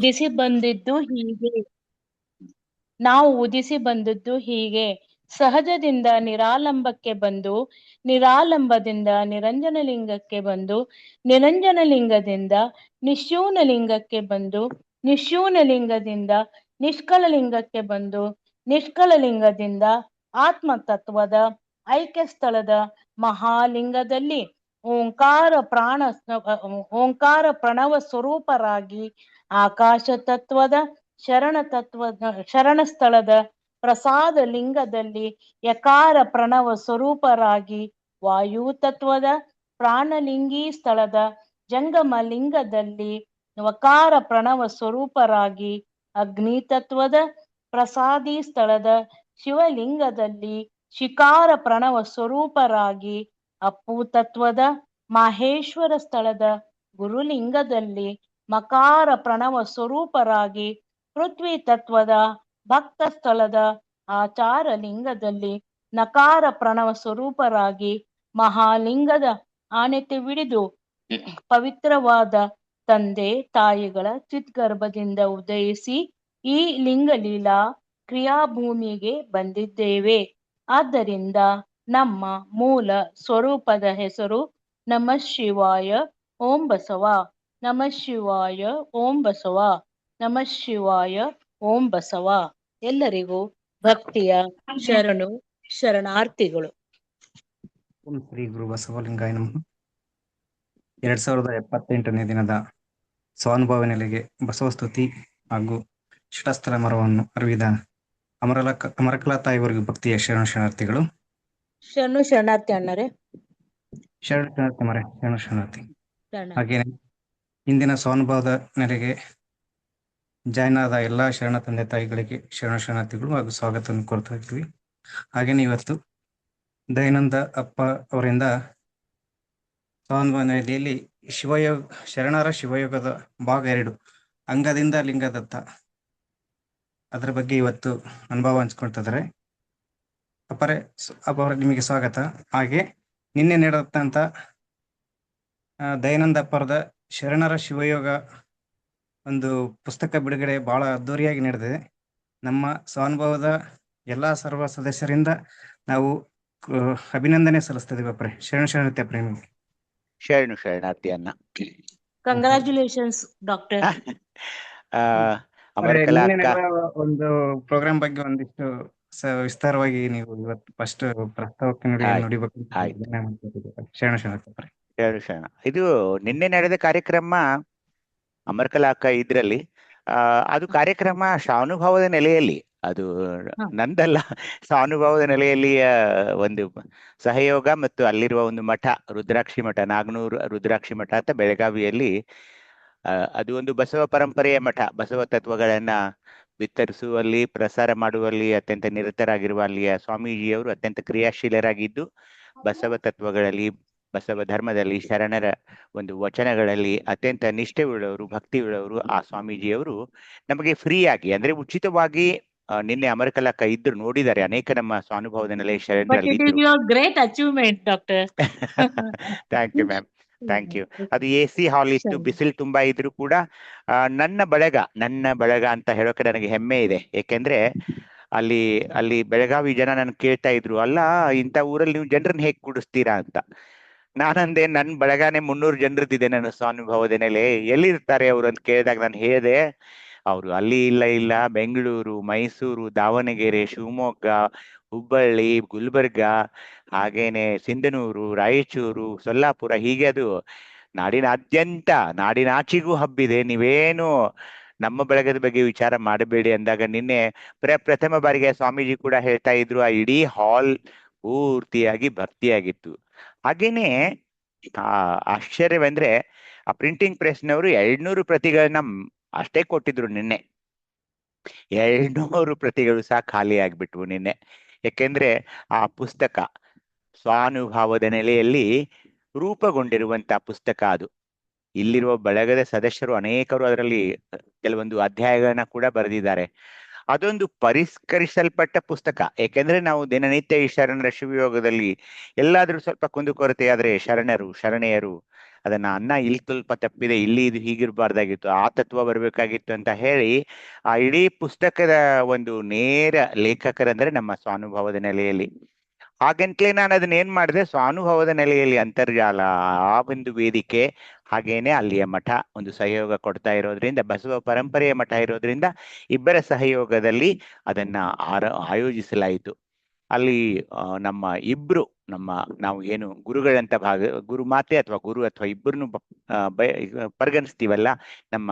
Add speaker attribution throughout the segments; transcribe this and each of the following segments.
Speaker 1: ಉದಿಸಿ ಬಂದಿದ್ದು ಹೀಗೆ ನಾವು ಉದಿಸಿ ಬಂದದ್ದು ಹೀಗೆ ಸಹಜದಿಂದ ನಿರಾಲಂಬಕ್ಕೆ ಬಂದು ನಿರಾಲಂಬದಿಂದ ನಿರಂಜನಲಿಂಗಕ್ಕೆ ಬಂದು ನಿರಂಜನಲಿಂಗದಿಂದ ನಿಶ್ಯೂನಲಿಂಗಕ್ಕೆ ಬಂದು ನಿಶ್ಯೂನಲಿಂಗದಿಂದ ನಿಷ್ಕಳಲಿಂಗಕ್ಕೆ ಬಂದು ನಿಷ್ಕಳಲಿಂಗದಿಂದ ಆತ್ಮತತ್ವದ ಐಕ್ಯ ಸ್ಥಳದ ಮಹಾಲಿಂಗದಲ್ಲಿ ಓಂಕಾರ ಪ್ರಣವ ಸ್ವರೂಪರಾಗಿ ಆಕಾಶ ತತ್ವದ ಶರಣ ಸ್ಥಳದ ಪ್ರಸಾದ ಲಿಂಗದಲ್ಲಿ ಯಕಾರ ಪ್ರಣವ ಸ್ವರೂಪರಾಗಿ ವಾಯು ತತ್ವದ ಪ್ರಾಣಲಿಂಗಿ ಸ್ಥಳದ ಜಂಗಮ ಲಿಂಗದಲ್ಲಿ ವಕಾರ ಪ್ರಣವ ಸ್ವರೂಪರಾಗಿ ಅಗ್ನಿ ತತ್ವದ ಪ್ರಸಾದಿ ಸ್ಥಳದ ಶಿವಲಿಂಗದಲ್ಲಿ ಶಿಕಾರ ಪ್ರಣವ ಸ್ವರೂಪರಾಗಿ ಅಪ್ಪು ತತ್ವದ ಮಾಹೇಶ್ವರ ಸ್ಥಳದ ಗುರುಲಿಂಗದಲ್ಲಿ ಮಕಾರ ಪ್ರಣವ ಸ್ವರೂಪರಾಗಿ ಪೃಥ್ವಿ ತತ್ವದ ಭಕ್ತ ಸ್ಥಳದ ಆಚಾರ ಲಿಂಗದಲ್ಲಿ ನಕಾರ ಪ್ರಣವ ಸ್ವರೂಪರಾಗಿ ಮಹಾಲಿಂಗದ ಆನೆತಿವಿಡಿದು ಪವಿತ್ರವಾದ ತಂದೆ ತಾಯಿಗಳ ಚಿದ್ಗರ್ಭದಿಂದ ಉದಯಿಸಿ ಈ ಲಿಂಗಲೀಲಾ ಕ್ರಿಯಾಭೂಮಿಗೆ ಬಂದಿದ್ದೇವೆ. ಆದ್ದರಿಂದ ನಮ್ಮ ಮೂಲ ಸ್ವರೂಪದ ಹೆಸರು ನಮಃ ಶಿವಾಯ ಓಂ ಬಸವ. ನಮಃ ಶಿವಾಯ ಓಂ ಬಸವ. ನಮಃ ಶಿವಾಯ ಓಂ ಬಸವ. ಎಲ್ಲರಿಗೂ ಭಕ್ತಿಯ ಶರಣಾರ್ಥಿಗಳು.
Speaker 2: ಓಂ ಶ್ರೀ ಗುರು ಬಸವಲಿಂಗಾಯ ನಮಃ. 2078ನೇ ದಿನದ ಸ್ವಾನುಭವ ನೆಲೆಗೆ ಬಸವಸ್ತುತಿ ಹಾಗೂ ಶಿಷ್ಟಸ್ಥಲ ಮರವನ್ನು ಅರಿವಿದ ಅಮರಕಲಾ ತಾಯಿವರೆಗೂ ಭಕ್ತಿಯ ಶರಣಾರ್ಥಿಗಳು.
Speaker 1: ಶರಣಾರ್ಥಿ ಅಣ್ಣರೇ.
Speaker 2: ಶರಣಾರ್ಥಿ ಮರೆ ಶರಣಾರ್ಥಿ. ಹಾಗೇನೆ ಇಂದಿನ ಸ್ವಾನುಭವದ ನೆಲೆಗೆ ಜಾಯ್ನ್ ಆದ ಎಲ್ಲಾ ಶರಣ ತಂದೆ ತಾಯಿಗಳಿಗೆ ಶರಣಾರ್ಥಿಗಳು ಹಾಗೂ ಸ್ವಾಗತವನ್ನು ಕೋರ್ತಾ ಇದ್ವಿ. ಹಾಗೇನೆ ಇವತ್ತು ದಯಾನಂದ ಅಪ್ಪ ಅವರಿಂದ ಸ್ವಾನುಭವ ನೆಲೆಯಲ್ಲಿ ಶರಣರ ಶಿವಯೋಗದ ಭಾಗ 2 ಅಂಗದಿಂದ ಲಿಂಗದತ್ತ ಅದರ ಬಗ್ಗೆ ಇವತ್ತು ಅನುಭವ ಹಂಚ್ಕೊಳ್ತಾ ಇದ್ದಾರೆ. ಅಪ್ಪರ ನಿಮಗೆ ಸ್ವಾಗತ. ಹಾಗೆ ನಿನ್ನೆ ನಡೆದಂತ ದಯಾನಂದ ಅಪ್ಪರದ ಶರಣರ ಶಿವಯೋಗ ಒಂದು ಪುಸ್ತಕ ಬಿಡುಗಡೆ ಬಹಳ ಅದ್ದೂರಿಯಾಗಿ ನಡೆದಿದೆ. ನಮ್ಮ ಸ್ವಾನುಭವದ ಎಲ್ಲಾ ಸರ್ವ ಸದಸ್ಯರಿಂದ ನಾವು ಅಭಿನಂದನೆ ಸಲ್ಲಿಸ್ತಾ ಇದೀವಿ ಅಪ್ರೆ. ಶರಣಾರ್ಥಿ ಅಪ್ರೆ ನಿಮಗೆ.
Speaker 3: ಶರಣಾರ್ಥಿ ಅನ್ನ.
Speaker 1: Congratulations doctor.
Speaker 2: ಒಂದು ಪ್ರೋಗ್ರಾಮ್ ಬಗ್ಗೆ ಒಂದಿಷ್ಟು ವಿಸ್ತಾರವಾಗಿ ನೀವು ಇವತ್ತು ಫಸ್ಟ್ ಪ್ರಸ್ತಾವಕ್ಕೆ ನುಡಿಬೇಕು.
Speaker 3: ಶರಣ. ಇದು ನಿನ್ನೆ ನಡೆದ ಕಾರ್ಯಕ್ರಮ ಅಮರ್ಕಲಾ ಅಕ್ಕ ಇದ್ರಲ್ಲಿ ಅದು ಕಾರ್ಯಕ್ರಮ ಸ್ವಾನುಭವದ ನೆಲೆಯಲ್ಲಿ, ಅದು ನಂದಲ್ಲ, ಸ್ವಾನುಭವದ ನೆಲೆಯಲ್ಲಿ ಒಂದು ಸಹಯೋಗ ಮತ್ತು ಅಲ್ಲಿರುವ ಒಂದು ಮಠ ರುದ್ರಾಕ್ಷಿ ಮಠ, ನಾಗನೂರು ರುದ್ರಾಕ್ಷಿ ಮಠ ಅಂತ ಬೆಳಗಾವಿಯಲ್ಲಿ, ಅದು ಒಂದು ಬಸವ ಪರಂಪರೆಯ ಮಠ. ಬಸವ ತತ್ವಗಳನ್ನ ವಿತರಿಸುವಲ್ಲಿ, ಪ್ರಸಾರ ಮಾಡುವಲ್ಲಿ ಅತ್ಯಂತ ನಿರತರಾಗಿರುವ ಅಲ್ಲಿಯ ಸ್ವಾಮೀಜಿಯವರು ಅತ್ಯಂತ ಕ್ರಿಯಾಶೀಲರಾಗಿದ್ದು, ಬಸವ ತತ್ವಗಳಲ್ಲಿ, ಬಸವ ಧರ್ಮದಲ್ಲಿ, ಶರಣರ ಒಂದು ವಚನಗಳಲ್ಲಿ ಅತ್ಯಂತ ನಿಷ್ಠೆ ಉಳ್ಳವರು, ಭಕ್ತಿ ಉಳ್ಳವರು ಆ ಸ್ವಾಮೀಜಿಯವರು ನಮಗೆ ಫ್ರೀ ಆಗಿ, ಅಂದ್ರೆ ಉಚಿತವಾಗಿ ನಿನ್ನೆ ಅಮರಕಲಕ್ಕ ಇದ್ರು, ನೋಡಿದ್ದಾರೆ ಅನೇಕ ನಮ್ಮ ಸ್ವಾನುಭವದ ನೆಲೆ ಶರಣರಲ್ಲಿ.
Speaker 1: Great achievement doctor.
Speaker 3: Thank you ma'am, thank you. ಅದು AC ಹಾಲ್ ಇತ್ತು, ಬಿಸಿಲು ತುಂಬಾ ಇದ್ರು ಕೂಡ ನನ್ನ ಬಳಗ ಅಂತ ಹೇಳೋಕೆ ನನಗೆ ಹೆಮ್ಮೆ ಇದೆ. ಏಕೆಂದ್ರೆ ಅಲ್ಲಿ ಬೆಳಗಾವಿ ಜನ ನನ್ ಕೇಳ್ತಾ ಇದ್ರು, ಅಲ್ಲ ಇಂಥ ಊರಲ್ಲಿ ನೀವು ಜನರನ್ನ ಹೇಗ್ ಕೂಡಿಸ್ತೀರಾ ಅಂತ. ನಾನಂದೆ, ನನ್ ಬಳಗಾನೆ 300 ಜನರದ್ದಿದೆ ನನ್ನ ಸ್ವಾನುಭವದ ನೆಲೆ, ಎಲ್ಲಿರ್ತಾರೆ ಅವ್ರು ಅಂತ ಕೇಳಿದಾಗ ನಾನು ಹೇಳಿದೆ, ಅವರು ಅಲ್ಲಿ ಇಲ್ಲ ಬೆಂಗಳೂರು, ಮೈಸೂರು, ದಾವಣಗೆರೆ, ಶಿವಮೊಗ್ಗ, ಹುಬ್ಬಳ್ಳಿ, ಗುಲ್ಬರ್ಗ, ಹಾಗೇನೆ ಸಿಂಧನೂರು, ರಾಯಚೂರು, ಸೊಲ್ಲಾಪುರ, ಹೀಗೆ ಅದು ನಾಡಿನಾಚೆಗೂ ಹಬ್ಬಿದೆ. ನೀವೇನು ನಮ್ಮ ಬಳಗದ ಬಗ್ಗೆ ವಿಚಾರ ಮಾಡಬೇಡಿ ಅಂದಾಗ ನಿನ್ನೆ ಪ್ರಥಮ ಬಾರಿಗೆ ಸ್ವಾಮೀಜಿ ಕೂಡ ಹೇಳ್ತಾ ಇದ್ರು, ಆ ಇಡೀ ಹಾಲ್ ಪೂರ್ತಿಯಾಗಿ ಭರ್ತಿಯಾಗಿತ್ತು. ಹಾಗೇನೆ ಆಶ್ಚರ್ಯವೆಂದ್ರೆ ಆ ಪ್ರಿಂಟಿಂಗ್ ಪ್ರೆಸ್ನವರು 200 ಪ್ರತಿಗಳನ್ನ ಅಷ್ಟೇ ಕೊಟ್ಟಿದ್ರು ನಿನ್ನೆ. 200 ಪ್ರತಿಗಳು ಸಹ ಖಾಲಿ ಆಗ್ಬಿಟ್ವು ನಿನ್ನೆ. ಯಾಕೆಂದ್ರೆ ಆ ಪುಸ್ತಕ ಸ್ವಾನುಭಾವದ ನೆಲೆಯಲ್ಲಿ ರೂಪುಗೊಂಡಿರುವಂತಹ ಪುಸ್ತಕ ಅದು. ಇಲ್ಲಿರುವ ಬಳಗದ ಸದಸ್ಯರು ಅನೇಕರು ಅದರಲ್ಲಿ ಕೆಲವೊಂದು ಅಧ್ಯಾಯಗಳನ್ನ ಕೂಡ ಬರೆದಿದ್ದಾರೆ. ಅದೊಂದು ಪರಿಷ್ಕರಿಸಲ್ಪಟ್ಟ ಪುಸ್ತಕ. ಏಕೆಂದ್ರೆ ನಾವು ದಿನನಿತ್ಯ ಈ ಶರಣರ ಶಿವಯೋಗದಲ್ಲಿ ಎಲ್ಲಾದ್ರೂ ಸ್ವಲ್ಪ ಕುಂದುಕೊರತೆ ಆದ್ರೆ ಶರಣೆಯರು ಅದನ್ನ ಅನ್ನ ಇಲ್ಲಿ ಸ್ವಲ್ಪ ತಪ್ಪಿದೆ, ಇಲ್ಲಿ ಇದು ಹೀಗಿರ್ಬಾರ್ದಾಗಿತ್ತು, ಆ ತತ್ವ ಬರ್ಬೇಕಾಗಿತ್ತು ಅಂತ ಹೇಳಿ ಆ ಇಡೀ ಪುಸ್ತಕದ ಒಂದು ನೇರ ಲೇಖಕರಂದ್ರೆ ನಮ್ಮ ಸ್ವಾನುಭವದ ನೆಲೆಯಲ್ಲಿ. ಹಾಗಂತಲೇ ನಾನು ಅದನ್ನ ಏನ್ ಮಾಡಿದೆ, ಸ್ವಾನುಭವದ ನೆಲೆಯಲ್ಲಿ ಅಂತರ್ಜಾಲ ಆ ಒಂದು ವೇದಿಕೆ, ಹಾಗೇನೆ ಅಲ್ಲಿಯ ಮಠ ಒಂದು ಸಹಯೋಗ ಕೊಡ್ತಾ ಇರೋದ್ರಿಂದ, ಬಸವ ಪರಂಪರೆಯ ಮಠ ಇರೋದ್ರಿಂದ ಇಬ್ಬರ ಸಹಯೋಗದಲ್ಲಿ ಅದನ್ನ ಆಯೋಜಿಸಲಾಯಿತು. ಅಲ್ಲಿ ನಮ್ಮ ಇಬ್ರು ನಾವು ಏನು ಗುರುಗಳಂತ ಗುರು ಮಾತೆ ಅಥವಾ ಗುರು ಅಥವಾ ಇಬ್ಬರನ್ನು ಪರಿಗಣಿಸ್ತೀವಲ್ಲ, ನಮ್ಮ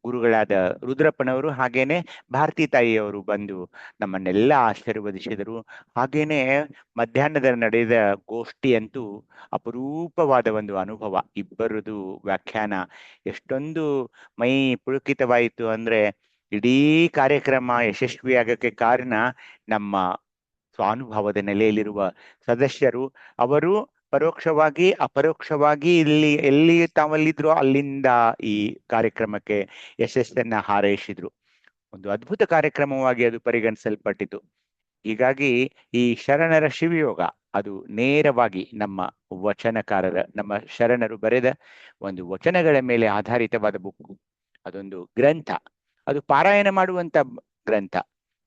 Speaker 3: ಗುರುಗಳಾದ ರುದ್ರಪ್ಪನವರು ಹಾಗೇನೆ ಭಾರತೀ ತಾಯಿಯವರು ಬಂದು ನಮ್ಮನ್ನೆಲ್ಲ ಆಶೀರ್ವದಿಸಿದರು. ಹಾಗೇನೆ ಮಧ್ಯಾಹ್ನದ ನಡೆದ ಗೋಷ್ಠಿ ಅಂತೂ ಅಪರೂಪವಾದ ಒಂದು ಅನುಭವ. ಇಬ್ಬರದು ವ್ಯಾಖ್ಯಾನ ಎಷ್ಟೊಂದು ಮೈ ಪುಳುಕಿತವಾಯಿತು ಅಂದ್ರೆ, ಇಡೀ ಕಾರ್ಯಕ್ರಮ ಯಶಸ್ವಿಯಾಗಕ್ಕೆ ಕಾರಣ ನಮ್ಮ ಸ್ವಾನುಭವದ ನೆಲೆಯಲ್ಲಿರುವ ಸದಸ್ಯರು. ಅವರು ಪರೋಕ್ಷವಾಗಿ ಅಪರೋಕ್ಷವಾಗಿ ಎಲ್ಲಿ ತಾವಲ್ಲಿದ್ರು ಅಲ್ಲಿಂದ ಈ ಕಾರ್ಯಕ್ರಮಕ್ಕೆ ಯಶಸ್ಸನ್ನ ಹಾರೈಸಿದ್ರು. ಒಂದು ಅದ್ಭುತ ಕಾರ್ಯಕ್ರಮವಾಗಿ ಅದು ಪರಿಗಣಿಸಲ್ಪಟ್ಟಿತು. ಹೀಗಾಗಿ ಈ ಶರಣರ ಶಿವಯೋಗ ಅದು ನೇರವಾಗಿ ನಮ್ಮ ವಚನಕಾರರ, ನಮ್ಮ ಶರಣರು ಬರೆದ ಒಂದು ವಚನಗಳ ಮೇಲೆ ಆಧಾರಿತವಾದ ಬುಕ್ಕು. ಅದೊಂದು ಗ್ರಂಥ, ಅದು ಪಾರಾಯಣ ಮಾಡುವಂತ ಗ್ರಂಥ.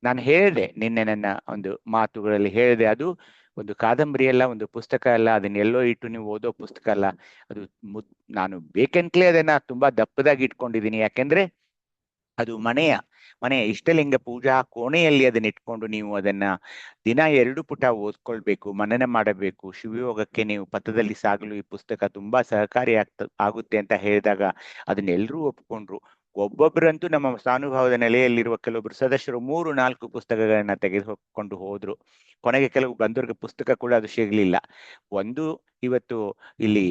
Speaker 3: ನಾನು ಹೇಳಿದೆ ನಿನ್ನೆ ನನ್ನ ಒಂದು ಮಾತುಗಳಲ್ಲಿ ಹೇಳಿದೆ, ಅದು ಒಂದು ಕಾದಂಬರಿ ಅಲ್ಲ, ಒಂದು ಪುಸ್ತಕ ಅಲ್ಲ, ಅದನ್ನ ಎಲ್ಲೋ ಇಟ್ಟು ನೀವು ಓದೋ ಪುಸ್ತಕ ಅಲ್ಲ. ಅದು ನಾನು ಬೇಕಂತಲೇ ಅದನ್ನ ತುಂಬಾ ದಪ್ಪದಾಗಿ ಇಟ್ಕೊಂಡಿದ್ದೀನಿ. ಯಾಕೆಂದ್ರೆ ಅದು ಮನೆಯ ಇಷ್ಟಲಿಂಗ ಪೂಜಾ ಕೋಣೆಯಲ್ಲಿ ಅದನ್ನ ಇಟ್ಕೊಂಡು ನೀವು ಅದನ್ನ ದಿನ 2 ಪುಟ ಓದ್ಕೊಳ್ಬೇಕು, ಮನನ ಮಾಡಬೇಕು. ಶಿವಯೋಗಕ್ಕೆ ನೀವು ಪಥದಲ್ಲಿ ಸಾಗಲು ಈ ಪುಸ್ತಕ ತುಂಬಾ ಸಹಕಾರಿ ಆಗುತ್ತೆ ಅಂತ ಹೇಳಿದಾಗ ಅದನ್ನ ಎಲ್ರೂ ಒಪ್ಕೊಂಡ್ರು. ಒಬ್ಬೊಬ್ಬರಂತೂ ನಮ್ಮ ಸ್ವಾನುಭವದ ನೆಲೆಯಲ್ಲಿರುವ ಕೆಲವೊಬ್ರು ಸದಸ್ಯರು 3-4 ಪುಸ್ತಕಗಳನ್ನ ತೆಗೆದುಕೊಂಡು ಹೋದ್ರು. ಕೊನೆಗೆ ಕೆಲವು ಬಂದವ್ರಿಗೆ ಪುಸ್ತಕ ಕೂಡ ಅದು ಸಿಗ್ಲಿಲ್ಲ. ಒಂದು ಇವತ್ತು ಇಲ್ಲಿ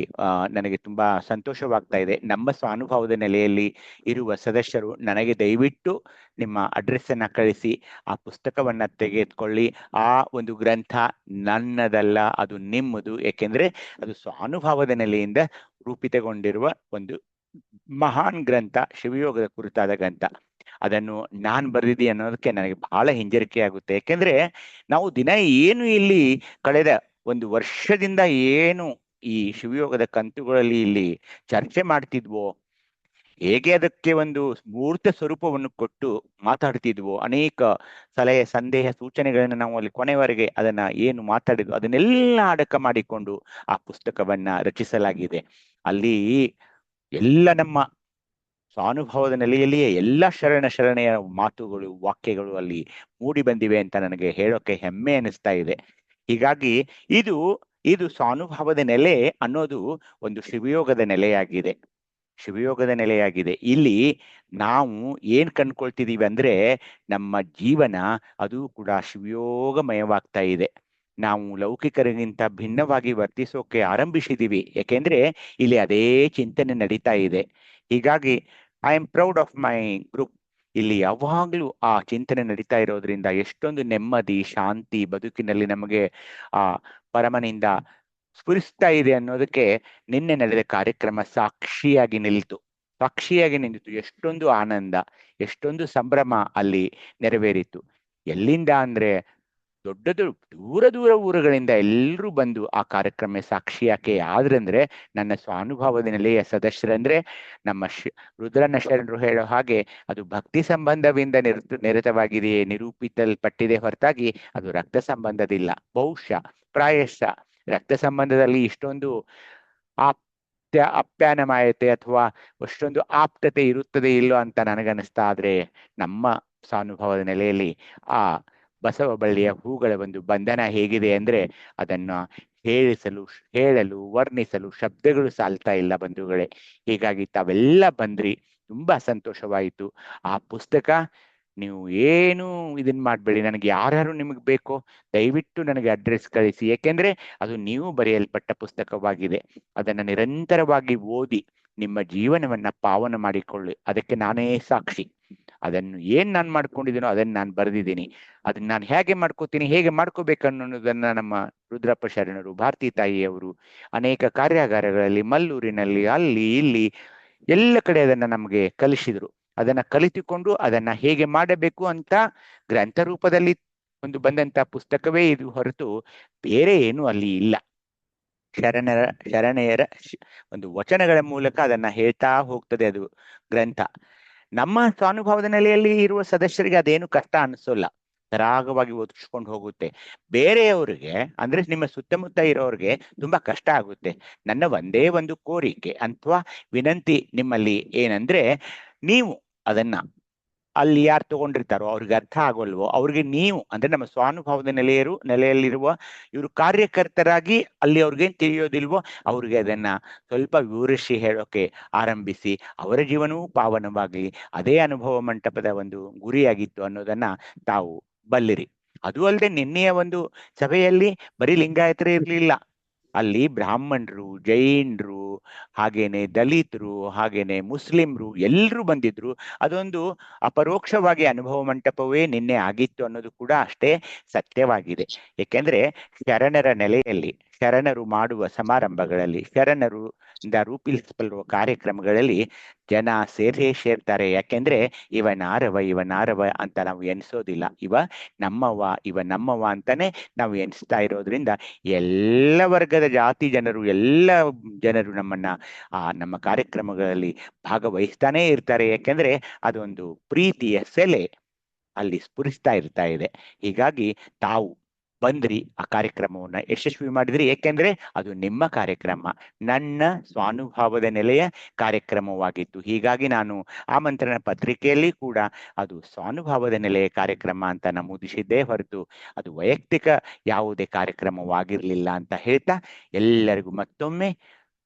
Speaker 3: ನನಗೆ ತುಂಬಾ ಸಂತೋಷವಾಗ್ತಾ ಇದೆ, ನಮ್ಮ ಸ್ವಾನುಭವದ ನೆಲೆಯಲ್ಲಿ ಇರುವ ಸದಸ್ಯರು ನನಗೆ ದಯವಿಟ್ಟು ನಿಮ್ಮ ಅಡ್ರೆಸ್ ಅನ್ನ ಕಳಿಸಿ ಆ ಪುಸ್ತಕವನ್ನ ತೆಗೆದುಕೊಳ್ಳಿ. ಆ ಒಂದು ಗ್ರಂಥ ನನ್ನದಲ್ಲ, ಅದು ನಿಮ್ಮದು. ಏಕೆಂದ್ರೆ ಅದು ಸ್ವಾನುಭವದ ನೆಲೆಯಿಂದ ರೂಪಿತಗೊಂಡಿರುವ ಒಂದು ಮಹಾನ್ ಗ್ರಂಥ, ಶಿವಯೋಗದ ಕುರಿತಾದ ಗ್ರಂಥ. ಅದನ್ನು ನಾನ್ ಬರೆದಿದ್ದೆ ಅನ್ನೋದಕ್ಕೆ ನನಗೆ ಬಹಳ ಹಿಂಜರಿಕೆ ಆಗುತ್ತೆ. ಯಾಕೆಂದ್ರೆ ನಾವು ದಿನ ಏನು ಇಲ್ಲಿ ಕಳೆದ 1 ವರ್ಷದಿಂದ ಏನು ಈ ಶಿವಯೋಗದ ಕಂತುಗಳಲ್ಲಿ ಇಲ್ಲಿ ಚರ್ಚೆ ಮಾಡ್ತಿದ್ವೋ, ಹೇಗೆ ಅದಕ್ಕೆ ಒಂದು ಮೂರ್ತ ಸ್ವರೂಪವನ್ನು ಕೊಟ್ಟು ಮಾತಾಡ್ತಿದ್ವೋ, ಅನೇಕ ಸಲಹೆ ಸಂದೇಹ ಸೂಚನೆಗಳನ್ನು ನಾವು ಅಲ್ಲಿ ಕೊನೆವರೆಗೆ ಅದನ್ನ ಏನು ಮಾತಾಡಿದ್ವು ಅದನ್ನೆಲ್ಲ ಅಡಕ ಮಾಡಿಕೊಂಡು ಆ ಪುಸ್ತಕವನ್ನ ರಚಿಸಲಾಗಿದೆ. ಅಲ್ಲಿ ಎಲ್ಲ ನಮ್ಮ ಸ್ವಾನುಭವದ ನೆಲೆಯಲ್ಲಿಯೇ ಎಲ್ಲ ಶರಣೆಯ ಮಾತುಗಳು, ವಾಕ್ಯಗಳು ಅಲ್ಲಿ ಮೂಡಿ ಬಂದಿವೆ ಅಂತ ನನಗೆ ಹೇಳೋಕೆ ಹೆಮ್ಮೆ ಅನಿಸ್ತಾ ಇದೆ. ಹೀಗಾಗಿ ಇದು ಸ್ವಾನುಭವದ ನೆಲೆ ಅನ್ನೋದು ಒಂದು ಶಿವಯೋಗದ ನೆಲೆಯಾಗಿದೆ. ಇಲ್ಲಿ ನಾವು ಏನ್ ಕಂಡ್ಕೊಳ್ತಿದೀವಿ ಅಂದ್ರೆ, ನಮ್ಮ ಜೀವನ ಅದು ಕೂಡ ಶಿವಯೋಗಮಯವಾಗ್ತಾ ಇದೆ. ನಾವು ಲೌಕಿಕರಿಗಿಂತ ಭಿನ್ನವಾಗಿ ವರ್ತಿಸೋಕೆ ಆರಂಭಿಸಿದೀವಿ. ಯಾಕೆಂದ್ರೆ ಇಲ್ಲಿ ಅದೇ ಚಿಂತನೆ ನಡೀತಾ ಇದೆ. ಹೀಗಾಗಿ I am proud of my group. ಇಲ್ಲಿ ಯಾವಾಗ್ಲೂ ಆ ಚಿಂತನೆ ನಡೀತಾ ಇರೋದ್ರಿಂದ ಎಷ್ಟೊಂದು ನೆಮ್ಮದಿ, ಶಾಂತಿ ಬದುಕಿನಲ್ಲಿ ನಮಗೆ ಆ ಪರಮನಿಂದ ಸ್ಫುರಿಸ್ತಾ ಇದೆ ಅನ್ನೋದಕ್ಕೆ ನಿನ್ನೆ ನಡೆದ ಕಾರ್ಯಕ್ರಮ ಸಾಕ್ಷಿಯಾಗಿ ನಿಂತು ಎಷ್ಟೊಂದು ಆನಂದ, ಎಷ್ಟೊಂದು ಸಂಭ್ರಮ ಅಲ್ಲಿ ನೆರವೇರಿತು. ಎಲ್ಲಿಂದ ಅಂದ್ರೆ ದೂರ ಊರುಗಳಿಂದ ಎಲ್ಲರೂ ಬಂದು ಆ ಕಾರ್ಯಕ್ರಮ ಸಾಕ್ಷಿಯಾಕೆ ಆದ್ರಂದ್ರೆ, ನನ್ನ ಸ್ವಾನುಭವದ ನೆಲೆಯ ಸದಸ್ಯರಂದ್ರೆ ನಮ್ಮ ರುದ್ರನ ಶರಣರು ಹೇಳೋ ಹಾಗೆ ಅದು ಭಕ್ತಿ ಸಂಬಂಧದಿಂದ ನಿರತವಾಗಿದೆಯೇ, ನಿರೂಪಿಸಲ್ಪಟ್ಟಿದೆ ಹೊರತಾಗಿ ಅದು ರಕ್ತ ಸಂಬಂಧದಿಲ್ಲ. ಬಹುಶಃ ಪ್ರಾಯಶಃ ರಕ್ತ ಸಂಬಂಧದಲ್ಲಿ ಇಷ್ಟೊಂದು ಆಪ್ಯಾನಮಾಯತೆ ಅಥವಾ ಅಷ್ಟೊಂದು ಆಪ್ತತೆ ಇರುತ್ತದೆ ಇಲ್ಲೋ ಅಂತ ನನಗನ್ನಿಸ್ತಾ. ಆದ್ರೆ ನಮ್ಮ ಸ್ವಾನುಭವದ ನೆಲೆಯಲ್ಲಿ ಆ ಬಸವ ಬಳ್ಳಿಯ ಹೂಗಳ ಒಂದು ಬಂಧನ ಹೇಗಿದೆ ಅಂದ್ರೆ, ಅದನ್ನ ಹೇಳಲು ವರ್ಣಿಸಲು ಶಬ್ದಗಳು ಸಾಲ್ತಾ ಇಲ್ಲ ಬಂಧುಗಳೇ. ಹೀಗಾಗಿ ತಾವೆಲ್ಲ ಬಂದ್ರಿ, ತುಂಬಾ ಸಂತೋಷವಾಯಿತು. ಆ ಪುಸ್ತಕ ನೀವು ಏನು ಇದನ್ ಮಾಡ್ಬೇಡಿ, ನನಗೆ ಯಾರ್ಯಾರು ನಿಮಗೆ ಬೇಕೋ ದಯವಿಟ್ಟು ನನಗೆ ಅಡ್ರೆಸ್ ಕಳಿಸಿ. ಏಕೆಂದ್ರೆ ಅದು ನೀವು ಬರೆಯಲ್ಪಟ್ಟ ಪುಸ್ತಕವಾಗಿದೆ. ಅದನ್ನ ನಿರಂತರವಾಗಿ ಓದಿ ನಿಮ್ಮ ಜೀವನವನ್ನ ಪಾವನ ಮಾಡಿಕೊಳ್ಳಿ. ಅದಕ್ಕೆ ನಾನೇ ಸಾಕ್ಷಿ. ಅದನ್ನು ಏನ್ ನಾನು ಮಾಡ್ಕೊಂಡಿದ್ದೀನೋ ಅದನ್ನ ನಾನು ಬರೆದಿದ್ದೀನಿ. ಅದನ್ನ ನಾನು ಹೇಗೆ ಮಾಡ್ಕೋತೀನಿ, ಹೇಗೆ ಮಾಡ್ಕೋಬೇಕನ್ನೋದನ್ನ ನಮ್ಮ ರುದ್ರಪ್ಪ ಶರಣರು, ಭಾರತೀ ತಾಯಿಯವರು ಅನೇಕ ಕಾರ್ಯಾಗಾರಗಳಲ್ಲಿ, ಮಲ್ಲೂರಿನಲ್ಲಿ, ಅಲ್ಲಿ ಇಲ್ಲಿ ಎಲ್ಲ ಕಡೆ ಅದನ್ನ ನಮಗೆ ಕಲಿಸಿದ್ರು. ಅದನ್ನ ಕಲಿತುಕೊಂಡು ಅದನ್ನ ಹೇಗೆ ಮಾಡಬೇಕು ಅಂತ ಗ್ರಂಥ ರೂಪದಲ್ಲಿ ಒಂದು ಬಂದಂತ ಪುಸ್ತಕವೇ ಇದು ಹೊರತು ಬೇರೆ ಏನು ಅಲ್ಲಿ ಇಲ್ಲ. ಶರಣೆಯರ ಒಂದು ವಚನಗಳ ಮೂಲಕ ಅದನ್ನ ಹೇಳ್ತಾ ಹೋಗ್ತದೆ ಅದು ಗ್ರಂಥ. ನಮ್ಮ ಸ್ವಾನುಭವದ ನೆಲೆಯಲ್ಲಿ ಇರುವ ಸದಸ್ಯರಿಗೆ ಅದೇನು ಕಷ್ಟ ಅನಿಸೋಲ್ಲ, ಸರಾಗವಾಗಿ ಓದಿಸ್ಕೊಂಡು ಹೋಗುತ್ತೆ. ಬೇರೆಯವರಿಗೆ ಅಂದ್ರೆ ನಿಮ್ಮ ಸುತ್ತಮುತ್ತ ಇರೋರಿಗೆ ತುಂಬಾ ಕಷ್ಟ ಆಗುತ್ತೆ. ನನ್ನ ಒಂದೇ ಒಂದು ಕೋರಿಕೆ ಅಥವಾ ವಿನಂತಿ ನಿಮ್ಮಲ್ಲಿ ಏನಂದ್ರೆ, ನೀವು ಅದನ್ನ ಅಲ್ಲಿ ಯಾರು ತಗೊಂಡಿರ್ತಾರೋ ಅವ್ರಿಗೆ ಅರ್ಥ ಆಗೋಲ್ವೋ ಅವ್ರಿಗೆ ನೀವು ಅಂದ್ರೆ ನಮ್ಮ ಸ್ವಾನುಭವದ ನೆಲೆಯಲ್ಲಿರುವ ಇವರು ಕಾರ್ಯಕರ್ತರಾಗಿ ಅಲ್ಲಿ ಅವ್ರಿಗೇನ್ ತಿಳಿಯೋದಿಲ್ವೋ ಅವ್ರಿಗೆ ಅದನ್ನ ಸ್ವಲ್ಪ ವಿವರಿಸಿ ಹೇಳೋಕೆ ಆರಂಭಿಸಿ ಅವರ ಜೀವನವೂ ಪಾವನವಾಗಲಿ, ಅದೇ ಅನುಭವ ಮಂಟಪದ ಒಂದು ಗುರಿಯಾಗಿತ್ತು ಅನ್ನೋದನ್ನ ತಾವು ಬಲ್ಲಿರಿ. ಅದು ಅಲ್ಲದೆ ನಿನ್ನೆಯ ಒಂದು ಸಭೆಯಲ್ಲಿ ಬರೀ ಲಿಂಗಾಯತರೇ ಇರ್ಲಿಲ್ಲ, ಅಲ್ಲಿ ಬ್ರಾಹ್ಮಣರು, ಜೈನರು, ಹಾಗೇನೆ ದಲಿತರು, ಹಾಗೇನೆ ಮುಸ್ಲಿಮ್ರು ಎಲ್ಲರೂ ಬಂದಿದ್ರು. ಅದೊಂದು ಅಪರೋಕ್ಷವಾಗಿ ಅನುಭವ ಮಂಟಪವೇ ನಿನ್ನೆ ಆಗಿತ್ತು ಅನ್ನೋದು ಕೂಡ ಅಷ್ಟೇ ಸತ್ಯವಾಗಿದೆ. ಏಕೆಂದ್ರೆ ಶರಣರ ನೆಲೆಯಲ್ಲಿ, ಶರಣರು ಮಾಡುವ ಸಮಾರಂಭಗಳಲ್ಲಿ, ಶರಣರು ರೂಪಿಸಲ್ಪಡುವ ಕಾರ್ಯಕ್ರಮಗಳಲ್ಲಿ ಜನ ಸೇರ್ತಾರೆ. ಯಾಕೆಂದ್ರೆ ಇವನಾರವ ಅಂತ ನಾವು ಎನಿಸೋದಿಲ್ಲ, ಇವ ನಮ್ಮವ ಅಂತಾನೆ ನಾವು ಎನಿಸ್ತಾ ಇರೋದ್ರಿಂದ ಎಲ್ಲ ವರ್ಗದ ಜಾತಿ ಜನರು, ಎಲ್ಲ ಜನರು ನಮ್ಮ ಕಾರ್ಯಕ್ರಮಗಳಲ್ಲಿ ಭಾಗವಹಿಸ್ತಾನೆ ಇರ್ತಾರೆ. ಯಾಕೆಂದ್ರೆ ಅದೊಂದು ಪ್ರೀತಿಯ ಸೆಲೆ ಅಲ್ಲಿ ಸ್ಫುರಿಸ್ತಾ ಇರ್ತಾ ಇದೆ. ಹೀಗಾಗಿ ತಾವು ಬಂದ್ರಿ, ಆ ಕಾರ್ಯಕ್ರಮವನ್ನ ಯಶಸ್ವಿ ಮಾಡಿದ್ರಿ. ಏಕೆಂದ್ರೆ ಅದು ನಿಮ್ಮ ಕಾರ್ಯಕ್ರಮ, ನನ್ನ ಸ್ವಾನುಭಾವದ ನೆಲೆಯ ಕಾರ್ಯಕ್ರಮವಾಗಿತ್ತು. ಹೀಗಾಗಿ ನಾನು ಆಮಂತ್ರಣ ಪತ್ರಿಕೆಯಲ್ಲಿ ಕೂಡ ಅದು ಸ್ವಾನುಭಾವದ ನೆಲೆಯ ಕಾರ್ಯಕ್ರಮ ಅಂತ ನಮೂದಿಸಿದ್ದೇ ಹೊರತು ಅದು ವೈಯಕ್ತಿಕ ಯಾವುದೇ ಕಾರ್ಯಕ್ರಮವಾಗಿರ್ಲಿಲ್ಲ ಅಂತ ಹೇಳ್ತಾ ಎಲ್ಲರಿಗೂ ಮತ್ತೊಮ್ಮೆ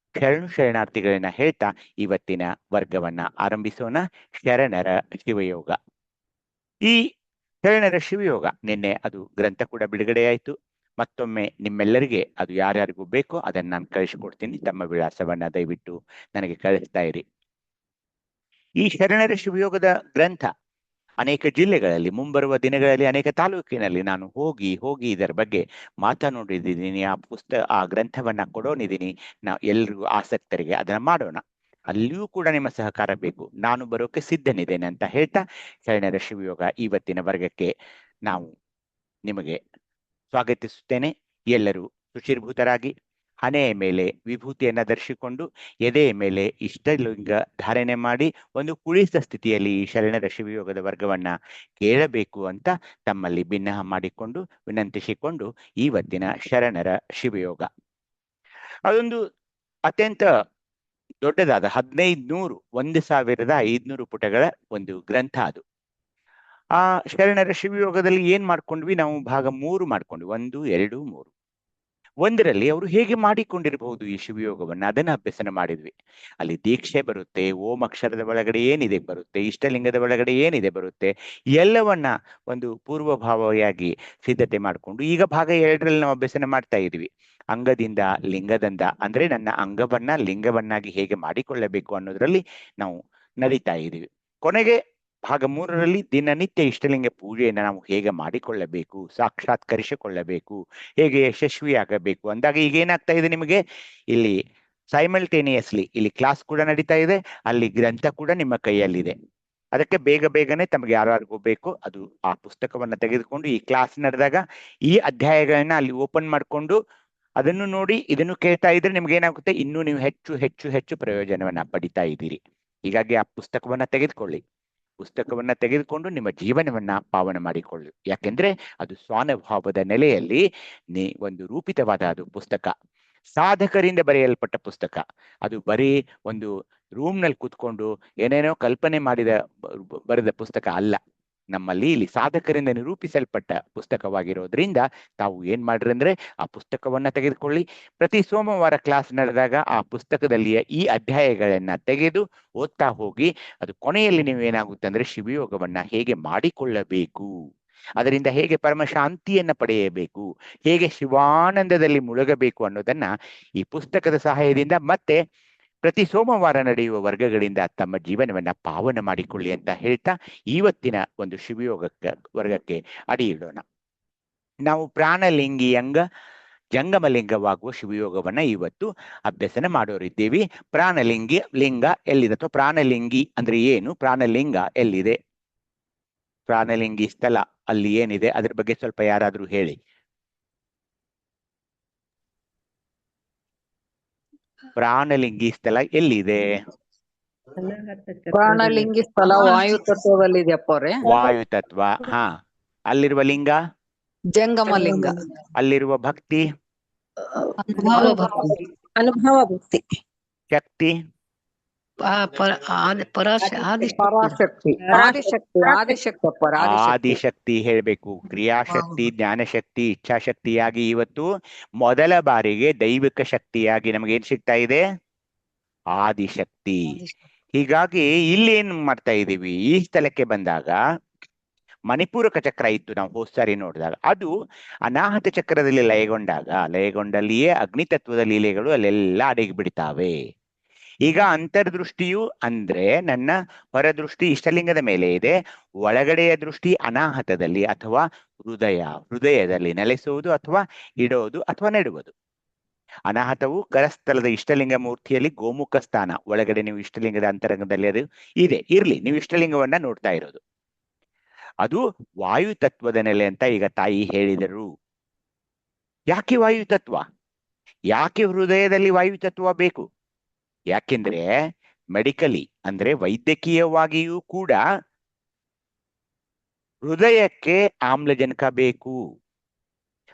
Speaker 3: ಶರಣಾರ್ಥಿಗಳನ್ನ ಹೇಳ್ತಾ ಇವತ್ತಿನ ವರ್ಗವನ್ನ ಆರಂಭಿಸೋಣ. ಶರಣರ ಶಿವಯೋಗ. ಈ ಶರಣರ ಶಿವಯೋಗ ನಿನ್ನೆ ಅದು ಗ್ರಂಥ ಕೂಡ ಬಿಡುಗಡೆಯಾಯಿತು. ಮತ್ತೊಮ್ಮೆ ನಿಮ್ಮೆಲ್ಲರಿಗೆ ಅದು ಯಾರ್ಯಾರಿಗೂ ಬೇಕೋ ಅದನ್ನ ನಾನು ಕಳಿಸಿಕೊಡ್ತೀನಿ. ತಮ್ಮ ವಿಳಾಸವನ್ನ ದಯವಿಟ್ಟು ನನಗೆ ಕಳಿಸ್ತಾ ಇರಿ. ಈ ಶರಣರ ಶಿವಯೋಗದ ಗ್ರಂಥ ಅನೇಕ ಜಿಲ್ಲೆಗಳಲ್ಲಿ, ಮುಂಬರುವ ದಿನಗಳಲ್ಲಿ ಅನೇಕ ತಾಲೂಕಿನಲ್ಲಿ ನಾನು ಹೋಗಿ ಇದರ ಬಗ್ಗೆ ಮಾತನಾಡಿದ್ದೀನಿ. ಆ ಗ್ರಂಥವನ್ನ ಕೊಡೋನಿದ್ದೀನಿ. ಎಲ್ರಿಗೂ ಆಸಕ್ತರಿಗೆ ಅದನ್ನ ಮಾಡೋಣ. ಅಲ್ಲಿಯೂ ಕೂಡ ನಿಮ್ಮ ಸಹಕಾರ ಬೇಕು. ನಾನು ಬರೋಕೆ ಸಿದ್ಧನಿದ್ದೇನೆ ಅಂತ ಹೇಳ್ತಾ ಶರಣರ ಶಿವಯೋಗ ಇವತ್ತಿನ ವರ್ಗಕ್ಕೆ ನಾವು ನಿಮಗೆ ಸ್ವಾಗತಿಸುತ್ತೇನೆ. ಎಲ್ಲರೂ ಶುಚಿರ್ಭೂತರಾಗಿ ಹಣೆಯ ಮೇಲೆ ವಿಭೂತಿಯನ್ನ ಧರಿಸಿಕೊಂಡು ಎದೆಯ ಮೇಲೆ ಇಷ್ಟಲಿಂಗ ಧಾರಣೆ ಮಾಡಿ ಒಂದು ಕುಳಿತ ಸ್ಥಿತಿಯಲ್ಲಿ ಈ ಶರಣರ ಶಿವಯೋಗದ ವರ್ಗವನ್ನ ಕೇಳಬೇಕು ಅಂತ ತಮ್ಮಲ್ಲಿ ಭಿನ್ನ ಮಾಡಿಕೊಂಡು ವಿನಂತಿಸಿಕೊಂಡು ಇವತ್ತಿನ ಶರಣರ ಶಿವಯೋಗ ಅದೊಂದು ಅತ್ಯಂತ ದೊಡ್ಡದಾದ 1500 ಪುಟಗಳ ಒಂದು ಗ್ರಂಥ. ಅದು ಆ ಶರಣರ ಶಿವಯೋಗದಲ್ಲಿ ಏನ್ ಮಾಡ್ಕೊಂಡ್ವಿ ನಾವು, ಭಾಗ 3 ಮಾಡ್ಕೊಂಡ್ವಿ, 1, 2, 3. 1ರಲ್ಲಿ ಅವರು ಹೇಗೆ ಮಾಡಿಕೊಂಡಿರಬಹುದು ಈ ಶಿವಯೋಗವನ್ನ, ಅದನ್ನ ಅಭ್ಯಸನ ಮಾಡಿದ್ವಿ. ಅಲ್ಲಿ ದೀಕ್ಷೆ ಬರುತ್ತೆ, ಓಂ ಅಕ್ಷರದ ಒಳಗಡೆ ಏನಿದೆ ಬರುತ್ತೆ, ಇಷ್ಟಲಿಂಗದ ಒಳಗಡೆ ಏನಿದೆ ಬರುತ್ತೆ, ಎಲ್ಲವನ್ನ ಒಂದು ಪೂರ್ವಭಾವಿಯಾಗಿ ಸಿದ್ಧತೆ ಮಾಡಿಕೊಂಡು ಈಗ ಭಾಗ 2ರಲ್ಲಿ ನಾವು ಅಭ್ಯಸನ ಮಾಡ್ತಾ ಇದೀವಿ. ಅಂಗದಿಂದ ಲಿಂಗದಂದ ಅಂದ್ರೆ ನನ್ನ ಅಂಗವನ್ನ ಲಿಂಗವನ್ನಾಗಿ ಹೇಗೆ ಮಾಡಿಕೊಳ್ಳಬೇಕು ಅನ್ನೋದ್ರಲ್ಲಿ ನಾವು ನಡೀತಾ ಇದೀವಿ. ಕೊನೆಗೆ ಭಾಗ 3ರಲ್ಲಿ ದಿನನಿತ್ಯ ಇಷ್ಟಲಿಂಗ ಪೂಜೆಯನ್ನ ನಾವು ಹೇಗೆ ಮಾಡಿಕೊಳ್ಳಬೇಕು, ಸಾಕ್ಷಾತ್ಕರಿಸಿಕೊಳ್ಳಬೇಕು, ಹೇಗೆ ಯಶಸ್ವಿಯಾಗಬೇಕು ಅಂದಾಗ ಈಗ ಏನಾಗ್ತಾ ಇದೆ ನಿಮಗೆ, ಇಲ್ಲಿ ಸೈಮಲ್ಟೇನಿಯಸ್ಲಿ ಇಲ್ಲಿ ಕ್ಲಾಸ್ ಕೂಡ ನಡೀತಾ ಇದೆ, ಅಲ್ಲಿ ಗ್ರಂಥ ಕೂಡ ನಿಮ್ಮ ಕೈಯಲ್ಲಿದೆ. ಅದಕ್ಕೆ ಬೇಗನೆ ತಮಗೆ ಯಾರಿಗೂ ಬೇಕು ಅದು ಆ ಪುಸ್ತಕವನ್ನ ತೆಗೆದುಕೊಂಡು ಈ ಕ್ಲಾಸ್ ನಡೆದಾಗ ಈ ಅಧ್ಯಾಯಗಳನ್ನ ಅಲ್ಲಿ ಓಪನ್ ಮಾಡಿಕೊಂಡು ಅದನ್ನು ನೋಡಿ ಇದನ್ನು ಕೇಳ್ತಾ ಇದ್ರೆ ನಿಮ್ಗೆ ಏನಾಗುತ್ತೆ, ಇನ್ನೂ ನೀವು ಹೆಚ್ಚು ಹೆಚ್ಚು ಹೆಚ್ಚು ಪ್ರಯೋಜನವನ್ನ ಪಡಿತಾ ಇದ್ದೀರಿ. ಹೀಗಾಗಿ ಆ ಪುಸ್ತಕವನ್ನ ತೆಗೆದುಕೊಂಡು ನಿಮ್ಮ ಜೀವನವನ್ನ ಪಾವನ ಮಾಡಿಕೊಳ್ಳಿ. ಯಾಕೆಂದ್ರೆ ಅದು ಸ್ವಾನುಭಾವದ ನೆಲೆಯಲ್ಲಿ ಒಂದು ರೂಪಿತವಾದ ಅದು ಪುಸ್ತಕ, ಸಾಧಕರಿಂದ ಬರೆಯಲ್ಪಟ್ಟ ಪುಸ್ತಕ. ಅದು ಬರೀ ಒಂದು ರೂಮ್ನಲ್ಲಿ ಕೂತ್ಕೊಂಡು ಏನೇನೋ ಕಲ್ಪನೆ ಬರೆದ ಪುಸ್ತಕ ಅಲ್ಲ. ನಮ್ಮಲ್ಲಿ ಇಲ್ಲಿ ಸಾಧಕರಿಂದ ನಿರೂಪಿಸಲ್ಪಟ್ಟ ಪುಸ್ತಕವಾಗಿರೋದ್ರಿಂದ ತಾವು ಏನ್ ಮಾಡ್ರಿ ಅಂದ್ರೆ ಆ ಪುಸ್ತಕವನ್ನ ತೆಗೆದುಕೊಳ್ಳಿ. ಪ್ರತಿ ಸೋಮವಾರ ಕ್ಲಾಸ್ ನಡೆದಾಗ ಆ ಪುಸ್ತಕದಲ್ಲಿಯ ಈ ಅಧ್ಯಾಯಗಳನ್ನ ತೆಗೆದು ಓದ್ತಾ ಹೋಗಿ. ಅದು ಕೊನೆಯಲ್ಲಿ ನೀವು ಏನಾಗುತ್ತೆ ಅಂದ್ರೆ ಶಿವಯೋಗವನ್ನ ಹೇಗೆ ಮಾಡಿಕೊಳ್ಳಬೇಕು, ಅದರಿಂದ ಹೇಗೆ ಪರಮ ಶಾಂತಿಯನ್ನ ಪಡೆಯಬೇಕು, ಹೇಗೆ ಶಿವಾನಂದದಲ್ಲಿ ಮುಳುಗಬೇಕು ಅನ್ನೋದನ್ನ ಈ ಪುಸ್ತಕದ ಸಹಾಯದಿಂದ ಮತ್ತೆ ಪ್ರತಿ ಸೋಮವಾರ ನಡೆಯುವ ವರ್ಗಗಳಿಂದ ತಮ್ಮ ಜೀವನವನ್ನ ಪಾವನ ಮಾಡಿಕೊಳ್ಳಿ ಅಂತ ಹೇಳ್ತಾ ಇವತ್ತಿನ ಒಂದು ವರ್ಗಕ್ಕೆ ಅಡಿ ಇಡೋಣ. ನಾವು ಪ್ರಾಣಲಿಂಗಿ ಜಂಗಮಲಿಂಗವಾಗುವ ಶಿವಯೋಗವನ್ನ ಇವತ್ತು ಅಭ್ಯಸನ ಮಾಡೋರಿದ್ದೀವಿ. ಪ್ರಾಣಲಿಂಗಿ ಲಿಂಗ ಎಲ್ಲಿದೆ ಅಥವಾ ಪ್ರಾಣಲಿಂಗಿ ಅಂದ್ರೆ ಏನು, ಪ್ರಾಣಲಿಂಗ ಎಲ್ಲಿದೆ, ಪ್ರಾಣಲಿಂಗಿ ಸ್ಥಳ ಅಲ್ಲಿ ಏನಿದೆ, ಅದ್ರ ಬಗ್ಗೆ ಸ್ವಲ್ಪ ಯಾರಾದ್ರೂ ಹೇಳಿ. ಪ್ರಾಣಲಿಂಗಿ ಸ್ಥಳ ಎಲ್ಲಿದೆ?
Speaker 4: ಪ್ರಾಣಲಿಂಗಿ ಸ್ಥಳ ವಾಯು ತತ್ವದಲ್ಲಿದೆಯಪ್ಪ ಅವ್ರೆ.
Speaker 3: ವಾಯು ತತ್ವ. ಹಾ, ಅಲ್ಲಿರುವ ಲಿಂಗ,
Speaker 4: ಜಂಗಮ ಲಿಂಗ,
Speaker 3: ಅಲ್ಲಿರುವ ಭಕ್ತಿ,
Speaker 5: ಅನುಭವ ಭಕ್ತಿ,
Speaker 3: ಶಕ್ತಿ,
Speaker 4: ಪರಾಶಕ್ತಿ, ಆದಿಶಕ್ತಿ ಅಪ್ಪ,
Speaker 3: ಆದಿಶಕ್ತಿ ಹೇಳ್ಬೇಕು. ಕ್ರಿಯಾಶಕ್ತಿ, ಜ್ಞಾನಶಕ್ತಿ, ಇಚ್ಛಾಶಕ್ತಿಯಾಗಿ ಇವತ್ತು ಮೊದಲ ಬಾರಿಗೆ ದೈವಿಕ ಶಕ್ತಿಯಾಗಿ ನಮಗೆ ಏನ್ ಸಿಗ್ತಾ ಇದೆ? ಆದಿಶಕ್ತಿ. ಹೀಗಾಗಿ ಇಲ್ಲಿ ಏನ್ ಮಾಡ್ತಾ ಇದ್ದೀವಿ, ಈ ಸ್ಥಳಕ್ಕೆ ಬಂದಾಗ ಮಣಿಪೂರಕ ಚಕ್ರ ಇತ್ತು ನಾವು ಹೋದ್ ಸಾರಿ ನೋಡಿದಾಗ, ಅದು ಅನಾಹತ ಚಕ್ರದಲ್ಲಿ ಲಯಗೊಂಡಲ್ಲಿಯೇ ಅಗ್ನಿತತ್ವದ ಲೀಲೆಗಳು ಅಲ್ಲೆಲ್ಲ ಅಡಗಿ ಬಿಡ್ತಾವೆ. ಈಗ ಅಂತರ್ದೃಷ್ಟಿಯು ಅಂದ್ರೆ ನನ್ನ ಹೊರದೃಷ್ಟಿ ಇಷ್ಟಲಿಂಗದ ಮೇಲೆ ಇದೆ, ಒಳಗಡೆಯ ದೃಷ್ಟಿ ಅನಾಹತದಲ್ಲಿ ಅಥವಾ ಹೃದಯದಲ್ಲಿ ನೆಲೆಸುವುದು ಅಥವಾ ಇಡೋದು ಅಥವಾ ನೆಡುವುದು. ಅನಾಹತವು ಕರಸ್ಥಲದ ಇಷ್ಟಲಿಂಗ ಮೂರ್ತಿಯಲ್ಲಿ ಗೋಮುಖ ಸ್ಥಾನ, ಒಳಗಡೆ ನೀವು ಇಷ್ಟಲಿಂಗದ ಅಂತರಂಗದಲ್ಲಿ ಅದು ಇದೆ, ಇರ್ಲಿ, ನೀವು ಇಷ್ಟಲಿಂಗವನ್ನ ನೋಡ್ತಾ ಇರೋದು. ಅದು ವಾಯು ತತ್ವದ ನೆಲೆ ಅಂತ ಈಗ ತಾಯಿ ಹೇಳಿದರು. ಯಾಕೆ ವಾಯು ತತ್ವ? ಯಾಕೆ ಹೃದಯದಲ್ಲಿ ವಾಯು ತತ್ವ ಬೇಕು? ಯಾಕೆಂದ್ರೆ ಮೆಡಿಕಲಿ ಅಂದ್ರೆ ವೈದ್ಯಕೀಯವಾಗಿಯೂ ಕೂಡ ಹೃದಯಕ್ಕೆ ಆಮ್ಲಜನಕ ಬೇಕು,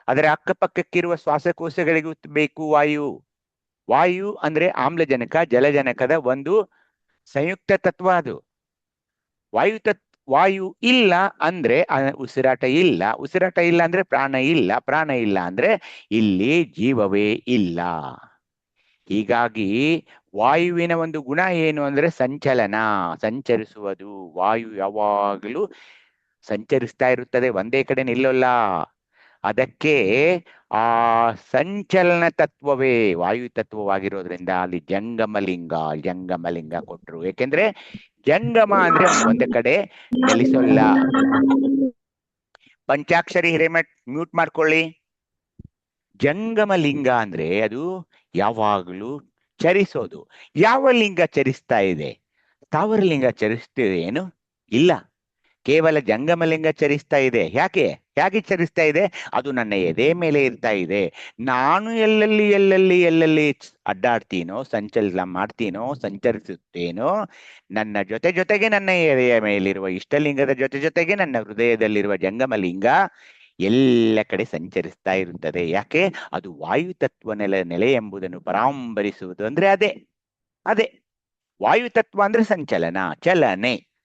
Speaker 3: ಅದರ ಅಕ್ಕಪಕ್ಕಕ್ಕಿರುವ ಶ್ವಾಸಕೋಶಗಳಿಗೂ ಬೇಕು ವಾಯು ಅಂದ್ರೆ ಆಮ್ಲಜನಕ ಜಲಜನಕದ ಒಂದು ಸಂಯುಕ್ತ ತತ್ವ. ಅದು ವಾಯು ಇಲ್ಲ ಅಂದ್ರೆ ಉಸಿರಾಟ ಇಲ್ಲ ಅಂದ್ರೆ ಪ್ರಾಣ ಇಲ್ಲ ಅಂದ್ರೆ ಇಲ್ಲಿ ಜೀವವೇ ಇಲ್ಲ. ಹೀಗಾಗಿ ವಾಯುವಿನ ಒಂದು ಗುಣ ಏನು ಅಂದ್ರೆ ಸಂಚರಿಸುವುದು. ವಾಯು ಯಾವಾಗಲೂ ಸಂಚರಿಸ್ತಾ ಇರುತ್ತದೆ, ಒಂದೇ ಕಡೆ ನಿಲ್ಲಲ್ಲ. ಅದಕ್ಕೆ ಆ ಸಂಚಲನ ತತ್ವವೇ ವಾಯು ತತ್ವವಾಗಿರೋದ್ರಿಂದ ಅಲ್ಲಿ ಜಂಗಮಲಿಂಗ ಕೊಟ್ರು. ಯಾಕೆಂದ್ರೆ ಜಂಗಮ ಅಂದ್ರೆ ಒಂದೇ ಕಡೆ ನೆಲೆಸಲ್ಲ. ಪಂಚಾಕ್ಷರಿ ಹಿರೇಮಠ್ ಮ್ಯೂಟ್ ಮಾಡ್ಕೊಳ್ಳಿ. ಜಂಗಮ ಲಿಂಗ ಅಂದ್ರೆ ಅದು ಯಾವಾಗಲೂ ಚರಿಸೋದು. ಯಾವ ಲಿಂಗ ಚರಿಸ್ತಾ ಇದೆ? ಸ್ಥಾವರ ಲಿಂಗ ಚರಿಸ್ತಿದೆ ಏನು? ಇಲ್ಲ, ಕೇವಲ ಜಂಗಮಲಿಂಗ ಚರಿಸ್ತಾ ಇದೆ. ಯಾಕೆ ಚರಿಸ್ತಾ ಇದೆ? ಅದು ನನ್ನ ಎದೆ ಮೇಲೆ ಇರ್ತಾ ಇದೆ. ನಾನು ಎಲ್ಲೆಲ್ಲಿ ಅಡ್ಡಾಡ್ತೀನೋ, ಸಂಚರಿಸುತ್ತೇನೋ, ನನ್ನ ಜೊತೆಗೆ ನನ್ನ ಎದೆಯ ಮೇಲಿರುವ ಇಷ್ಟಲಿಂಗದ ಜೊತೆಗೆ ನನ್ನ ಹೃದಯದಲ್ಲಿರುವ ಜಂಗಮಲಿಂಗ ಎಲ್ಲ ಕಡೆ ಸಂಚರಿಸ್ತಾ ಇರುತ್ತದೆ. ಯಾಕೆ? ಅದು ವಾಯು ತತ್ವ ನೆಲೆ ಎಂಬುದನ್ನು ಪರಾಂಬರಿಸುವುದು ಅಂದ್ರೆ ಅದೇ ವಾಯು ತತ್ವ ಅಂದ್ರೆ ಸಂಚಲನ,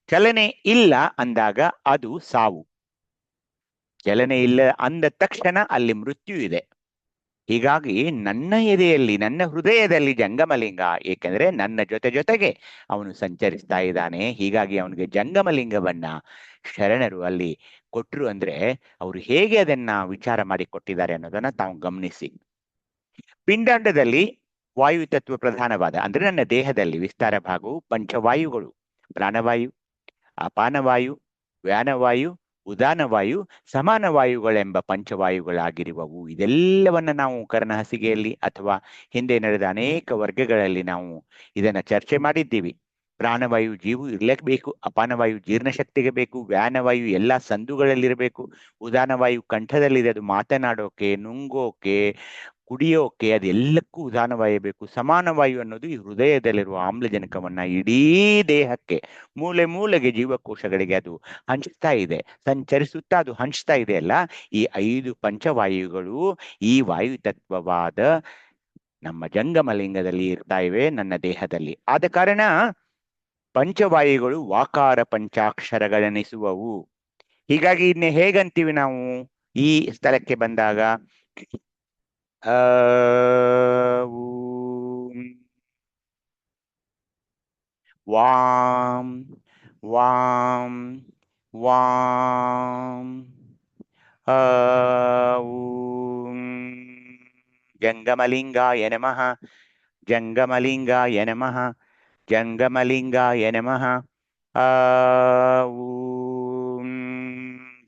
Speaker 3: ಚಲನೆ ಇಲ್ಲ ಅಂದಾಗ ಅದು ಸಾವು. ಚಲನೆ ಇಲ್ಲ ಅಂದ ತಕ್ಷಣ ಅಲ್ಲಿ ಮೃತ್ಯು ಇದೆ. ಹೀಗಾಗಿ ನನ್ನ ಎದೆಯಲ್ಲಿ, ನನ್ನ ಹೃದಯದಲ್ಲಿ ಜಂಗಮಲಿಂಗ, ಏಕೆಂದ್ರೆ ನನ್ನ ಜೊತೆಗೆ ಅವನು ಸಂಚರಿಸ್ತಾ ಇದ್ದಾನೆ. ಹೀಗಾಗಿ ಅವನಿಗೆ ಜಂಗಮಲಿಂಗವನ್ನ ಶರಣರು ಅಲ್ಲಿ ಕೊಟ್ರು. ಅಂದ್ರೆ ಅವರು ಹೇಗೆ ಅದನ್ನ ವಿಚಾರ ಮಾಡಿ ಕೊಟ್ಟಿದ್ದಾರೆ ಅನ್ನೋದನ್ನ ತಾವು ಗಮನಿಸಿ. ಪಿಂಡಾಂಡದಲ್ಲಿ ವಾಯು ತತ್ವ ಪ್ರಧಾನವಾದ ಅಂದ್ರೆ ನನ್ನ ದೇಹದಲ್ಲಿ ವಿಸ್ತಾರ ಭಾಗವು ಪಂಚವಾಯುಗಳು, ಪ್ರಾಣವಾಯು, ಅಪಾನವಾಯು, ವ್ಯಾನವಾಯು, ಉದಾನವಾಯು, ಸಮಾನವಾಯುಗಳೆಂಬ ಪಂಚವಾಯುಗಳಾಗಿರುವವು. ಇದೆಲ್ಲವನ್ನ ನಾವು ಕರ್ಣಹಸಿಗೆಯಲ್ಲಿ ಅಥವಾ ಹಿಂದೆ ನಡೆದ ಅನೇಕ ವರ್ಗಗಳಲ್ಲಿ ನಾವು ಇದನ್ನ ಚರ್ಚೆ ಮಾಡಿದ್ದೀವಿ. ಪ್ರಾಣವಾಯು ಜೀವು ಇರ್ಲೇಬೇಕು, ಅಪಾನವಾಯು ಜೀರ್ಣಶಕ್ತಿಗೆ ಬೇಕು, ವ್ಯಾನವಾಯು ಎಲ್ಲಾ ಸಂದುಗಳಲ್ಲಿರಬೇಕು, ಉದಾನವಾಯು ಕಂಠದಲ್ಲಿದೆ, ಅದು ಮಾತನಾಡೋಕೆ, ನುಂಗೋಕೆ, ಕುಡಿಯೋಕೆ, ಅದೆಲ್ಲಕ್ಕೂ ಉದಾನವಾಯು ಬೇಕು. ಸಮಾನವಾಯು ಅನ್ನೋದು ಈ ಹೃದಯದಲ್ಲಿರುವ ಆಮ್ಲಜನಕವನ್ನ ಇಡೀ ದೇಹಕ್ಕೆ, ಮೂಲೆಗೆ ಜೀವಕೋಶಗಳಿಗೆ ಅದು ಹಂಚ್ತಾ ಇದೆ, ಸಂಚರಿಸುತ್ತಾ ಅದು ಹಂಚ್ತಾ ಇದೆ ಅಲ್ಲ. ಈ 5 ಪಂಚವಾಯುಗಳು ಈ ವಾಯು ತತ್ವವಾದ ನಮ್ಮ ಜಂಗಮಲಿಂಗದಲ್ಲಿ ಇರ್ತಾ ಇವೆ, ನನ್ನ ದೇಹದಲ್ಲಿ. ಆದ ಕಾರಣ ಪಂಚವಾಯುಗಳು ವಾಕಾರ ಪಂಚಾಕ್ಷರಗಳೆನಿಸುವವು. ಹೀಗಾಗಿ ಇದನ್ನೇ ಹೇಗಂತೀವಿ ನಾವು ಈ ಸ್ಥಳಕ್ಕೆ ಬಂದಾಗ? ವಾಂ ವಾಂ ವಾಂ ಜಂಗಮಲಿಂಗಾಯ ನಮಃ, ಜಂಗಮಲಿಂಗಾಯ ನಮಃ, ಜಂಗಮಲಿಂಗಾಯ ನಮಃ.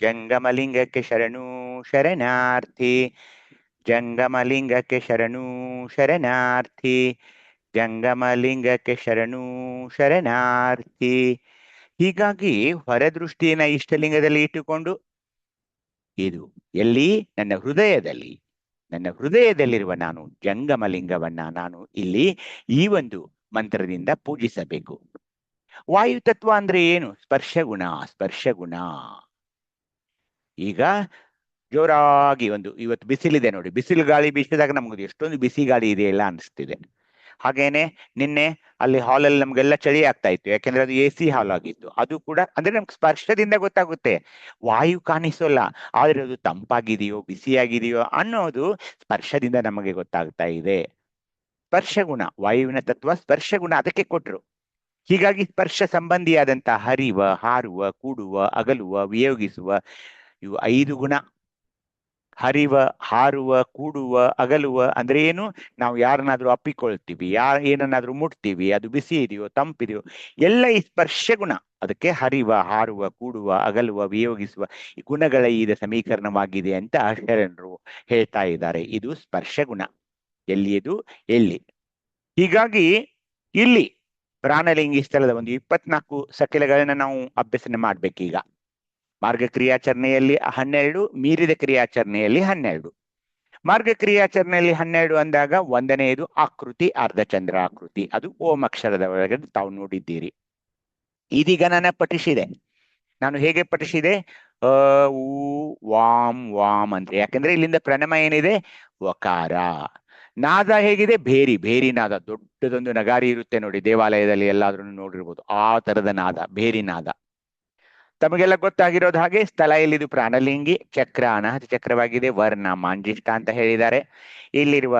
Speaker 3: ಜಂಗಮಲಿಂಗಕ್ಕೆ ಶರಣಾರ್ಥಿ, ಜಂಗಮಲಿಂಗಕ್ಕೆ ಶರಣಾರ್ಥಿ, ಜಂಗಮಲಿಂಗಕ್ಕೆ ಶರಣಾರ್ಥಿ. ಹೀಗಾಗಿ ಹೊರದೃಷ್ಟಿಯನ್ನ ಇಷ್ಟಲಿಂಗದಲ್ಲಿ ಇಟ್ಟುಕೊಂಡು, ಇದು ಎಲ್ಲಿ? ನನ್ನ ಹೃದಯದಲ್ಲಿ ನನ್ನ ಹೃದಯದಲ್ಲಿರುವ ನಾನು ಜಂಗಮಲಿಂಗವನ್ನ ನಾನು ಇಲ್ಲಿ ಈ ಒಂದು ಮಂತ್ರದಿಂದ ಪೂಜಿಸಬೇಕು. ವಾಯುತತ್ವ ಅಂದ್ರೆ ಏನು? ಸ್ಪರ್ಶಗುಣ. ಸ್ಪರ್ಶಗುಣ. ಈಗ ಜೋರಾಗಿ ಇವತ್ತು ಬಿಸಿಲಿದೆ ನೋಡಿ, ಬಿಸಿಲು ಗಾಳಿ ಬೀಸಿದಾಗ ನಮ್ಗೆ ಎಷ್ಟೊಂದು ಬಿಸಿ ಗಾಳಿ ಇದೆಯಲ್ಲ ಅನಿಸ್ತಿದೆ. ಹಾಗೇನೆ ನಿನ್ನೆ ಅಲ್ಲಿ ಹಾಲಲ್ಲಿ ನಮ್ಗೆಲ್ಲ ಚಳಿ ಆಗ್ತಾ ಇತ್ತು, ಯಾಕೆಂದ್ರೆ ಅದು AC ಹಾಲ್ ಆಗಿತ್ತು. ಅದು ಕೂಡ ಅಂದ್ರೆ ನಮ್ಗೆ ಸ್ಪರ್ಶದಿಂದ ಗೊತ್ತಾಗುತ್ತೆ. ವಾಯು ಕಾಣಿಸೋಲ್ಲ, ಆದ್ರೆ ಅದು ತಂಪಾಗಿದೆಯೋ ಬಿಸಿಯಾಗಿದೆಯೋ ಅನ್ನೋದು ಸ್ಪರ್ಶದಿಂದ ನಮಗೆ ಗೊತ್ತಾಗ್ತಾ ಇದೆ. ಸ್ಪರ್ಶಗುಣ, ವಾಯುವಿನ ತತ್ವ ಸ್ಪರ್ಶಗುಣ, ಅದಕ್ಕೆ ಕೊಟ್ರು. ಹೀಗಾಗಿ ಸ್ಪರ್ಶ ಸಂಬಂಧಿಯಾದಂತಹ ಹರಿವ, ಹಾರುವ, ಕೂಡುವ, ಅಗಲುವ, ವಿಯೋಗಿಸುವ, ಇವು 5 ಗುಣ. ಹರಿವ, ಹಾರುವ, ಕೂಡುವ, ಅಗಲುವ ಅಂದ್ರೆ ಏನು? ನಾವು ಯಾರನ್ನಾದ್ರೂ ಅಪ್ಪಿಕೊಳ್ತೀವಿ, ಏನನ್ನಾದ್ರೂ ಮುಟ್ತೀವಿ, ಅದು ಬಿಸಿ ಇದೆಯೋ ತಂಪಿದೆಯೋ, ಎಲ್ಲ ಈ ಸ್ಪರ್ಶ ಗುಣ. ಅದಕ್ಕೆ ಹರಿವ, ಹಾರುವ, ಕೂಡುವ, ಅಗಲುವ, ವಿಯೋಗಿಸುವ ಈ ಗುಣಗಳ ಈಗ ಸಮೀಕರಣವಾಗಿದೆ ಅಂತ ಶರಣರು ಹೇಳ್ತಾ ಇದ್ದಾರೆ. ಇದು ಸ್ಪರ್ಶ ಗುಣ. ಎಲ್ಲಿ ಹೀಗಾಗಿ ಇಲ್ಲಿ ಪ್ರಾಣಲಿಂಗಿ ಸ್ಥಳದ ಒಂದು 24 ಸಕಿಲಗಳನ್ನ ನಾವು ಅಭ್ಯಸನ ಮಾಡ್ಬೇಕೀಗ. ಮಾರ್ಗ ಕ್ರಿಯಾಚರಣೆಯಲ್ಲಿ 12, ಮೀರಿದ ಕ್ರಿಯಾಚರಣೆಯಲ್ಲಿ 12. ಮಾರ್ಗ ಕ್ರಿಯಾಚರಣೆಯಲ್ಲಿ 12 ಅಂದಾಗ 1ನೇದು ಆಕೃತಿ, ಅರ್ಧಚಂದ್ರ ಆಕೃತಿ. ಅದು ಓಂ ಅಕ್ಷರದ ಒಳಗಡೆ ತಾವು ನೋಡಿದ್ದೀರಿ. ಇದೀಗ ನನ್ನ ಪಠಿಸಿದೆ. ನಾನು ಹೇಗೆ ಪಠಿಸಿದೆ? ಊ ವಾಂ ವಾಂ ಅಂದ್ರೆ, ಯಾಕಂದ್ರೆ ಇಲ್ಲಿಂದ ಪ್ರಣಮ ಏನಿದೆ? ವಕಾರ. ನಾದ ಹೇಗಿದೆ? ಭೇರಿ ನಾದ. ದೊಡ್ಡದೊಂದು ನಗಾರಿ ಇರುತ್ತೆ ನೋಡಿ, ದೇವಾಲಯದಲ್ಲಿ ಎಲ್ಲಾದ್ರೂ ನೋಡಿರ್ಬೋದು, ಆ ತರದ ನಾದ, ಭೇರಿ ನಾದ. ತಮಗೆಲ್ಲ ಗೊತ್ತಾಗಿರೋದು ಹಾಗೆ ಸ್ಥಳ ಎಲ್ಲಿದು? ಪ್ರಾಣಲಿಂಗಿ. ಚಕ್ರ ಅನಾಹತ ಚಕ್ರವಾಗಿದೆ. ವರ್ಣ ಮಾಂಜಿಷ್ಟ ಅಂತ ಹೇಳಿದ್ದಾರೆ. ಇಲ್ಲಿರುವ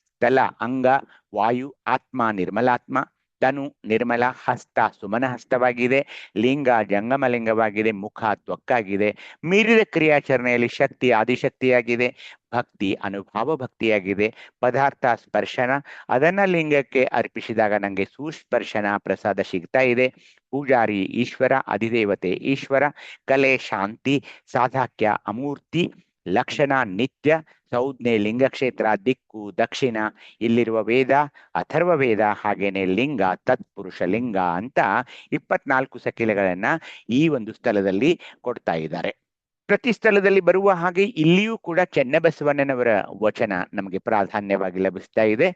Speaker 3: ಸ್ಥಳ ಅಂಗ ವಾಯು, ಆತ್ಮ ನಿರ್ಮಲಾತ್ಮ, ತನು ನಿರ್ಮಲ, ಹಸ್ತ ಸುಮನ ಹಸ್ತವಾಗಿದೆ, ಲಿಂಗ ಜಂಗಮಲಿಂಗವಾಗಿದೆ, ಮುಖ ತ್ವಕ್ಕಾಗಿದೆ. ಮೀರಿದ ಕ್ರಿಯಾಚರಣೆಯಲ್ಲಿ ಶಕ್ತಿ ಆದಿಶಕ್ತಿಯಾಗಿದೆ, ಭಕ್ತಿ ಅನುಭಾವ ಭಕ್ತಿಯಾಗಿದೆ, ಪದಾರ್ಥ ಸ್ಪರ್ಶನ, ಅದನ್ನ ಲಿಂಗಕ್ಕೆ ಅರ್ಪಿಸಿದಾಗ ನಂಗೆ ಸುಸ್ಪರ್ಶನ ಪ್ರಸಾದ ಸಿಗ್ತಾ ಇದೆ. ಪೂಜಾರಿ ಈಶ್ವರ, ಅಧಿದೇವತೆ ಈಶ್ವರ, ಕಲೆ ಶಾಂತಿ, ಸಾಧಾಕ್ಯ ಅಮೂರ್ತಿ, ಲಕ್ಷಣ ನಿತ್ಯ, ಸಂಜ್ಞೆ ಲಿಂಗಕ್ಷೇತ್ರ, ದಿಕ್ಕು ದಕ್ಷಿಣ, ಇಲ್ಲಿರುವ ವೇದ ಅಥರ್ವ ವೇದ, ಹಾಗೇನೆ ಲಿಂಗ ತತ್ಪುರುಷ ಲಿಂಗ ಅಂತ 24 ಸಕಿಲಗಳನ್ನ ಈ ಒಂದು ಸ್ಥಳದಲ್ಲಿ ಕೊಡ್ತಾ ಇದ್ದಾರೆ. ಪ್ರತಿ ಸ್ಥಳದಲ್ಲಿ ಬರುವ ಹಾಗೆ ಇಲ್ಲಿಯೂ ಕೂಡ ಚೆನ್ನಬಸವಣ್ಣನವರ ವಚನ ನಮಗೆ ಪ್ರಾಧಾನ್ಯವಾಗಿ ಲಭಿಸ್ತಾ ಇದೆ.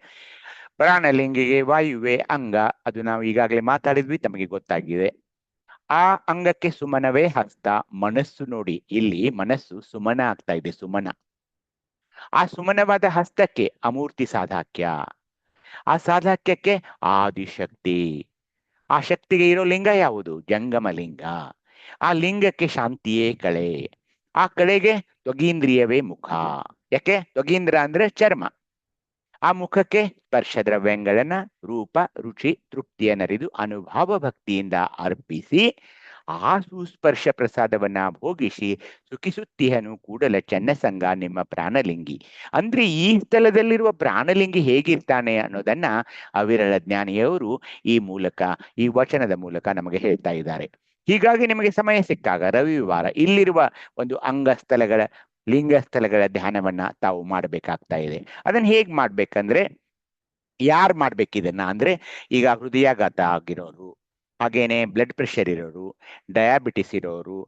Speaker 3: ಪ್ರಾಣಲಿಂಗಿಗೆ ವಾಯುವೆ ಅಂಗ, ಅದು ನಾವು ಈಗಾಗಲೇ ಮಾತಾಡಿದ್ವಿ, ತಮಗೆ ಗೊತ್ತಾಗಿದೆ. ಆ ಅಂಗಕ್ಕೆ ಸುಮನವೇ ಹಸ್ತ. ಮನಸ್ಸು ನೋಡಿ, ಇಲ್ಲಿ ಮನಸ್ಸು ಸುಮನ ಆಗ್ತಾ ಇದೆ, ಸುಮನ. ಆ ಸುಮನವಾದ ಹಸ್ತಕ್ಕೆ ಅಮೂರ್ತಿ ಸಾಧಾಕ್ಯ, ಆ ಸಾಧಾಕ್ಯಕ್ಕೆ ಆದಿಶಕ್ತಿ. ಆ ಶಕ್ತಿಗೆ ಇರೋ ಲಿಂಗ ಯಾವುದು? ಜಂಗಮಲಿಂಗ. ಆ ಲಿಂಗಕ್ಕೆ ಶಾಂತಿಯೇ ಕಳೆ. ಆ ಕಳೆಗೆ ತ್ವಗೀಂದ್ರಿಯವೇ ಮುಖ. ಯಾಕೆ? ತ್ವಗೀಂದ್ರ ಅಂದ್ರೆ ಚರ್ಮ. ಆ ಮುಖಕ್ಕೆ ಸ್ಪರ್ಶ ದ್ರವ್ಯಗಳನ್ನ ರೂಪ ರುಚಿ ತೃಪ್ತಿಯನ್ನರಿದು ಅನುಭವ ಭಕ್ತಿಯಿಂದ ಅರ್ಪಿಸಿ ಆ ಸುಸ್ಪರ್ಶ ಪ್ರಸಾದವನ್ನ ಭೋಗಿಸಿ ಸುಖಿಸುತ್ತಿಹನು ಕೂಡಲ ಚೆನ್ನಸಂಗ ನಿಮ್ಮ ಪ್ರಾಣಲಿಂಗಿ. ಅಂದ್ರೆ ಈ ಸ್ಥಳದಲ್ಲಿರುವ ಪ್ರಾಣಲಿಂಗಿ ಹೇಗಿರ್ತಾನೆ ಅನ್ನೋದನ್ನ ಅವಿರಳ ಜ್ಞಾನಿಯವರು ಈ ವಚನದ ಮೂಲಕ ನಮಗೆ ಹೇಳ್ತಾ ಇದ್ದಾರೆ. ಹೀಗಾಗಿ ನಿಮಗೆ ಸಮಯ ಸಿಕ್ಕಾಗ ರವಿವಾರ ಇಲ್ಲಿರುವ ಒಂದು ಅಂಗಸ್ಥಳಗಳ ಲಿಂಗ ಸ್ಥಳಗಳ ಧ್ಯಾನವನ್ನ ತಾವು ಮಾಡಬೇಕಾಗ್ತಾ ಇದೆ. ಅದನ್ನ ಹೇಗ್ ಮಾಡ್ಬೇಕಂದ್ರೆ, ಯಾರು ಮಾಡ್ಬೇಕಿದನ್ನ ಅಂದ್ರೆ, ಈಗ ಹೃದಯಾಘಾತ ಆಗಿರೋರು, ಹಾಗೇನೆ ಬ್ಲಡ್ ಪ್ರೆಷರ್ ಇರೋರು, ಡಯಾಬಿಟಿಸ್ ಇರೋರು,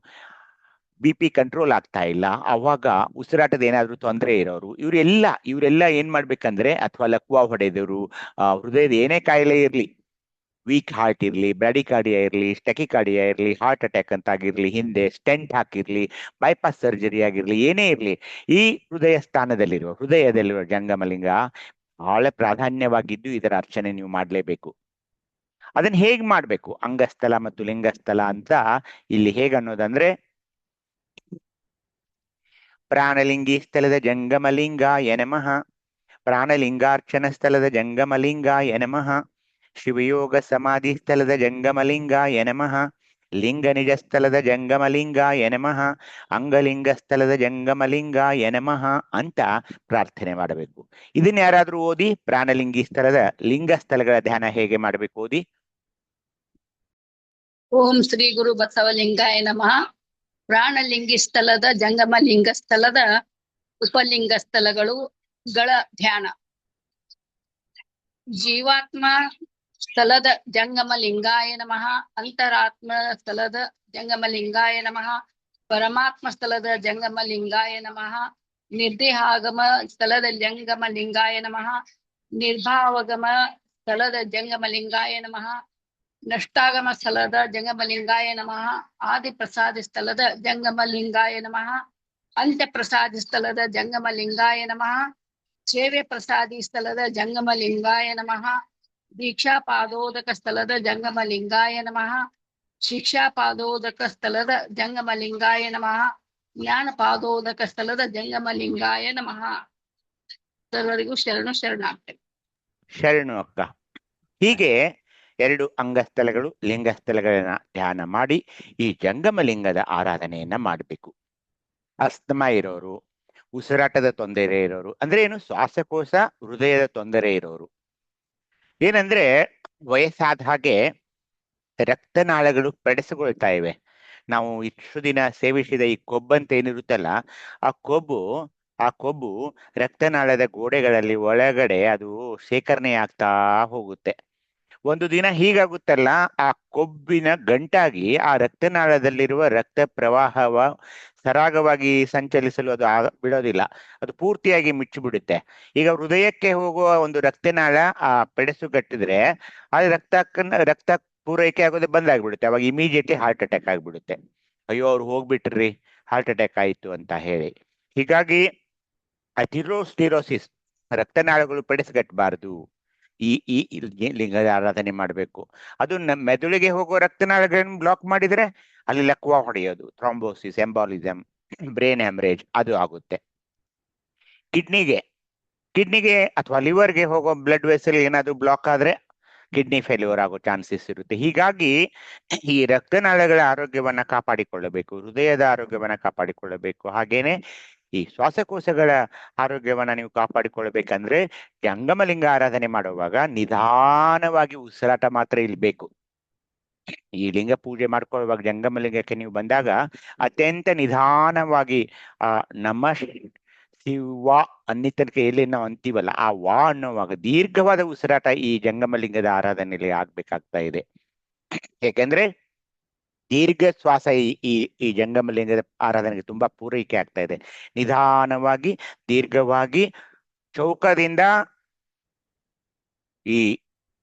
Speaker 3: BP ಕಂಟ್ರೋಲ್ ಆಗ್ತಾ ಇಲ್ಲ, ಅವಾಗ ಉಸಿರಾಟದ ಏನಾದ್ರು ತೊಂದರೆ ಇರೋರು, ಇವರೆಲ್ಲ ಏನ್ ಮಾಡ್ಬೇಕಂದ್ರೆ, ಅಥವಾ ಲಕ್ವಾ ಹೊಡೆದವರು, ಹೃದಯದ ಏನೇ ಕಾಯಿಲೆ ಇರ್ಲಿ, ವೀಕ್ ಹಾರ್ಟ್ ಇರ್ಲಿ, ಬ್ರಾಡಿಕಾರ್ಡಿಯಾ ಇರ್ಲಿ, ಸ್ಟೆಕಿಕಾರ್ಡಿಯಾ ಇರ್ಲಿ, ಹಾರ್ಟ್ ಅಟ್ಯಾಕ್ ಅಂತ ಆಗಿರ್ಲಿ, ಹಿಂದೆ ಸ್ಟೆಂಟ್ ಹಾಕಿರ್ಲಿ, ಬೈಪಾಸ್ ಸರ್ಜರಿ ಆಗಿರ್ಲಿ, ಏನೇ ಇರ್ಲಿ, ಈ ಹೃದಯದಲ್ಲಿರುವ ಜಂಗಮಲಿಂಗ ಬಹಳ ಪ್ರಾಧಾನ್ಯವಾಗಿದ್ದು ಇದರ ಅರ್ಚನೆ ನೀವು ಮಾಡ್ಲೇಬೇಕು. ಅದನ್ನ ಹೇಗ್ ಮಾಡ್ಬೇಕು? ಅಂಗಸ್ಥಳ ಮತ್ತು ಲಿಂಗಸ್ಥಳ ಅಂತ ಇಲ್ಲಿ ಹೇಗನ್ನೋದಂದ್ರೆ, ಪ್ರಾಣಲಿಂಗಿ ಸ್ಥಳದ ಜಂಗಮಲಿಂಗಾಯ ನಮಃ, ಪ್ರಾಣಲಿಂಗಾರ್ಚನ ಸ್ಥಳದ ಜಂಗಮಲಿಂಗಾಯ ನಮಃ, ಶಿವಯೋಗ ಸಮಾಧಿ ಸ್ಥಳದ ಜಂಗಮಲಿಂಗಾಯ ನಮಃ, ಲಿಂಗ ನಿಜ ಸ್ಥಳದ ಜಂಗಮಲಿಂಗಾಯ ನಮಃ, ಅಂಗಲಿಂಗ ಸ್ಥಳದ ಜಂಗಮಲಿಂಗಾಯ ನಮಃ ಅಂತ ಪ್ರಾರ್ಥನೆ ಮಾಡಬೇಕು. ಇದನ್ನ ಯಾರಾದ್ರೂ ಓದಿ, ಪ್ರಾಣಲಿಂಗಿ ಸ್ಥಳದ ಲಿಂಗ ಸ್ಥಳಗಳ ಧ್ಯಾನ ಹೇಗೆ ಮಾಡಬೇಕು ಓದಿ.
Speaker 5: ಓಂ ಶ್ರೀ ಗುರು ಬಸವಲಿಂಗಾಯ ನಮಃ. ಪ್ರಾಣಲಿಂಗಿ ಸ್ಥಳದ ಜಂಗಮಲಿಂಗ ಸ್ಥಳದ ಉಪಲಿಂಗ ಸ್ಥಳಗಳ ಧ್ಯಾನ. ಜೀವಾತ್ಮ ಸ್ಥಳದ ಜಂಗಮಲಿಂಗಾಯ ನಮಃ, ಅಂತರಾತ್ಮ ಸ್ಥಳದ ಜಂಗಮಲಿಂಗಾಯ ನಮಃ, ಪರಮಾತ್ಮ ಸ್ಥಳದ ಜಂಗಮಲಿಂಗಾಯ ನಮಃ, ನಿರ್ದೇಹಾಗಮ ಸ್ಥಳದ ಜಂಗಮ ಲಿಂಗಾಯ ನಮಃ. ನಿರ್ಭಾವಗಮ ಸ್ಥಳದ ಜಂಗಮ ಲಿಂಗಾಯ ನಮಃ. ನಷ್ಟಾಗಮ ಸ್ಥಳದ ಜಂಗಮ ಲಿಂಗಾಯ ನಮಃ. ಆದಿ ಪ್ರಸಾದಿ ಸ್ಥಳದ ಜಂಗಮ ಲಿಂಗಾಯ ನಮಃ. ಅಂತ್ಯ ಪ್ರಸಾದಿ ಸ್ಥಳದ ಜಂಗಮ ಲಿಂಗಾಯ ನಮಃ. ಸೇವೆ ಪ್ರಸಾದಿ ಸ್ಥಳದ ಜಂಗಮ ಲಿಂಗಾಯ ನಮಃ. ದೀಕ್ಷಾ ಪಾದೋದಕ ಸ್ಥಳದ ಜಂಗಮ ಲಿಂಗಾಯ ನಮಃ. ಶಿಕ್ಷಾ ಪಾದೋದಕ ಸ್ಥಳದ ಜಂಗಮ ಲಿಂಗಾಯ ನಮಃ. ಜ್ಞಾನ ಪಾದೋದಕ ಸ್ಥಳದ ಜಂಗಮ ಲಿಂಗಾಯ ನಮಃ. ಸರ್ವರಿಗೂ ಶರಣು ಶರಣಾರ್ಥಿ.
Speaker 3: ಶರಣು ಅಕ್ಕ. ಹೀಗೆ 2 ಅಂಗಸ್ಥಳಗಳು ಲಿಂಗಸ್ಥಳಗಳನ್ನ ಧ್ಯಾನ ಮಾಡಿ ಈ ಜಂಗಮ ಲಿಂಗದ ಆರಾಧನೆಯನ್ನ ಮಾಡಬೇಕು. ಅಸ್ತಮ ಇರೋರು, ಉಸಿರಾಟದ ತೊಂದರೆ ಇರೋರು, ಅಂದ್ರೆ ಏನು, ಶ್ವಾಸಕೋಶ ಹೃದಯದ ತೊಂದರೆ ಇರೋರು, ಏನಂದ್ರೆ ವಯಸ್ಸಾದ ಹಾಗೆ ರಕ್ತನಾಳಗಳು ಪೆಡಸುಗೊಳ್ತಾ ಇವೆ. ನಾವು ಇಷ್ಟು ದಿನ ಸೇವಿಸಿದ ಈ ಕೊಬ್ಬಂತ ಏನಿರುತ್ತಲ್ಲ, ಆ ಕೊಬ್ಬು ರಕ್ತನಾಳದ ಗೋಡೆಗಳಲ್ಲಿ ಒಳಗಡೆ ಅದು ಶೇಖರಣೆ ಆಗ್ತಾ ಹೋಗುತ್ತೆ. ಒಂದು ದಿನ ಹೀಗಾಗುತ್ತಲ್ಲ, ಆ ಕೊಬ್ಬಿನ ಗಂಟಾಗಿ ಆ ರಕ್ತನಾಳದಲ್ಲಿರುವ ರಕ್ತ ಪ್ರವಾಹವ ಸರಾಗವಾಗಿ ಸಂಚಲಿಸಲು ಅದು ಬಿಡೋದಿಲ್ಲ, ಅದು ಪೂರ್ತಿಯಾಗಿ ಮುಚ್ಚಿಬಿಡುತ್ತೆ. ಈಗ ಹೃದಯಕ್ಕೆ ಹೋಗುವ ಒಂದು ರಕ್ತನಾಳ ಆ ಪೆಡಸುಗಟ್ಟಿದ್ರೆ ಅದು ರಕ್ತ ಪೂರೈಕೆ ಆಗೋದೇ ಬಂದಾಗ್ಬಿಡುತ್ತೆ. ಅವಾಗ ಇಮಿಡಿಯೇಟ್ಲಿ ಹಾರ್ಟ್ ಅಟ್ಯಾಕ್ ಆಗ್ಬಿಡುತ್ತೆ. ಅಯ್ಯೋ ಅವ್ರು ಹೋಗ್ಬಿಟ್ರಿ, ಹಾರ್ಟ್ ಅಟ್ಯಾಕ್ ಆಯ್ತು ಅಂತ ಹೇಳಿ. ಹೀಗಾಗಿ ಅಥಿರೋಸ್ಕ್ಲಿರೋಸಿಸ್, ರಕ್ತನಾಳಗಳು ಪೆಡಸುಗಟ್ಟಬಾರ್ದು. ಈ ಲಿಂಗದ ಆರಾಧನೆ ಮಾಡಬೇಕು. ಅದು ಮೆದುಳಿಗೆ ಹೋಗುವ ರಕ್ತನಾಳಗಳನ್ನು ಬ್ಲಾಕ್ ಮಾಡಿದ್ರೆ ಅಲ್ಲಿ ಲಕ್ವ ಹೊಡೆಯೋದು, ಥ್ರಾಂಬೋಸಿಸ್, ಎಂಬಾಲಿಸಮ್, ಬ್ರೇನ್ ಹ್ಯಾಮರೇಜ್ ಅದು ಆಗುತ್ತೆ. ಕಿಡ್ನಿಗೆ ಅಥವಾ ಲಿವರ್ಗೆ ಹೋಗೋ ಬ್ಲಡ್ ವೆಸಲ್ ಏನಾದ್ರು ಬ್ಲಾಕ್ ಆದ್ರೆ ಕಿಡ್ನಿ ಫೇಲ್ಯೂರ್ ಆಗೋ ಚಾನ್ಸಸ್ ಇರುತ್ತೆ. ಹೀಗಾಗಿ ಈ ರಕ್ತನಾಳಗಳ ಆರೋಗ್ಯವನ್ನ ಕಾಪಾಡಿಕೊಳ್ಳಬೇಕು, ಹೃದಯದ ಆರೋಗ್ಯವನ್ನ ಕಾಪಾಡಿಕೊಳ್ಳಬೇಕು. ಹಾಗೇನೆ ಈ ಶ್ವಾಸಕೋಶಗಳ ಆರೋಗ್ಯವನ್ನ ನೀವು ಕಾಪಾಡಿಕೊಳ್ಬೇಕಂದ್ರೆ ಜಂಗಮಲಿಂಗ ಆರಾಧನೆ ಮಾಡುವಾಗ ನಿಧಾನವಾಗಿ ಉಸಿರಾಟ ಮಾತ್ರ ಇಲ್ಬೇಕು. ಈ ಲಿಂಗ ಪೂಜೆ ಮಾಡ್ಕೊಳ್ಳುವಾಗ ಜಂಗಮಲಿಂಗಕ್ಕೆ ನೀವು ಬಂದಾಗ ಅತ್ಯಂತ ನಿಧಾನವಾಗಿ ನಮ್ಮ ಶಿವ ಅನ್ನಿತನಕ ಎಲ್ಲಿ ನಾವು ಅಂತೀವಲ್ಲ, ಆ ವಾ ಅನ್ನೋವಾಗ ದೀರ್ಘವಾದ ಉಸಿರಾಟ ಈ ಜಂಗಮಲಿಂಗದ ಆರಾಧನೆಯಲ್ಲಿ ಆಗ್ಬೇಕಾಗ್ತಾ ಇದೆ. ಯಾಕೆಂದ್ರೆ ದೀರ್ಘ ಶ್ವಾಸ ಈ ಜಂಗಮಲಿಂಗದ ಆರಾಧನೆಗೆ ತುಂಬಾ ಪೂರೈಕೆ ಆಗ್ತಾ ಇದೆ. ನಿಧಾನವಾಗಿ ದೀರ್ಘವಾಗಿ ಚೌಕದಿಂದ ಈ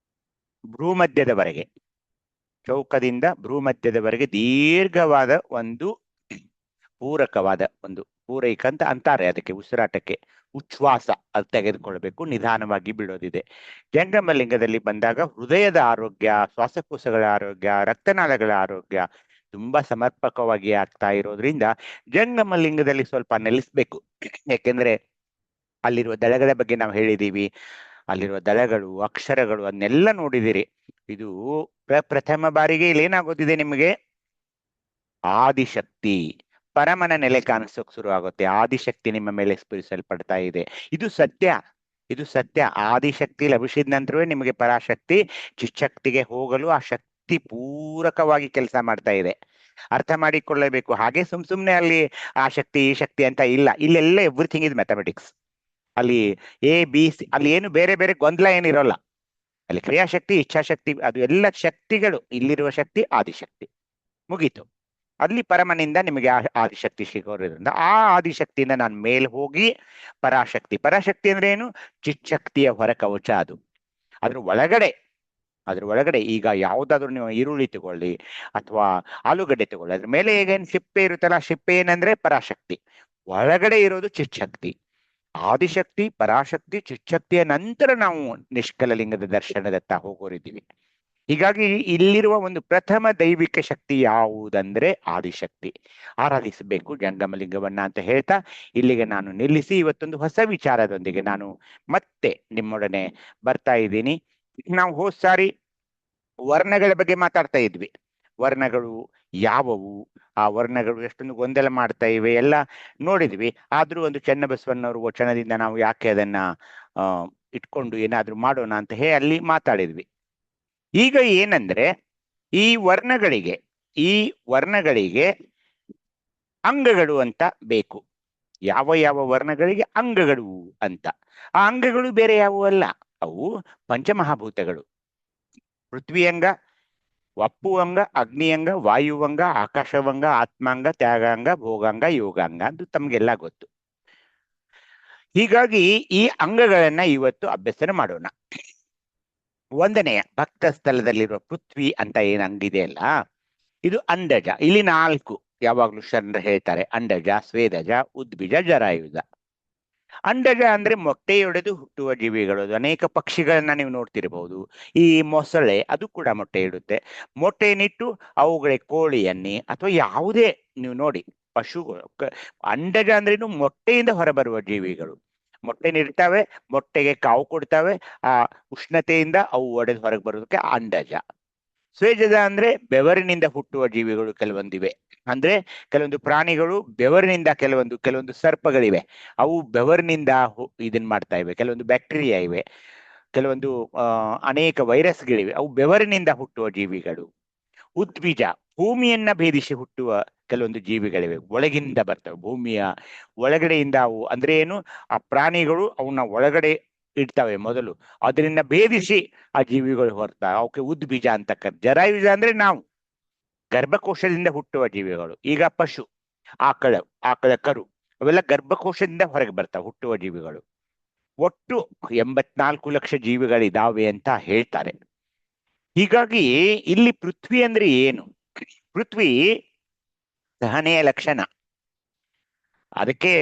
Speaker 3: ಭ್ರೂಮಧ್ಯದವರೆಗೆ ದೀರ್ಘವಾದ ಒಂದು ಪೂರಕವಾದ ಒಂದು ಪೂರೈಕ ಅಂತ ಅಂತಾರೆ ಅದಕ್ಕೆ, ಉಸಿರಾಟಕ್ಕೆ ಉಚ್ಛ್ವಾಸ ಅದು ತೆಗೆದುಕೊಳ್ಬೇಕು, ನಿಧಾನವಾಗಿ ಬಿಡೋದಿದೆ. ಜಂಗಮಲಿಂಗದಲ್ಲಿ ಬಂದಾಗ ಹೃದಯದ ಆರೋಗ್ಯ, ಶ್ವಾಸಕೋಶಗಳ ಆರೋಗ್ಯ, ರಕ್ತನಾಳಗಳ ಆರೋಗ್ಯ ತುಂಬಾ ಸಮರ್ಪಕವಾಗಿ ಆಗ್ತಾ ಇರೋದ್ರಿಂದ ಜಂಗಮಲಿಂಗದಲ್ಲಿ ಸ್ವಲ್ಪ ನೆಲೆಸ್ಬೇಕು. ಯಾಕೆಂದ್ರೆ ಅಲ್ಲಿರುವ ದಳಗಳ ಬಗ್ಗೆ ನಾವು ಹೇಳಿದೀವಿ, ಅಲ್ಲಿರುವ ದಳಗಳು, ಅಕ್ಷರಗಳು ಅದನ್ನೆಲ್ಲ ನೋಡಿದಿರಿ. ಇದು ಪ್ರಥಮ ಬಾರಿಗೆ ಇಲ್ಲಿ ಏನಾಗೋದಿದೆ ನಿಮಗೆ, ಆದಿಶಕ್ತಿ ಪರಮನ ನೆಲೆ ಕಾಣಿಸೋಕ್ ಶುರು ಆಗುತ್ತೆ. ಆದಿಶಕ್ತಿ ನಿಮ್ಮ ಮೇಲೆ ಸ್ಫುರಿಸಲ್ಪಡ್ತಾ ಇದೆ. ಇದು ಸತ್ಯ. ಆದಿಶಕ್ತಿ ಲಭಿಸಿದ ನಂತರವೇ ನಿಮಗೆ ಪರಾಶಕ್ತಿ ಚಿಚ್ಚಕ್ತಿಗೆ ಹೋಗಲು ಆ ಶಕ್ತಿ ಪೂರಕವಾಗಿ ಕೆಲಸ ಮಾಡ್ತಾ ಇದೆ. ಅರ್ಥ ಮಾಡಿಕೊಳ್ಳಬೇಕು. ಹಾಗೆ ಸುಮ್ನೆ ಅಲ್ಲಿ ಆ ಶಕ್ತಿ ಈ ಶಕ್ತಿ ಅಂತ ಇಲ್ಲ. ಇಲ್ಲೆಲ್ಲ ಎವ್ರಿಥಿಂಗ್ ಇಸ್ ಮ್ಯಾಥಮೆಟಿಕ್ಸ್. ಅಲ್ಲಿ ABC, ಅಲ್ಲಿ ಏನು ಬೇರೆ ಬೇರೆ ಗೊಂದಲ ಏನಿರೋಲ್ಲ. ಅಲ್ಲಿ ಕ್ರಿಯಾಶಕ್ತಿ, ಇಚ್ಛಾಶಕ್ತಿ, ಅದು ಎಲ್ಲ ಶಕ್ತಿಗಳು. ಇಲ್ಲಿರುವ ಶಕ್ತಿ ಆದಿಶಕ್ತಿ, ಮುಗೀತು. ಅಲ್ಲಿ ಪರಮನಿಂದ ನಿಮಗೆ ಆದಿಶಕ್ತಿ ಸಿಗೋದ್ರಿಂದ ಆ ಆದಿಶಕ್ತಿಯಿಂದ ನಾನು ಮೇಲ್ ಹೋಗಿ ಪರಾಶಕ್ತಿ ಅಂದ್ರೆ ಏನು, ಚಿಚ್ಚಕ್ತಿಯ ಹೊರ ಕವಚ. ಅದು ಅದ್ರ ಒಳಗಡೆ ಈಗ ಯಾವ್ದಾದ್ರು ನೀವು ಈರುಳ್ಳಿ ತಗೊಳ್ಳಿ ಅಥವಾ ಆಲೂಗಡ್ಡೆ ತಗೊಳ್ಳಿ, ಅದ್ರ ಮೇಲೆ ಈಗೇನು ಶಿಪ್ಪೆ ಇರುತ್ತಲ್ಲ, ಶಿಪ್ಪೆ ಏನಂದ್ರೆ ಪರಾಶಕ್ತಿ, ಒಳಗಡೆ ಇರೋದು ಚಿಚ್ಚಕ್ತಿ. ಆದಿಶಕ್ತಿ, ಪರಾಶಕ್ತಿ, ಚಿಚ್ಚಕ್ತಿಯ ನಂತರ ನಾವು ನಿಷ್ಕಲ ಲಿಂಗದ ದರ್ಶನದತ್ತ ಹೋಗೋರಿದ್ದೀವಿ. ಹೀಗಾಗಿ ಇಲ್ಲಿರುವ ಒಂದು ಪ್ರಥಮ ದೈವಿಕ ಶಕ್ತಿ ಯಾವುದಂದ್ರೆ ಆದಿಶಕ್ತಿ. ಆರಾಧಿಸಬೇಕು ಜಂಗಮಲಿಂಗವನ್ನ ಅಂತ ಹೇಳ್ತಾ ಇಲ್ಲಿಗೆ ನಾನು ನಿಲ್ಲಿಸಿ ಇವತ್ತೊಂದು ಹೊಸ ವಿಚಾರದೊಂದಿಗೆ ನಾನು ಮತ್ತೆ ನಿಮ್ಮೊಡನೆ ಬರ್ತಾ ಇದ್ದೀನಿ. ನಾವು ಹೋದ ಸಾರಿ ವರ್ಣಗಳ ಬಗ್ಗೆ ಮಾತಾಡ್ತಾ ಇದ್ವಿ. ವರ್ಣಗಳು ಯಾವುವು, ಆ ವರ್ಣಗಳು ಎಷ್ಟೊಂದು ಗೊಂದಲ ಮಾಡ್ತಾ ಇವೆ ಎಲ್ಲ ನೋಡಿದ್ವಿ. ಆದ್ರೂ ಒಂದು ಚೆನ್ನಬಸವಣ್ಣವ್ರ ವಚನದಿಂದ ನಾವು ಯಾಕೆ ಅದನ್ನ ಇಟ್ಕೊಂಡು ಏನಾದ್ರೂ ಮಾಡೋಣ ಅಂತ ಹೇಳಿ ಅಲ್ಲಿ ಮಾತಾಡಿದ್ವಿ. ಈಗ ಏನಂದ್ರೆ ಈ ವರ್ಣಗಳಿಗೆ ಅಂಗಗಳು ಅಂತ ಬೇಕು. ಯಾವ ವರ್ಣಗಳಿಗೆ ಅಂಗಗಳು ಅಂತ. ಆ ಅಂಗಗಳು ಬೇರೆ ಯಾವುವು ಅಲ್ಲ, ಅವು ಪಂಚಮಹಾಭೂತಗಳು. ಪೃಥ್ವಿ ಅಂಗ, ವಪ್ಪು ಅಂಗ, ಅಗ್ನಿ ಅಂಗ, ವಾಯುವಂಗ, ಆಕಾಶವಂಗ, ಆತ್ಮಾಂಗ, ತ್ಯಾಗಾಂಗ, ಭೋಗಾಂಗ, ಯೋಗಾಂಗ ಅಂತ ತಮ್ಗೆಲ್ಲ ಗೊತ್ತು. ಹೀಗಾಗಿ ಈ ಅಂಗಗಳನ್ನ ಇವತ್ತು ಅಭ್ಯಸನ ಮಾಡೋಣ. ಒಂದನೆಯ ಭಕ್ತ ಸ್ಥಳದಲ್ಲಿರುವ ಪೃಥ್ವಿ ಅಂತ ಏನ್ ಅಂಗಿದೆಯಲ್ಲ, ಇದು ಅಂಡಜ. ಇಲ್ಲಿ 4 ಯಾವಾಗ್ಲೂ ಶರಣರು ಹೇಳ್ತಾರೆ: ಅಂಡಜ, ಸ್ವೇದಜ, ಉದ್ಭಿಜ, ಜರಾಯುಜ. ಅಂಡಜ ಅಂದ್ರೆ ಮೊಟ್ಟೆಯೊಡೆದು ಹುಟ್ಟುವ ಜೀವಿಗಳು. ಅದು ಅನೇಕ ಪಕ್ಷಿಗಳನ್ನ ನೀವು ನೋಡ್ತಿರಬಹುದು. ಈ ಮೊಸಳೆ ಅದು ಕೂಡ ಮೊಟ್ಟೆ ಇಡುತ್ತೆ. ಮೊಟ್ಟೆಯನ್ನಿಟ್ಟು ಅವುಗಳೇ ಕೋಳಿಯನ್ನಿ ಅಥವಾ ಯಾವುದೇ ನೀವು ನೋಡಿ ಪಶುಗಳು. ಅಂಡಜ ಅಂದ್ರೇನು ಮೊಟ್ಟೆಯಿಂದ ಹೊರಬರುವ ಜೀವಿಗಳು. ಮೊಟ್ಟೆ ನೀಡ್ತವೆ, ಮೊಟ್ಟೆಗೆ ಕಾವು ಕೊಡ್ತವೆ. ಆ ಉಷ್ಣತೆಯಿಂದ ಅವು ಒಡೆದು ಹೊರಗೆ ಬರೋದಕ್ಕೆ ಅಂಡಜ. ಸ್ವೇಜದ ಅಂದ್ರೆ ಬೆವರಿನಿಂದ ಹುಟ್ಟುವ ಜೀವಿಗಳು ಕೆಲವೊಂದಿವೆ. ಅಂದ್ರೆ ಕೆಲವೊಂದು ಪ್ರಾಣಿಗಳು ಬೆವರಿನಿಂದ, ಕೆಲವೊಂದು ಸರ್ಪಗಳಿವೆ, ಅವು ಬೆವರಿನಿಂದ ಇದನ್ ಮಾಡ್ತಾ ಇವೆ. ಕೆಲವೊಂದು ಬ್ಯಾಕ್ಟೀರಿಯಾ ಇವೆ, ಕೆಲವೊಂದು ಅನೇಕ ವೈರಸ್ಗಳಿವೆ, ಅವು ಬೆವರಿನಿಂದ ಹುಟ್ಟುವ ಜೀವಿಗಳು. ಉದ್ಬೀಜ ಭೂಮಿಯನ್ನ ಭೇದಿಸಿ ಹುಟ್ಟುವ ಕೆಲವೊಂದು ಜೀವಿಗಳಿವೆ, ಒಳಗಿಂದ ಬರ್ತವೆ. ಭೂಮಿಯ ಒಳಗಡೆಯಿಂದ ಅವು ಅಂದ್ರೆ ಏನು, ಆ ಪ್ರಾಣಿಗಳು ಅವನ್ನ ಒಳಗಡೆ ಇಡ್ತವೆ ಮೊದಲು, ಅದರಿಂದ ಭೇದಿಸಿ ಆ ಜೀವಿಗಳು ಹೊರತಾವೆ. ಅವಕ್ಕೆ ಉದ್ಬೀಜ ಅಂತ ಜರಾಯುಜ ಅಂದ್ರೆ ನಾವು ಗರ್ಭಕೋಶದಿಂದ ಹುಟ್ಟುವ ಜೀವಿಗಳು. ಈಗ ಪಶು, ಆಕಳ ಕರು ಅವೆಲ್ಲ ಗರ್ಭಕೋಶದಿಂದ ಹೊರಗೆ ಬರ್ತಾವೆ, ಹುಟ್ಟುವ ಜೀವಿಗಳು. ಒಟ್ಟು 84 ಲಕ್ಷ ಜೀವಿಗಳಿದಾವೆ ಅಂತ ಹೇಳ್ತಾರೆ. ಹೀಗಾಗಿ ಇಲ್ಲಿ ಪೃಥ್ವಿ ಅಂದ್ರೆ ಏನು? ಪೃಥ್ವಿ ಸಹನೆಯ ಲಕ್ಷಣ. ಅದಕ್ಕೆ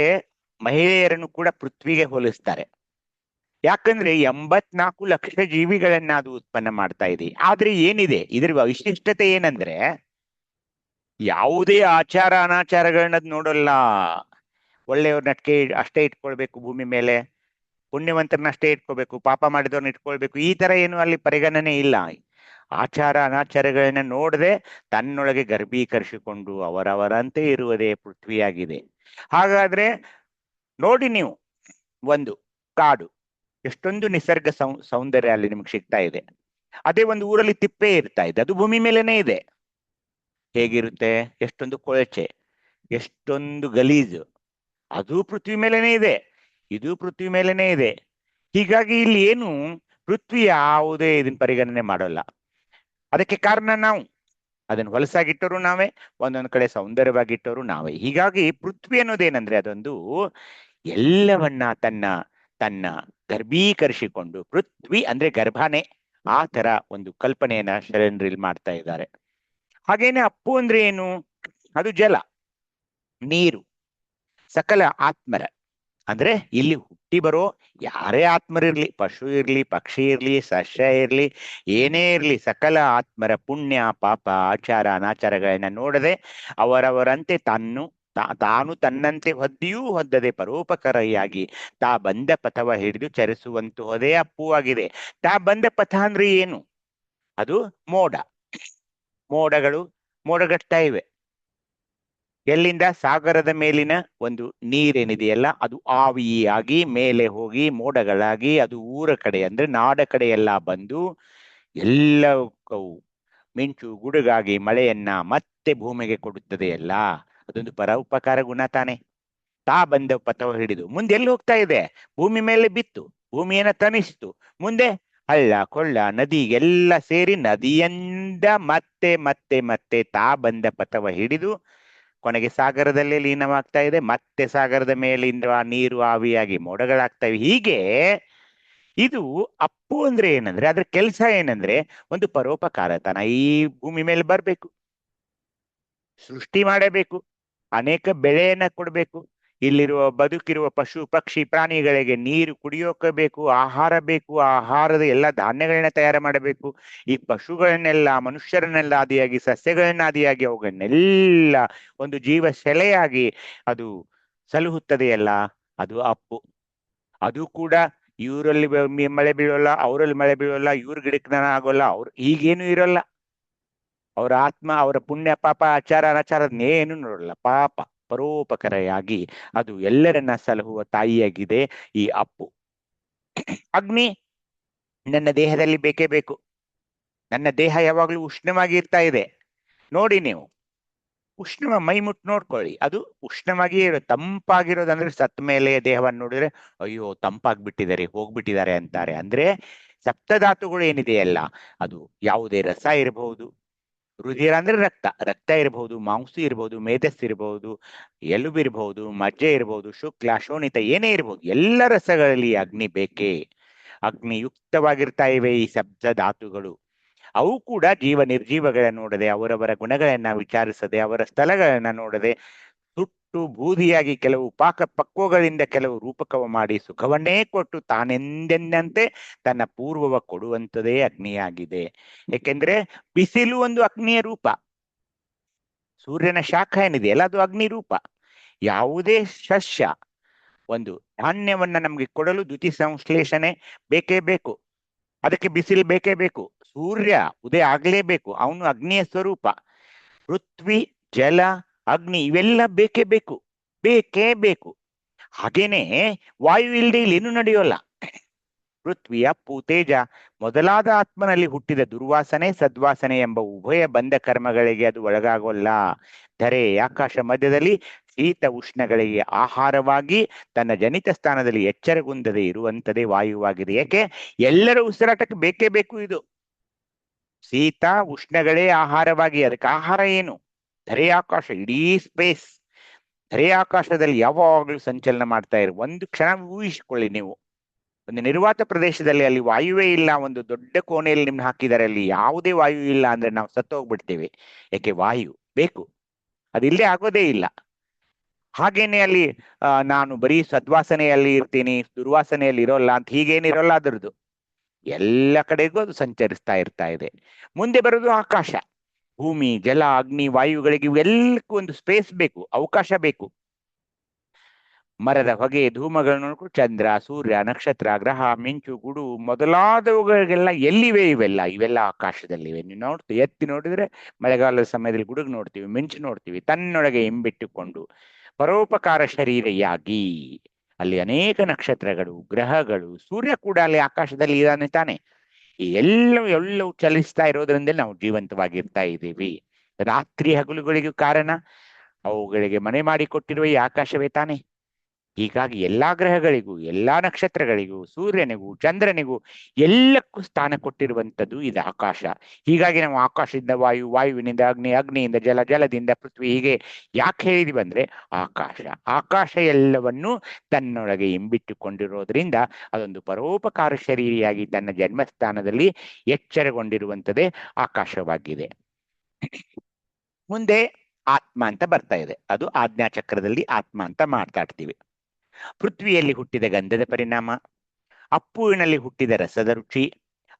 Speaker 3: ಮಹಿಳೆಯರನ್ನು ಕೂಡ ಪೃಥ್ವಿಗೆ ಹೋಲಿಸ್ತಾರೆ. ಯಾಕಂದ್ರೆ 84 ಲಕ್ಷ ಜೀವಿಗಳನ್ನ ಅದು ಉತ್ಪನ್ನ ಮಾಡ್ತಾ ಇದೆ. ಆದ್ರೆ ಏನಿದೆ ಇದ್ರ ವಿಶಿಷ್ಟತೆ ಏನಂದ್ರೆ, ಯಾವುದೇ ಆಚಾರ ಅನಾಚಾರಗಳನ್ನ ನೋಡಲ್ಲ. ಒಳ್ಳೆಯವ್ರನ್ನ ಅಷ್ಟೇ ಇಟ್ಕೊಳ್ಬೇಕು ಭೂಮಿ ಮೇಲೆ, ಪುಣ್ಯವಂತರನ್ನ ಅಷ್ಟೇ ಇಟ್ಕೋಬೇಕು, ಪಾಪ ಮಾಡಿದವ್ರನ್ನ ಇಟ್ಕೊಳ್ಬೇಕು, ಈ ತರ ಏನು ಅಲ್ಲಿ ಪರಿಗಣನೆ ಇಲ್ಲ. ಆಚಾರ ಅನಾಚಾರಗಳನ್ನ ನೋಡದೆ ತನ್ನೊಳಗೆ ಗರ್ಭೀಕರಿಸಿಕೊಂಡು ಅವರವರಂತೆ ಇರುವುದೇ ಪೃಥ್ವಿಯಾಗಿದೆ. ಹಾಗಾದ್ರೆ ನೋಡಿ ನೀವು, ಒಂದು ಕಾಡು, ಎಷ್ಟೊಂದು ನಿಸರ್ಗ ಸೌಂದರ್ಯ ಅಲ್ಲಿ ನಿಮ್ಗೆ ಸಿಗ್ತಾ ಇದೆ. ಅದೇ ಒಂದು ಊರಲ್ಲಿ ತಿಪ್ಪೆ ಇರ್ತಾ ಇದೆ, ಅದು ಭೂಮಿ ಮೇಲೆನೇ ಇದೆ. ಹೇಗಿರುತ್ತೆ? ಎಷ್ಟೊಂದು ಕೊಳಚೆ, ಎಷ್ಟೊಂದು ಗಲೀಜು, ಅದು ಪೃಥ್ವಿ ಮೇಲೆನೇ ಇದೆ, ಇದು ಪೃಥ್ವಿ ಮೇಲೆನೇ ಇದೆ. ಹೀಗಾಗಿ ಇಲ್ಲಿ ಏನು, ಪೃಥ್ವಿ ಯಾವುದೇ ಇದನ್ನ ಪರಿಗಣನೆ ಮಾಡೋಲ್ಲ. ಅದಕ್ಕೆ ಕಾರಣ ನಾವು, ಅದನ್ನು ಹೊಲಸಾಗಿಟ್ಟವರು ನಾವೇ, ಒಂದೊಂದು ಕಡೆ ಸೌಂದರ್ಯವಾಗಿಟ್ಟವರು ನಾವೇ. ಹೀಗಾಗಿ ಪೃಥ್ವಿ ಅನ್ನೋದೇನಂದ್ರೆ ಅದೊಂದು ಎಲ್ಲವನ್ನ ತನ್ನ ಗರ್ಭೀಕರಿಸಿಕೊಂಡು, ಪೃಥ್ವಿ ಅಂದ್ರೆ ಗರ್ಭಾನೆ, ಆ ತರ ಒಂದು ಕಲ್ಪನೆಯನ್ನ ಶರಣರಲ್ಲಿ ಮಾಡ್ತಾ ಇದ್ದಾರೆ. ಹಾಗೇನೆ ಅಪ್ಪು ಅಂದ್ರೆ ಏನು? ಅದು ಜಲ, ನೀರು, ಸಕಲ ಆತ್ಮರ. ಅಂದ್ರೆ ಇಲ್ಲಿ ಹುಟ್ಟಿ ಬರೋ ಯಾರೇ ಆತ್ಮರಿರ್ಲಿ, ಪಶು ಇರ್ಲಿ, ಪಕ್ಷಿ ಇರ್ಲಿ, ಸಸ್ಯ ಇರ್ಲಿ, ಏನೇ ಇರ್ಲಿ, ಸಕಲ ಆತ್ಮರ ಪುಣ್ಯ ಪಾಪ ಆಚಾರ ಅನಾಚಾರಗಳನ್ನ ನೋಡದೆ ಅವರವರಂತೆ ತಾನು ತನ್ನಂತೆ ಹೊದ್ದಿಯೂ ಹೊದ್ದದೆ ಪರೋಪಕಾರಿಯಾಗಿ ತಾ ಬಂದ ಪಥವ ಹಿಡಿದು ಚರಿಸುವಂತಹದೇ ಅಪ್ಪುವಾಗಿದೆ. ತಾ ಬಂದ ಪಥ ಅಂದ್ರೆ ಏನು? ಅದು ಮೋಡಗಟ್ತಾ ಇವೆ. ಎಲ್ಲಿಂದ? ಸಾಗರದ ಮೇಲಿನ ಒಂದು ನೀರೇನಿದೆಯಲ್ಲ, ಅದು ಆವಿಯಾಗಿ ಮೇಲೆ ಹೋಗಿ ಮೋಡಗಳಾಗಿ ಅದು ಊರ ಕಡೆ ಅಂದ್ರೆ ನಾಡ ಕಡೆ ಎಲ್ಲ ಬಂದು ಎಲ್ಲವೂ ಮಿಂಚು ಗುಡುಗಾಗಿ ಮಳೆಯನ್ನ ಮತ್ತೆ ಭೂಮಿಗೆ ಕೊಡುತ್ತದೆ. ಎಲ್ಲ ಅದೊಂದು ಪರೋಪಕಾರ ಗುಣ ತಾನೆ. ತಾ ಬಂದ ಪಥವ ಹಿಡಿದು ಮುಂದೆ ಎಲ್ಲಿ ಹೋಗ್ತಾ ಇದೆ? ಭೂಮಿ ಮೇಲೆ ಬಿತ್ತು, ಭೂಮಿಯನ್ನ ತಣಿಸಿತು, ಮುಂದೆ ಹಳ್ಳ ಕೊಳ್ಳ ನದಿ ಎಲ್ಲ ಸೇರಿ ನದಿಯಿಂದ ಮತ್ತೆ ಮತ್ತೆ ಮತ್ತೆ ತಾ ಬಂದ ಪಥವ ಹಿಡಿದು ಕೊನೆಗೆ ಸಾಗರದಲ್ಲೇ ಲೀನವಾಗ್ತಾ ಇದೆ. ಮತ್ತೆ ಸಾಗರದ ಮೇಲಿಂದ ನೀರು ಆವಿಯಾಗಿ ಮೋಡಗಳಾಗ್ತಾ ಇವೆ. ಹೀಗೆ ಇದು ಅಪ್ಪು ಅಂದ್ರೆ ಏನಂದ್ರೆ, ಅದ್ರ ಕೆಲಸ ಏನಂದ್ರೆ ಒಂದು ಪರೋಪಕಾರತನ. ಈ ಭೂಮಿ ಮೇಲೆ ಬರ್ಬೇಕು, ಸೃಷ್ಟಿ ಮಾಡಬೇಕು, ಅನೇಕ ಬೆಳೆಯನ್ನ ಕೊಡ್ಬೇಕು, ಇಲ್ಲಿರುವ ಬದುಕಿರುವ ಪಶು ಪಕ್ಷಿ ಪ್ರಾಣಿಗಳಿಗೆ ನೀರು ಕುಡಿಯೋಕೆ ಬೇಕು, ಆಹಾರ ಬೇಕು, ಆಹಾರದ ಎಲ್ಲ ಧಾನ್ಯಗಳನ್ನ ತಯಾರು ಮಾಡಬೇಕು. ಈ ಪಶುಗಳನ್ನೆಲ್ಲ ಮನುಷ್ಯರನ್ನೆಲ್ಲ ಆದಿಯಾಗಿ ಸಸ್ಯಗಳನ್ನ ಆದಿಯಾಗಿ ಅವುಗಳನ್ನೆಲ್ಲ ಒಂದು ಜೀವ ಸೆಲೆಯಾಗಿ ಅದು ಸಲಹುತ್ತದೆಯಲ್ಲ, ಅದು ಅಪ್ಪು. ಅದು ಕೂಡ ಇವರಲ್ಲಿ ಮಳೆ ಬೀಳೋಲ್ಲ, ಅವರಲ್ಲಿ ಮಳೆ ಬೀಳೋಲ್ಲ, ಇವ್ರ ಗಿಡಕ್ಕೆ ಆಗೋಲ್ಲ, ಅವ್ರು ಈಗೇನು ಇರೋಲ್ಲ. ಅವರ ಆತ್ಮ, ಅವರ ಪುಣ್ಯ ಪಾಪ ಆಚಾರ ಅನಾಚಾರನ್ನೇನು ನೋಡಲ್ಲ. ಪಾಪ ಪರೋಪಕಾರಿಯಾಗಿ ಅದು ಎಲ್ಲರನ್ನ ಸಲಹುವ ತಾಯಿಯಾಗಿದೆ ಈ ಅಪ್ಪು. ಅಗ್ನಿ ನನ್ನ ದೇಹದಲ್ಲಿ ಬೇಕೇ ಬೇಕು. ನನ್ನ ದೇಹ ಯಾವಾಗ್ಲೂ ಉಷ್ಣವಾಗಿ ಇರ್ತಾ ಇದೆ. ನೋಡಿ ನೀವು ಉಷ್ಣ ಮೈ ಮುಟ್ಟು ನೋಡ್ಕೊಳ್ಳಿ, ಅದು ಉಷ್ಣವಾಗಿ ತಂಪಾಗಿರೋದಂದ್ರೆ ಸತ್ತ ಮೇಲೆ ದೇಹವನ್ನು ನೋಡಿದ್ರೆ ಅಯ್ಯೋ ತಂಪಾಗ್ಬಿಟ್ಟಿದ್ದಾರೆ, ಹೋಗ್ಬಿಟ್ಟಿದ್ದಾರೆ ಅಂತಾರೆ. ಅಂದ್ರೆ ಸಪ್ತಧಾತುಗಳು ಏನಿದೆಯಲ್ಲ, ಅದು ಯಾವುದೇ ರಸ ಇರಬಹುದು, ರುಧಿರ ಅಂದ್ರೆ ರಕ್ತ, ರಕ್ತ ಇರಬಹುದು, ಮಾಂಸ ಇರಬಹುದು, ಮೇಧಸ್ಸು ಇರಬಹುದು, ಎಲುಬು ಇರಬಹುದು, ಮಜ್ಜೆ ಇರಬಹುದು, ಶುಕ್ಲ ಶೋಣಿತ ಏನೇ ಇರಬಹುದು, ಎಲ್ಲ ರಸಗಳಲ್ಲಿ ಅಗ್ನಿ ಬೇಕೇ. ಅಗ್ನಿಯುಕ್ತವಾಗಿರ್ತಾ ಇವೆ ಈ ಶಬ್ದ ಧಾತುಗಳು. ಅವು ಕೂಡ ಜೀವ ನಿರ್ಜೀವಗಳನ್ನ ನೋಡದೆ, ಅವರವರ ಗುಣಗಳನ್ನ ವಿಚಾರಿಸದೆ, ಅವರ ಸ್ಥಳಗಳನ್ನ ನೋಡದೆ, ಸುಟ್ಟು ಬೂದಿಯಾಗಿ ಕೆಲವು ಪಕ್ವಗಳಿಂದ ಕೆಲವು ರೂಪಕವ ಮಾಡಿ ಸುಖವನ್ನೇ ಕೊಟ್ಟು ತಾನೆಂದೆಂದಂತೆ ತನ್ನ ಪೂರ್ವವ ಕೊಡುವಂಥದೇ ಅಗ್ನಿಯಾಗಿದೆ. ಏಕೆಂದ್ರೆ ಬಿಸಿಲು ಒಂದು ಅಗ್ನಿಯ ರೂಪ. ಸೂರ್ಯನ ಶಾಖ ಏನಿದೆಯಲ್ಲ ಅದು ಅಗ್ನಿ ರೂಪ. ಯಾವುದೇ ಸಸ್ಯ ಒಂದು ಧಾನ್ಯವನ್ನ ನಮ್ಗೆ ಕೊಡಲು ದ್ಯುತಿ ಸಂಶ್ಲೇಷಣೆ ಬೇಕೇ ಬೇಕು. ಅದಕ್ಕೆ ಬಿಸಿಲು ಬೇಕೇ ಬೇಕು. ಸೂರ್ಯ ಉದಯ ಆಗ್ಲೇಬೇಕು, ಅವನು ಅಗ್ನಿಯ ಸ್ವರೂಪ. ಪೃಥ್ವಿ, ಜಲ, ಅಗ್ನಿ ಇವೆಲ್ಲ ಬೇಕೇ ಬೇಕು, ಬೇಕೇ ಬೇಕು. ಹಾಗೇನೆ ವಾಯು ಇಲ್ಲದೆ ಇಲ್ಲೇನು ನಡೆಯೋಲ್ಲ. ಪೃಥ್ವಿ, ಅಪ್ಪು, ತೇಜ ಮೊದಲಾದ ಆತ್ಮನಲ್ಲಿ ಹುಟ್ಟಿದ ದುರ್ವಾಸನೆ ಸದ್ವಾಸನೆ ಎಂಬ ಉಭಯ ಬಂಧ ಕರ್ಮಗಳಿಗೆ ಅದು ಒಳಗಾಗೋಲ್ಲ. ಧರೆ ಆಕಾಶ ಮಧ್ಯದಲ್ಲಿ ಶೀತ ಉಷ್ಣಗಳಿಗೆ ಆಹಾರವಾಗಿ ತನ್ನ ಜನಿತ ಸ್ಥಾನದಲ್ಲಿ ಎಚ್ಚರಗುಂದದೆ ಇರುವಂತದೇ ವಾಯುವಾಗಿದೆ. ಯಾಕೆ? ಎಲ್ಲರ ಉಸಿರಾಟಕ್ಕೆ ಬೇಕೇ ಬೇಕು ಇದು. ಶೀತ ಉಷ್ಣಗಳೇ ಆಹಾರವಾಗಿ. ಅದಕ್ಕೆ ಆಹಾರ ಏನು? ಧರೆ ಆಕಾಶ, ಇಡೀ ಸ್ಪೇಸ್. ಧರೆ ಆಕಾಶದಲ್ಲಿ ಯಾವಾಗಲೂ ಸಂಚಲನ ಮಾಡ್ತಾ ಇರು. ಒಂದು ಕ್ಷಣ ಊಹಿಸಿಕೊಳ್ಳಿ ನೀವು, ಒಂದು ನಿರ್ವಾತ ಪ್ರದೇಶದಲ್ಲಿ ಅಲ್ಲಿ ವಾಯುವೇ ಇಲ್ಲ, ಒಂದು ದೊಡ್ಡ ಕೋಣೆಯಲ್ಲಿ ನಿಮ್ನ ಹಾಕಿದ್ದಾರೆ, ಅಲ್ಲಿ ಯಾವುದೇ ವಾಯು ಇಲ್ಲ ಅಂದ್ರೆ ನಾವು ಸತ್ತೋಗ್ಬಿಡ್ತೇವೆ. ಯಾಕೆ? ವಾಯು ಬೇಕು, ಅದಿಲ್ಲದೆ ಆಗೋದೇ ಇಲ್ಲ. ಹಾಗೇನೆ ಅಲ್ಲಿ ನಾನು ಬರೀ ಸದ್ವಾಸನೆಯಲ್ಲಿ ಇರ್ತೀನಿ, ದುರ್ವಾಸನೆಯಲ್ಲಿ ಇರೋಲ್ಲ ಅಂತ ಹೀಗೇನಿರೋಲ್ಲ ಅದರದ್ದು. ಎಲ್ಲ ಕಡೆಗೂ ಅದು ಸಂಚರಿಸ್ತಾ ಇರ್ತಾ ಇದೆ. ಮುಂದೆ ಬರೋದು ಆಕಾಶ. ಭೂಮಿ, ಜಲ, ಅಗ್ನಿ, ವಾಯುಗಳಿಗೆ ಇವೆಲ್ಲಕ್ಕೂ ಒಂದು ಸ್ಪೇಸ್ ಬೇಕು, ಅವಕಾಶ ಬೇಕು. ಮರದ ಹೊಗೆ, ಧೂಮಗಳನ್ನು ನೋಡ್ಕೊಂಡು ಚಂದ್ರ, ಸೂರ್ಯ, ನಕ್ಷತ್ರ, ಗ್ರಹ, ಮಿಂಚು, ಗುಡು ಮೊದಲಾದವುಗಳಿಗೆಲ್ಲ ಎಲ್ಲಿವೆ ಇವೆಲ್ಲ ಆಕಾಶದಲ್ಲಿವೆ. ನೀವು ನೋಡ್ತೀವಿ, ಎತ್ತಿ ನೋಡಿದ್ರೆ ಮಳೆಗಾಲದ ಸಮಯದಲ್ಲಿ ಗುಡುಗು ನೋಡ್ತೀವಿ, ಮಿಂಚು ನೋಡ್ತೀವಿ. ತನ್ನೊಳಗೆ ಎಂಬಿಟ್ಟುಕೊಂಡು ಪರೋಪಕಾರ ಶರೀರೆಯಾಗಿ ಅಲ್ಲಿ ಅನೇಕ ನಕ್ಷತ್ರಗಳು, ಗ್ರಹಗಳು, ಸೂರ್ಯ ಕೂಡ ಅಲ್ಲಿ ಆಕಾಶದಲ್ಲಿ ಇದ್ದಾನೆ ತಾನೆ. ಈ ಎಲ್ಲವೂ ಚಲಿಸ್ತಾ ಇರೋದ್ರಿಂದ ನಾವು ಜೀವಂತವಾಗಿರ್ತಾ ಇದ್ದೀವಿ. ರಾತ್ರಿ ಹಗಲುಗಳಿಗೂ ಕಾರಣ ಅವುಗಳಿಗೆ ಮನೆ ಮಾಡಿಕೊಟ್ಟಿರುವ ಈ ಆಕಾಶವೇ ತಾನೆ. ಹೀಗಾಗಿ ಎಲ್ಲಾ ಗ್ರಹಗಳಿಗೂ, ಎಲ್ಲಾ ನಕ್ಷತ್ರಗಳಿಗೂ, ಸೂರ್ಯನಿಗೂ, ಚಂದ್ರನಿಗೂ ಎಲ್ಲಕ್ಕೂ ಸ್ಥಾನ ಕೊಟ್ಟಿರುವಂಥದ್ದು ಇದು ಆಕಾಶ. ಹೀಗಾಗಿ ನಾವು ಆಕಾಶದಿಂದ ವಾಯು, ವಾಯುವಿನಿಂದ ಅಗ್ನಿ, ಅಗ್ನಿಯಿಂದ ಜಲ, ಜಲದಿಂದ ಪೃಥ್ವಿ, ಹೀಗೆ ಯಾಕೆ ಹೇಳಿದ್ವಿ ಅಂದ್ರೆ ಆಕಾಶ ಎಲ್ಲವನ್ನೂ ತನ್ನೊಳಗೆ ಎಂಬಿಟ್ಟುಕೊಂಡಿರೋದ್ರಿಂದ ಅದೊಂದು ಪರೋಪಕಾರ ಶರೀರಿಯಾಗಿ ತನ್ನ ಜನ್ಮಸ್ಥಾನದಲ್ಲಿ ಎಚ್ಚರಗೊಂಡಿರುವಂಥದ್ದೇ ಆಕಾಶವಾಗಿದೆ. ಮುಂದೆ ಆತ್ಮ ಅಂತ ಬರ್ತಾ ಇದೆ. ಅದು ಆಜ್ಞಾಚಕ್ರದಲ್ಲಿ ಆತ್ಮ ಅಂತ ಮಾತಾಡ್ತೀವಿ. ಪೃಥ್ವಿಯಲ್ಲಿ ಹುಟ್ಟಿದ ಗಂಧದ ಪರಿಣಾಮ, ಅಪ್ಪುವಿನಲ್ಲಿ ಹುಟ್ಟಿದ ರಸದ ರುಚಿ,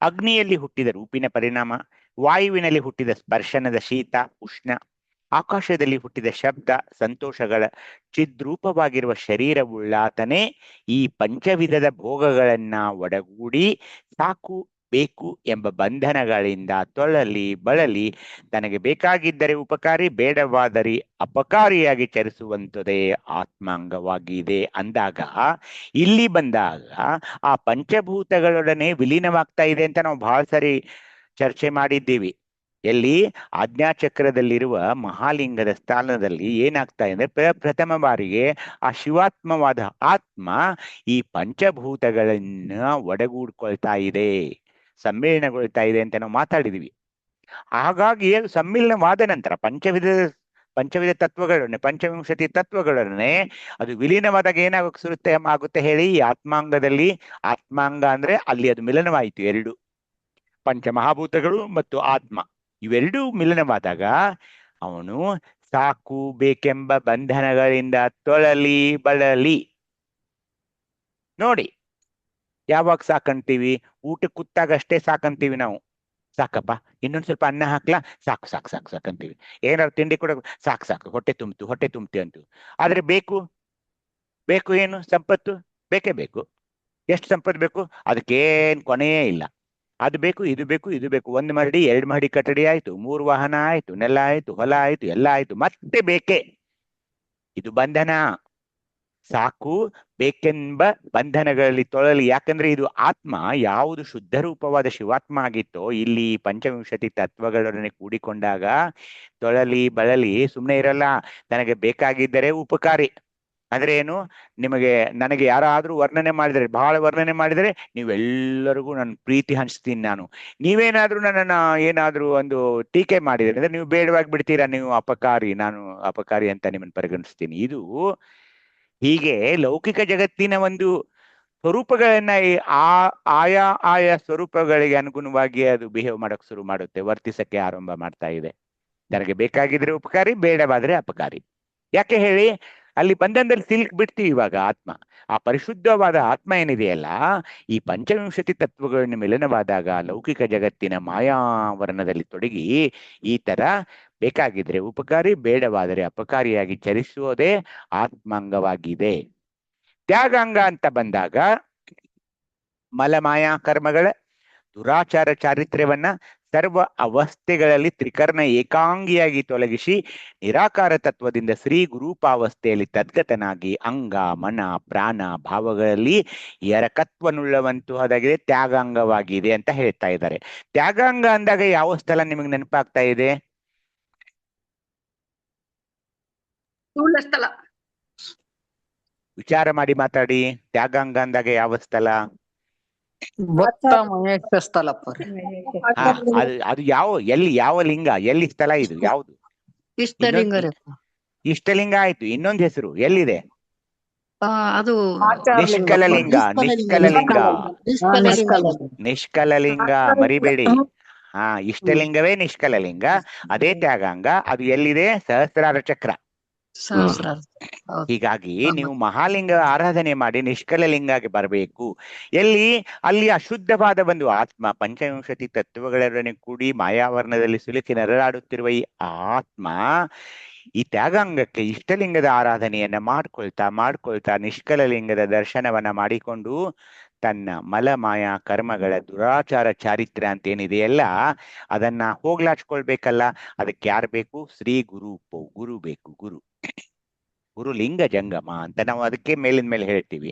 Speaker 3: ಅಗ್ನಿಯಲ್ಲಿ ಹುಟ್ಟಿದ ರೂಪಿನ ಪರಿಣಾಮ, ವಾಯುವಿನಲ್ಲಿ ಹುಟ್ಟಿದ ಸ್ಪರ್ಶನದ ಶೀತ ಉಷ್ಣ, ಆಕಾಶದಲ್ಲಿ ಹುಟ್ಟಿದ ಶಬ್ದ ಸಂತೋಷಗಳ ಚಿದ್ರೂಪವಾಗಿರುವ ಶರೀರವುಳ್ಳಾತನೇ ಈ ಪಂಚವಿಧದ ಭೋಗಗಳನ್ನ ಒಡಗೂಡಿ ಸಾಕು ಬೇಕು ಎಂಬ ಬಂಧನಗಳಿಂದ ತೊಳಲಿ ಬಳಲಿ ತನಗೆ ಬೇಕಾಗಿದ್ದರೆ ಉಪಕಾರಿ, ಬೇಡವಾದರೆ ಅಪಕಾರಿಯಾಗಿ ಚರಿಸುವಂಥದ್ದೇ ಆತ್ಮಾಂಗವಾಗಿದೆ ಅಂದಾಗ, ಇಲ್ಲಿ ಬಂದಾಗ ಆ ಪಂಚಭೂತಗಳೊಡನೆ ವಿಲೀನವಾಗ್ತಾ ಇದೆ ಅಂತ ನಾವು ಬಹಳ ಸಾರಿ ಚರ್ಚೆ ಮಾಡಿದ್ದೀವಿ. ಎಲ್ಲಿ? ಆಜ್ಞಾಚಕ್ರದಲ್ಲಿರುವ ಮಹಾಲಿಂಗದ ಸ್ಥಾನದಲ್ಲಿ ಏನಾಗ್ತಾ ಇದೆ? ಪ್ರಥಮ ಬಾರಿಗೆ ಆ ಶಿವಾತ್ಮವಾದ ಆತ್ಮ ಈ ಪಂಚಭೂತಗಳನ್ನ ಒಡಗೂಡ್ಕೊಳ್ತಾ ಇದೆ, ಸಮ್ಮಿಲನಗೊಳ್ತಾ ಇದೆ ಅಂತ ನಾವು ಮಾತಾಡಿದೀವಿ. ಹಾಗಾಗಿ ಅದು ಸಮ್ಮಿಲನವಾದ ನಂತರ ಪಂಚವಿಧ ತತ್ವಗಳನ್ನೇ, ಪಂಚವಿಂಶತಿ ತತ್ವಗಳನ್ನೇ ಅದು ವಿಲೀನವಾದಾಗ ಆಗುತ್ತೆ ಹೇಳಿ? ಈ ಆತ್ಮಾಂಗದಲ್ಲಿ. ಆತ್ಮಾಂಗ ಅಂದ್ರೆ ಅಲ್ಲಿ ಅದು ಮಿಲನವಾಯಿತು. ಎರಡು ಪಂಚಮಹಾಭೂತಗಳು ಮತ್ತು ಆತ್ಮ ಇವೆರಡೂ ಮಿಲನವಾದಾಗ ಅವನು ಸಾಕು ಬೇಕೆಂಬ ಬಂಧನಗಳಿಂದ ತೊಳಲಿ ಬಳಲಿ. ನೋಡಿ, ಯಾವಾಗ ಸಾಕಂತೀವಿ? ಊಟಕ್ಕೆ ಕೂತಾಗಷ್ಟೇ ಸಾಕಂತೀವಿ ನಾವು. ಸಾಕಪ್ಪ, ಇನ್ನೊಂದ್ ಸ್ವಲ್ಪ ಅನ್ನ ಹಾಕ್ಲಾ? ಸಾಕು ಸಾಕು ಸಾಕು ಸಾಕಂತೀವಿ. ಏನಾದ್ರು ತಿಂಡಿ ಕೊಡ? ಸಾಕು ಹೊಟ್ಟೆ ತುಂಬ್ತು ಅಂತು. ಆದ್ರೆ ಬೇಕು ಏನು? ಸಂಪತ್ತು ಬೇಕೇ ಬೇಕು. ಎಷ್ಟು ಸಂಪತ್ತು ಬೇಕು? ಅದಕ್ಕೇನ್ ಕೊನೆಯೇ ಇಲ್ಲ. ಅದು ಬೇಕು, ಇದು ಬೇಕು, ಇದು ಬೇಕು. 1 ಮಹಡಿ 2 ಮಹಡಿ ಕಟ್ಟಡಿ ಆಯ್ತು, 3 ವಾಹನ ಆಯ್ತು, ನೆಲ ಆಯ್ತು, ಹೊಲ ಆಯ್ತು, ಎಲ್ಲ ಆಯ್ತು, ಮತ್ತೆ ಬೇಕೇ. ಇದು ಬಂಧನ. ಸಾಕು ಬೇಕೆಂಬ ಬಂಧನಗಳಲ್ಲಿ ತೊಳಲಿ. ಯಾಕಂದ್ರೆ ಇದು ಆತ್ಮ ಯಾವುದು ಶುದ್ಧ ರೂಪವಾದ ಶಿವಾತ್ಮ ಆಗಿತ್ತೋ, ಇಲ್ಲಿ ಪಂಚವಿಂಶತಿ ತತ್ವಗಳೊಡನೆ ಕೂಡಿಕೊಂಡಾಗ ತೊಳಲಿ ಬಳಲಿ ಸುಮ್ಮನೆ ಇರಲ್ಲ. ತನಗೆ ಬೇಕಾಗಿದ್ದರೆ ಉಪಕಾರಿ, ಅಂದ್ರೆ ಏನು, ನಿಮಗೆ ನನಗೆ ಯಾರಾದ್ರೂ ವರ್ಣನೆ ಮಾಡಿದರೆ, ಬಹಳ ವರ್ಣನೆ ಮಾಡಿದರೆ, ನೀವೆಲ್ಲರಿಗೂ ನನ್ನ ಪ್ರೀತಿ ಹಂಚ್ತೀನಿ ನಾನು. ನೀವೇನಾದ್ರೂ ನನ್ನನ್ನ ಏನಾದ್ರೂ ಒಂದು ಟೀಕೆ ಮಾಡಿದ್ರೆ ಅಂದ್ರೆ ನೀವು ಬೇಡವಾಗಿ ಬಿಡ್ತೀರಾ, ನೀವು ಅಪಕಾರಿ, ನಾನು ಅಪಕಾರಿ ಅಂತ ನಿಮ್ಮನ್ನು ಪರಿಗಣಿಸ್ತೀನಿ. ಇದು ಹೀಗೆ ಲೌಕಿಕ ಜಗತ್ತಿನ ಒಂದು ಸ್ವರೂಪಗಳನ್ನ ಆಯಾ ಸ್ವರೂಪಗಳಿಗೆ ಅನುಗುಣವಾಗಿ ಅದು ಬಿಹೇವ್ ಮಾಡಕ್ ಶುರು ಮಾಡುತ್ತೆ, ವರ್ತಿಸಕ್ಕೆ ಆರಂಭ ಮಾಡ್ತಾ ಇದೆ. ನನಗೆ ಬೇಕಾಗಿದ್ರೆ ಉಪಕಾರಿ, ಬೇಡವಾದ್ರೆ ಅಪಕಾರಿ. ಯಾಕೆ ಹೇಳಿ, ಅಲ್ಲಿ ಬಂಧನದಲ್ಲಿ ಸಿಲ್ಕ್ ಬಿಡ್ತೀವಿ ಇವಾಗ ಆತ್ಮ. ಆ ಪರಿಶುದ್ಧವಾದ ಆತ್ಮ ಏನಿದೆಯಲ್ಲ, ಈ ಪಂಚವಿಂಶತಿ ತತ್ವಗಳನ್ನು ಮಿಲನವಾದಾಗ ಲೌಕಿಕ ಜಗತ್ತಿನ ಮಾಯಾವರಣದಲ್ಲಿ ತೊಡಗಿ ಈ ತರ ಬೇಕಾಗಿದ್ರೆ ಉಪಕಾರಿ, ಬೇಡವಾದರೆ ಅಪಕಾರಿಯಾಗಿ ಚರಿಸುವುದೇ ಆತ್ಮಾಂಗವಾಗಿದೆ. ತ್ಯಾಗಾಂಗ ಅಂತ ಬಂದಾಗ ಮಲಮಾಯಾ ಕರ್ಮಗಳ ದುರಾಚಾರ ಚಾರಿತ್ರ್ಯವನ್ನ ಸರ್ವ ಅವಸ್ಥೆಗಳಲ್ಲಿ ತ್ರಿಕರ್ಣ ಏಕಾಂಗಿಯಾಗಿ ತೊಲಗಿಸಿ ನಿರಾಕಾರ ತತ್ವದಿಂದ ಶ್ರೀ ಗುರೂಪಾವಸ್ಥೆಯಲ್ಲಿ ತದ್ಗತನಾಗಿ ಅಂಗ ಮನ ಪ್ರಾಣ ಭಾವಗಳಲ್ಲಿ ಎರಕತ್ವನುಳ್ಳವಂತಹದಾಗಿದೆ, ತ್ಯಾಗಾಂಗವಾಗಿದೆ ಅಂತ ಹೇಳ್ತಾ ಇದ್ದಾರೆ. ತ್ಯಾಗಾಂಗ ಅಂದಾಗ ಯಾವ ಸ್ಥಳ ನಿಮಗೆ ನೆನಪಾಗ್ತಾ ಇದೆ?
Speaker 5: ಸ್ಥೂಲ ಸ್ಥಳ.
Speaker 3: ವಿಚಾರ ಮಾಡಿ ಮಾತಾಡಿ. ತ್ಯಾಗಾಂಗ ಅಂದಾಗ ಯಾವ ಸ್ಥಳ?
Speaker 4: ಭಕ್ತ ಮಹೇಶ ಸ್ಥಳಪ್ಪರೆ.
Speaker 3: ಅದು ಯಾವ ಲಿಂಗ, ಎಲ್ಲಿ ಸ್ಥಳ ಇದು, ಯಾವುದು?
Speaker 4: ಇಷ್ಟಲಿಂಗರೇ.
Speaker 3: ಇಷ್ಟಲಿಂಗ ಆಯ್ತು, ಇನ್ನೊಂದು ಹೆಸರು ಎಲ್ಲಿದೆ?
Speaker 4: ಅದು
Speaker 3: ನಿಷ್ಕಲಲಿಂಗ. ನಿಷ್ಕಲಲಿಂಗ ಮರಿಬೇಡಿ. ಇಷ್ಟಲಿಂಗವೇ ನಿಷ್ಕಲಲಿಂಗ, ಅದೇ ತ್ಯಾಗಾಂಗ. ಅದು ಎಲ್ಲಿದೆ? ಸಹಸ್ರಾರ ಚಕ್ರ. ಹೀಗಾಗಿ ನೀವು ಮಹಾಲಿಂಗ ಆರಾಧನೆ ಮಾಡಿ ನಿಷ್ಕಲಲಿಂಗಕ್ಕೆ ಬರಬೇಕು. ಎಲ್ಲಿ? ಅಲ್ಲಿ ಅಶುದ್ಧವಾದ ಒಂದು ಆತ್ಮ ಪಂಚವಿಂಶತಿ ತತ್ವಗಳೊಡನೆ ಕೂಡಿ ಮಾಯಾವರಣದಲ್ಲಿ ಸಿಲುಕಿ ನರಳಾಡುತ್ತಿರುವ ಈ ಆತ್ಮ ಈ ತ್ಯಾಗಾಂಗಕ್ಕೆ ಇಷ್ಟಲಿಂಗದ ಆರಾಧನೆಯನ್ನ ಮಾಡ್ಕೊಳ್ತಾ ನಿಷ್ಕಲಲಿಂಗದ ದರ್ಶನವನ್ನ ಮಾಡಿಕೊಂಡು ತನ್ನ ಮಲಮಾಯಾ ಕರ್ಮಗಳ ದುರಾಚಾರ ಚಾರಿತ್ರ್ಯ ಅಂತ ಏನಿದೆಯಲ್ಲ ಅದನ್ನ ಹೋಗ್ಲಾಚ್ಕೊಳ್ಬೇಕಲ್ಲ. ಅದಕ್ಕೆ ಯಾರು ಬೇಕು? ಶ್ರೀ ಗುರು ಬೇಕು. ಗುರು ಲಿಂಗ ಜಂಗಮ ಅಂತ ನಾವು ಅದಕ್ಕೆ ಮೇಲಿನ ಮೇಲೆ ಹೇಳ್ತೀವಿ.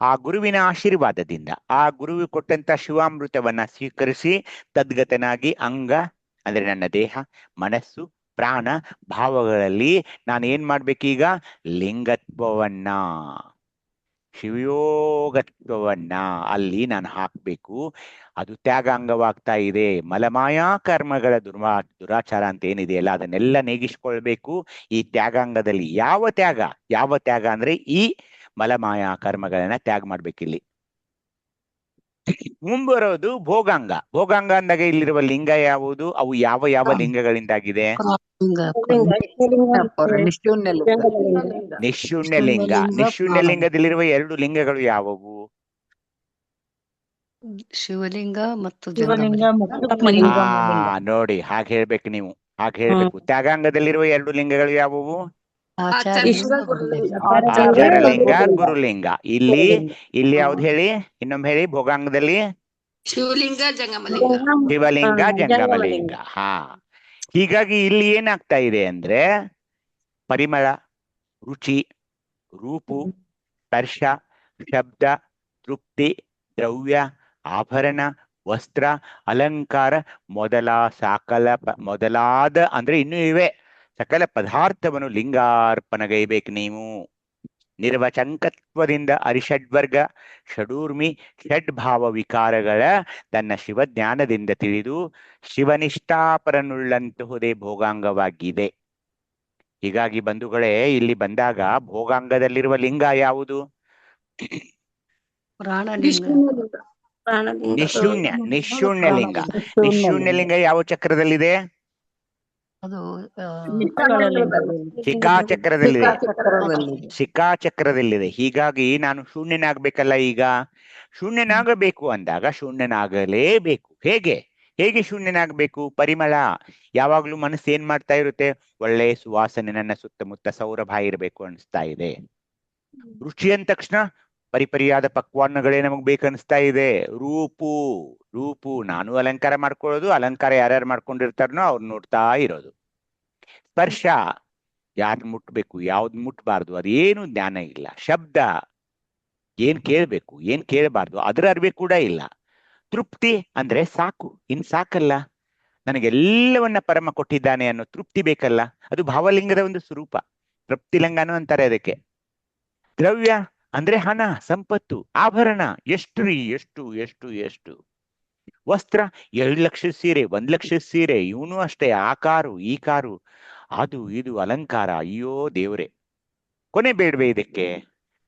Speaker 3: ಆ ಗುರುವಿನ ಆಶೀರ್ವಾದದಿಂದ ಆ ಗುರುವು ಕೊಟ್ಟಂತ ಶಿವಾಮೃತವನ್ನ ಸ್ವೀಕರಿಸಿ ತದ್ಗತನಾಗಿ ಅಂಗ ಅಂದ್ರೆ ನನ್ನ ದೇಹ, ಮನಸ್ಸು, ಪ್ರಾಣ ಭಾವಗಳಲ್ಲಿ ನಾನು ಏನ್ ಮಾಡ್ಬೇಕೀಗ? ಲಿಂಗತ್ವವನ್ನ, ಶಿವಯೋಗತ್ವವನ್ನ ಅಲ್ಲಿ ನಾನು ಹಾಕ್ಬೇಕು. ಅದು ತ್ಯಾಗಾಂಗವಾಗ್ತಾ ಇದೆ. ಮಲಮಾಯಾ ಕರ್ಮಗಳ ದುರಾಚಾರ ಅಂತ ಏನಿದೆಯಲ್ಲ ಅದನ್ನೆಲ್ಲ ನೀಗಿಸ್ಕೊಳ್ಬೇಕು ಈ ತ್ಯಾಗಾಂಗದಲ್ಲಿ. ಯಾವ ತ್ಯಾಗ ಅಂದ್ರೆ ಈ ಮಲಮಾಯಾ ಕರ್ಮಗಳನ್ನ ತ್ಯಾಗ ಮಾಡ್ಬೇಕಿಲ್ಲಿ. ಮುಂಬರೋದು ಭೋಗಾಂಗ. ಭೋಗಾಂಗ ಅಂದಾಗ ಇಲ್ಲಿರುವ ಲಿಂಗ ಯಾವುದು? ಅವು ಯಾವ ಲಿಂಗಗಳಿಂದಾಗಿದೆ? ನಿಶೂನ್ಯ ಲಿಂಗ. ನಿಶೂನ್ಯ ಲಿಂಗದಲ್ಲಿರುವ 2 ಲಿಂಗಗಳು ಯಾವುವು?
Speaker 4: ಶಿವಲಿಂಗ ಮತ್ತು
Speaker 1: ಶಿವಲಿಂಗ ಮತ್ತು
Speaker 3: ನೋಡಿ, ಹಾಗೆ ಹೇಳ್ಬೇಕು ನೀವು, ಹಾಗೆ ಹೇಳ್ಬೇಕು. ತ್ಯಾಗಾಂಗದಲ್ಲಿರುವ 2 ಲಿಂಗಗಳು ಯಾವುವು? ಆಚಾರಲಿಂಗ, ಗುರುಲಿಂಗ. ಇಲ್ಲಿ ಯಾವ್ದು ಹೇಳಿ? ಇನ್ನೊಮ್ಮೆ ಹೇಳಿ. ಭೋಗಾಂಗದಲ್ಲಿ
Speaker 5: ಶಿವಲಿಂಗ ಜಂಗಮಲಿಂಗ.
Speaker 3: ಶಿವಲಿಂಗ ಜಂಗಮಲಿಂಗ. ಹೀಗಾಗಿ ಇಲ್ಲಿ ಏನಾಗ್ತಾ ಇದೆ ಅಂದ್ರೆ ಪರಿಮಳ, ರುಚಿ, ರೂಪು, ಸ್ಪರ್ಶ, ಶಬ್ದ, ತೃಪ್ತಿ, ದ್ರವ್ಯ, ಆಭರಣ, ವಸ್ತ್ರ, ಅಲಂಕಾರ ಮೊದಲಾದ ಅಂದ್ರೆ ಇನ್ನೂ ಇವೆ ಸಕಲ ಪದಾರ್ಥವನ್ನು ಲಿಂಗಾರ್ಪಣಗೈಬೇಕು ನೀವು. ನಿರ್ವಚಂಕತ್ವದಿಂದ ಅರಿಷಡ್ವರ್ಗ ಷಡೂರ್ಮಿ ಷಡ್ಭಾವ ವಿಕಾರಗಳ ತನ್ನ ಶಿವಜ್ಞಾನದಿಂದ ತಿಳಿದು ಶಿವನಿಷ್ಠಾಪರನುಳ್ಳಂತಹುದೇ ಭೋಗಾಂಗವಾಗಿದೆ. ಹೀಗಾಗಿ ಬಂಧುಗಳೇ, ಇಲ್ಲಿ ಬಂದಾಗ ಭೋಗಾಂಗದಲ್ಲಿರುವ ಲಿಂಗ ಯಾವುದು? ನಿಶೂನ್ಯ ಲಿಂಗ. ನಿಶೂನ್ಯ ಲಿಂಗ ಯಾವ ಚಕ್ರದಲ್ಲಿದೆ? ಶಿಖಾಚಕ್ರದಲ್ಲಿದೆ. ಹೀಗಾಗಿ ನಾನು ಶೂನ್ಯನಾಗ್ಬೇಕಲ್ಲ. ಈಗ ಶೂನ್ಯನಾಗಬೇಕು ಅಂದಾಗ ಶೂನ್ಯನಾಗಲೇಬೇಕು. ಹೇಗೆ ಶೂನ್ಯನಾಗಬೇಕು? ಪರಿಮಳ. ಯಾವಾಗ್ಲೂ ಮನಸ್ಸು ಏನ್ ಮಾಡ್ತಾ ಇರುತ್ತೆ? ಒಳ್ಳೆ ಸುವಾಸನೆ ನನ್ನ ಸುತ್ತಮುತ್ತ ಸೌರಭ ಇರಬೇಕು ಅನಿಸ್ತಾ ಇದೆ. ರುಚಿ ಅಂದ ತಕ್ಷಣ ಪರಿಪರಿಯಾದ ಪಕ್ವಾನ್ನಗಳೇ ನಮಗ್ ಬೇಕನ್ನಿಸ್ತಾ ಇದೆ. ರೂಪು ನಾನು ಅಲಂಕಾರ ಮಾಡ್ಕೊಳ್ಳೋದು, ಅಲಂಕಾರ ಯಾರ್ಯಾರು ಮಾಡ್ಕೊಂಡಿರ್ತಾರನೋ ಅವ್ರು ನೋಡ್ತಾ ಇರೋದು. ಸ್ಪರ್ಶ, ಯಾರು ಮುಟ್ಬೇಕು, ಯಾವ್ದು ಮುಟ್ಬಾರ್ದು ಅದೇನು ಜ್ಞಾನ ಇಲ್ಲ. ಶಬ್ದ, ಏನ್ ಕೇಳ್ಬೇಕು, ಏನ್ ಕೇಳಬಾರ್ದು ಅದರ ಅರಿವೆ ಕೂಡ ಇಲ್ಲ. ತೃಪ್ತಿ ಅಂದ್ರೆ ಸಾಕು, ಇನ್ ಸಾಕಲ್ಲ, ನನಗೆಲ್ಲವನ್ನ ಪರಮ ಕೊಟ್ಟಿದ್ದಾನೆ ಅನ್ನೋ ತೃಪ್ತಿ ಬೇಕಲ್ಲ. ಅದು ಭಾವಲಿಂಗದ ಒಂದು ಸ್ವರೂಪ. ತೃಪ್ತಿಲಿಂಗನೂ ಅಂತಾರೆ ಅದಕ್ಕೆ. ದ್ರವ್ಯ ಅಂದ್ರೆ ಹಣ, ಸಂಪತ್ತು, ಆಭರಣ. ಎಷ್ಟು ರೀ, ಎಷ್ಟು ಎಷ್ಟು ಎಷ್ಟು. ವಸ್ತ್ರ 2 ಲಕ್ಷದ ಸೀರೆ, 1 ಲಕ್ಷದ ಸೀರೆ, ಇವನು ಅಷ್ಟೇ, ಆ ಕಾರು ಈ ಕಾರು, ಅದು ಇದು ಅಲಂಕಾರ. ಅಯ್ಯೋ ದೇವ್ರೆ, ಕೊನೆ ಬೇಡವೆ ಇದಕ್ಕೆ?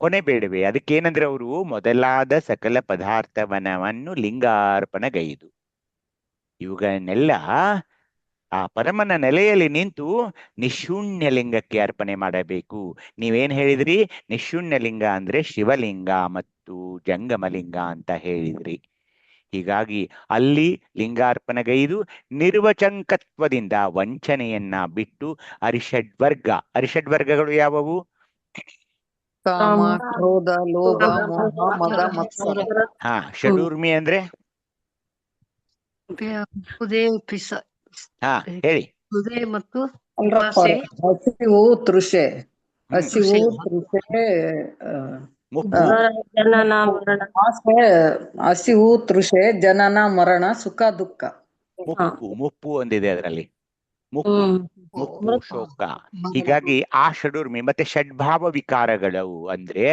Speaker 3: ಕೊನೆ ಬೇಡವೆ? ಅದಕ್ಕೇನಂದ್ರೆ ಅವರು ಮೊದಲಾದ ಸಕಲ ಪದಾರ್ಥವನವನ್ನು ಲಿಂಗಾರ್ಪಣೆಗೈದು. ಇವುಗಳನ್ನೆಲ್ಲ ಆ ಪರಮನ ನೆಲೆಯಲ್ಲಿ ನಿಂತು ನಿಶೂನ್ಯ ಲಿಂಗಕ್ಕೆ ಅರ್ಪಣೆ ಮಾಡಬೇಕು. ನೀವೇನ್ ಹೇಳಿದ್ರಿ? ನಿಶೂನ್ಯ ಲಿಂಗ ಅಂದ್ರೆ ಶಿವಲಿಂಗ ಮತ್ತು ಜಂಗಮಲಿಂಗ ಅಂತ ಹೇಳಿದ್ರಿ. ಹೀಗಾಗಿ ಅಲ್ಲಿ ಲಿಂಗಾರ್ಪಣೆಗೈದು ನಿರ್ವಚಂಕತ್ವದಿಂದ ವಂಚನೆಯನ್ನ ಬಿಟ್ಟು ಅರಿಷಡ್ವರ್ಗಗಳು ಯಾವುವು?
Speaker 4: ಕಾಮ, ಕ್ರೋಧ, ಲೋಭ, ಮೋಹ, ಮದ, ಮತ್ಸರ.
Speaker 3: ಷಡೂರ್ಮಿ ಅಂದ್ರೆ
Speaker 4: ಕುದೇ ಪಿಸ
Speaker 3: ಹೇಳಿ.
Speaker 4: ಕುದೇ ಮತ್ತು
Speaker 6: ಹಸಿವು, ತೃಷೆ. ಹಸಿವು, ತೃಷೆ,
Speaker 3: ಮುಪ್ಪು.
Speaker 6: ಆಸೆ, ಹಸಿವು, ತೃಷೆ, ಜನನ, ಮರಣ, ಸುಖ, ದುಃಖ.
Speaker 3: ಮುಪ್ಪು ಒಂದಿದೆ ಅದರಲ್ಲಿ. ಮುಪ್ಪು, ಶೋಕ. ಹೀಗಾಗಿ ಆ ಷಡೂರ್ಮಿ. ಮತ್ತೆ ಷಡ್ಭಾವ ವಿಕಾರಗಳು ಅಂದ್ರೆ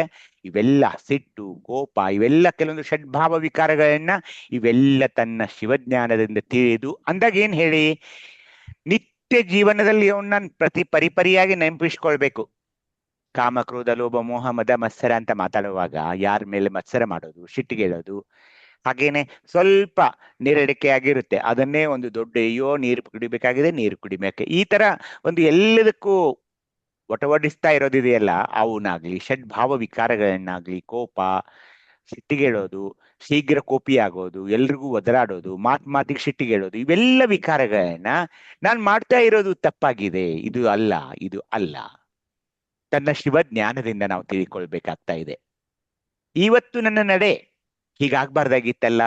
Speaker 3: ಇವೆಲ್ಲ ಸಿಟ್ಟು, ಕೋಪ, ಇವೆಲ್ಲ ಕೆಲವೊಂದು ಷಡ್ಭಾವ ವಿಕಾರಗಳನ್ನ ಇವೆಲ್ಲ ತನ್ನ ಶಿವಜ್ಞಾನದಿಂದ ತಿಳಿದು ಅಂದಾಗ ಏನ್ ಹೇಳಿ, ನಿತ್ಯ ಜೀವನದಲ್ಲಿ ಅವನ್ನ ಪರಿಪರಿಯಾಗಿ ನೆನಪಿಸ್ಕೊಳ್ಬೇಕು. ಕಾಮ, ಕ್ರೋಧ, ಲೋಭ, ಮೋಹ, ಮದ, ಮತ್ಸರ ಅಂತ ಮಾತಾಡುವಾಗ ಯಾರ ಮೇಲೆ ಮತ್ಸರ ಮಾಡೋದು, ಸಿಟ್ಟಿಗೇಳೋದು, ಹಾಗೇನೆ ಸ್ವಲ್ಪ ನೀರಡಿಕೆ ಆಗಿರುತ್ತೆ, ಅದನ್ನೇ ಒಂದು ದೊಡ್ಡ ಅಯ್ಯೋ ನೀರು ಕುಡಿಬೇಕಾಗಿದೆ, ನೀರು ಕುಡಿಬೇಕು, ಈ ತರ ಒಂದು ಎಲ್ಲದಕ್ಕೂ ಒಟವಡಿಸ್ತಾ ಇರೋದಿದೆಯಲ್ಲ, ಅವನಾಗ್ಲಿ ಷಡ್ಭಾವ ವಿಕಾರಗಳನ್ನಾಗ್ಲಿ, ಕೋಪ, ಸಿಟ್ಟಿಗೇಳೋದು, ಶೀಘ್ರ ಕೋಪಿ ಆಗೋದು, ಎಲ್ರಿಗೂ ಒದರಾಡೋದು, ಮಾತಿಗೆ ಸಿಟ್ಟಿಗೇಳೋದು, ಇವೆಲ್ಲ ವಿಕಾರಗಳನ್ನ ನಾನು ಮಾಡ್ತಾ ಇರೋದು ತಪ್ಪಾಗಿದೆ, ಇದು ಅಲ್ಲ, ಇದು ಅಲ್ಲ. ತನ್ನ ಶಿವಜ್ಞಾನದಿಂದ ನಾವು ತಿಳಿಕೊಳ್ಬೇಕಾಗ್ತಾ ಇದೆ. ಇವತ್ತು ನನ್ನ ನಡೆ ಹೀಗಾಗ್ಬಾರ್ದಾಗಿತ್ತಲ್ಲ,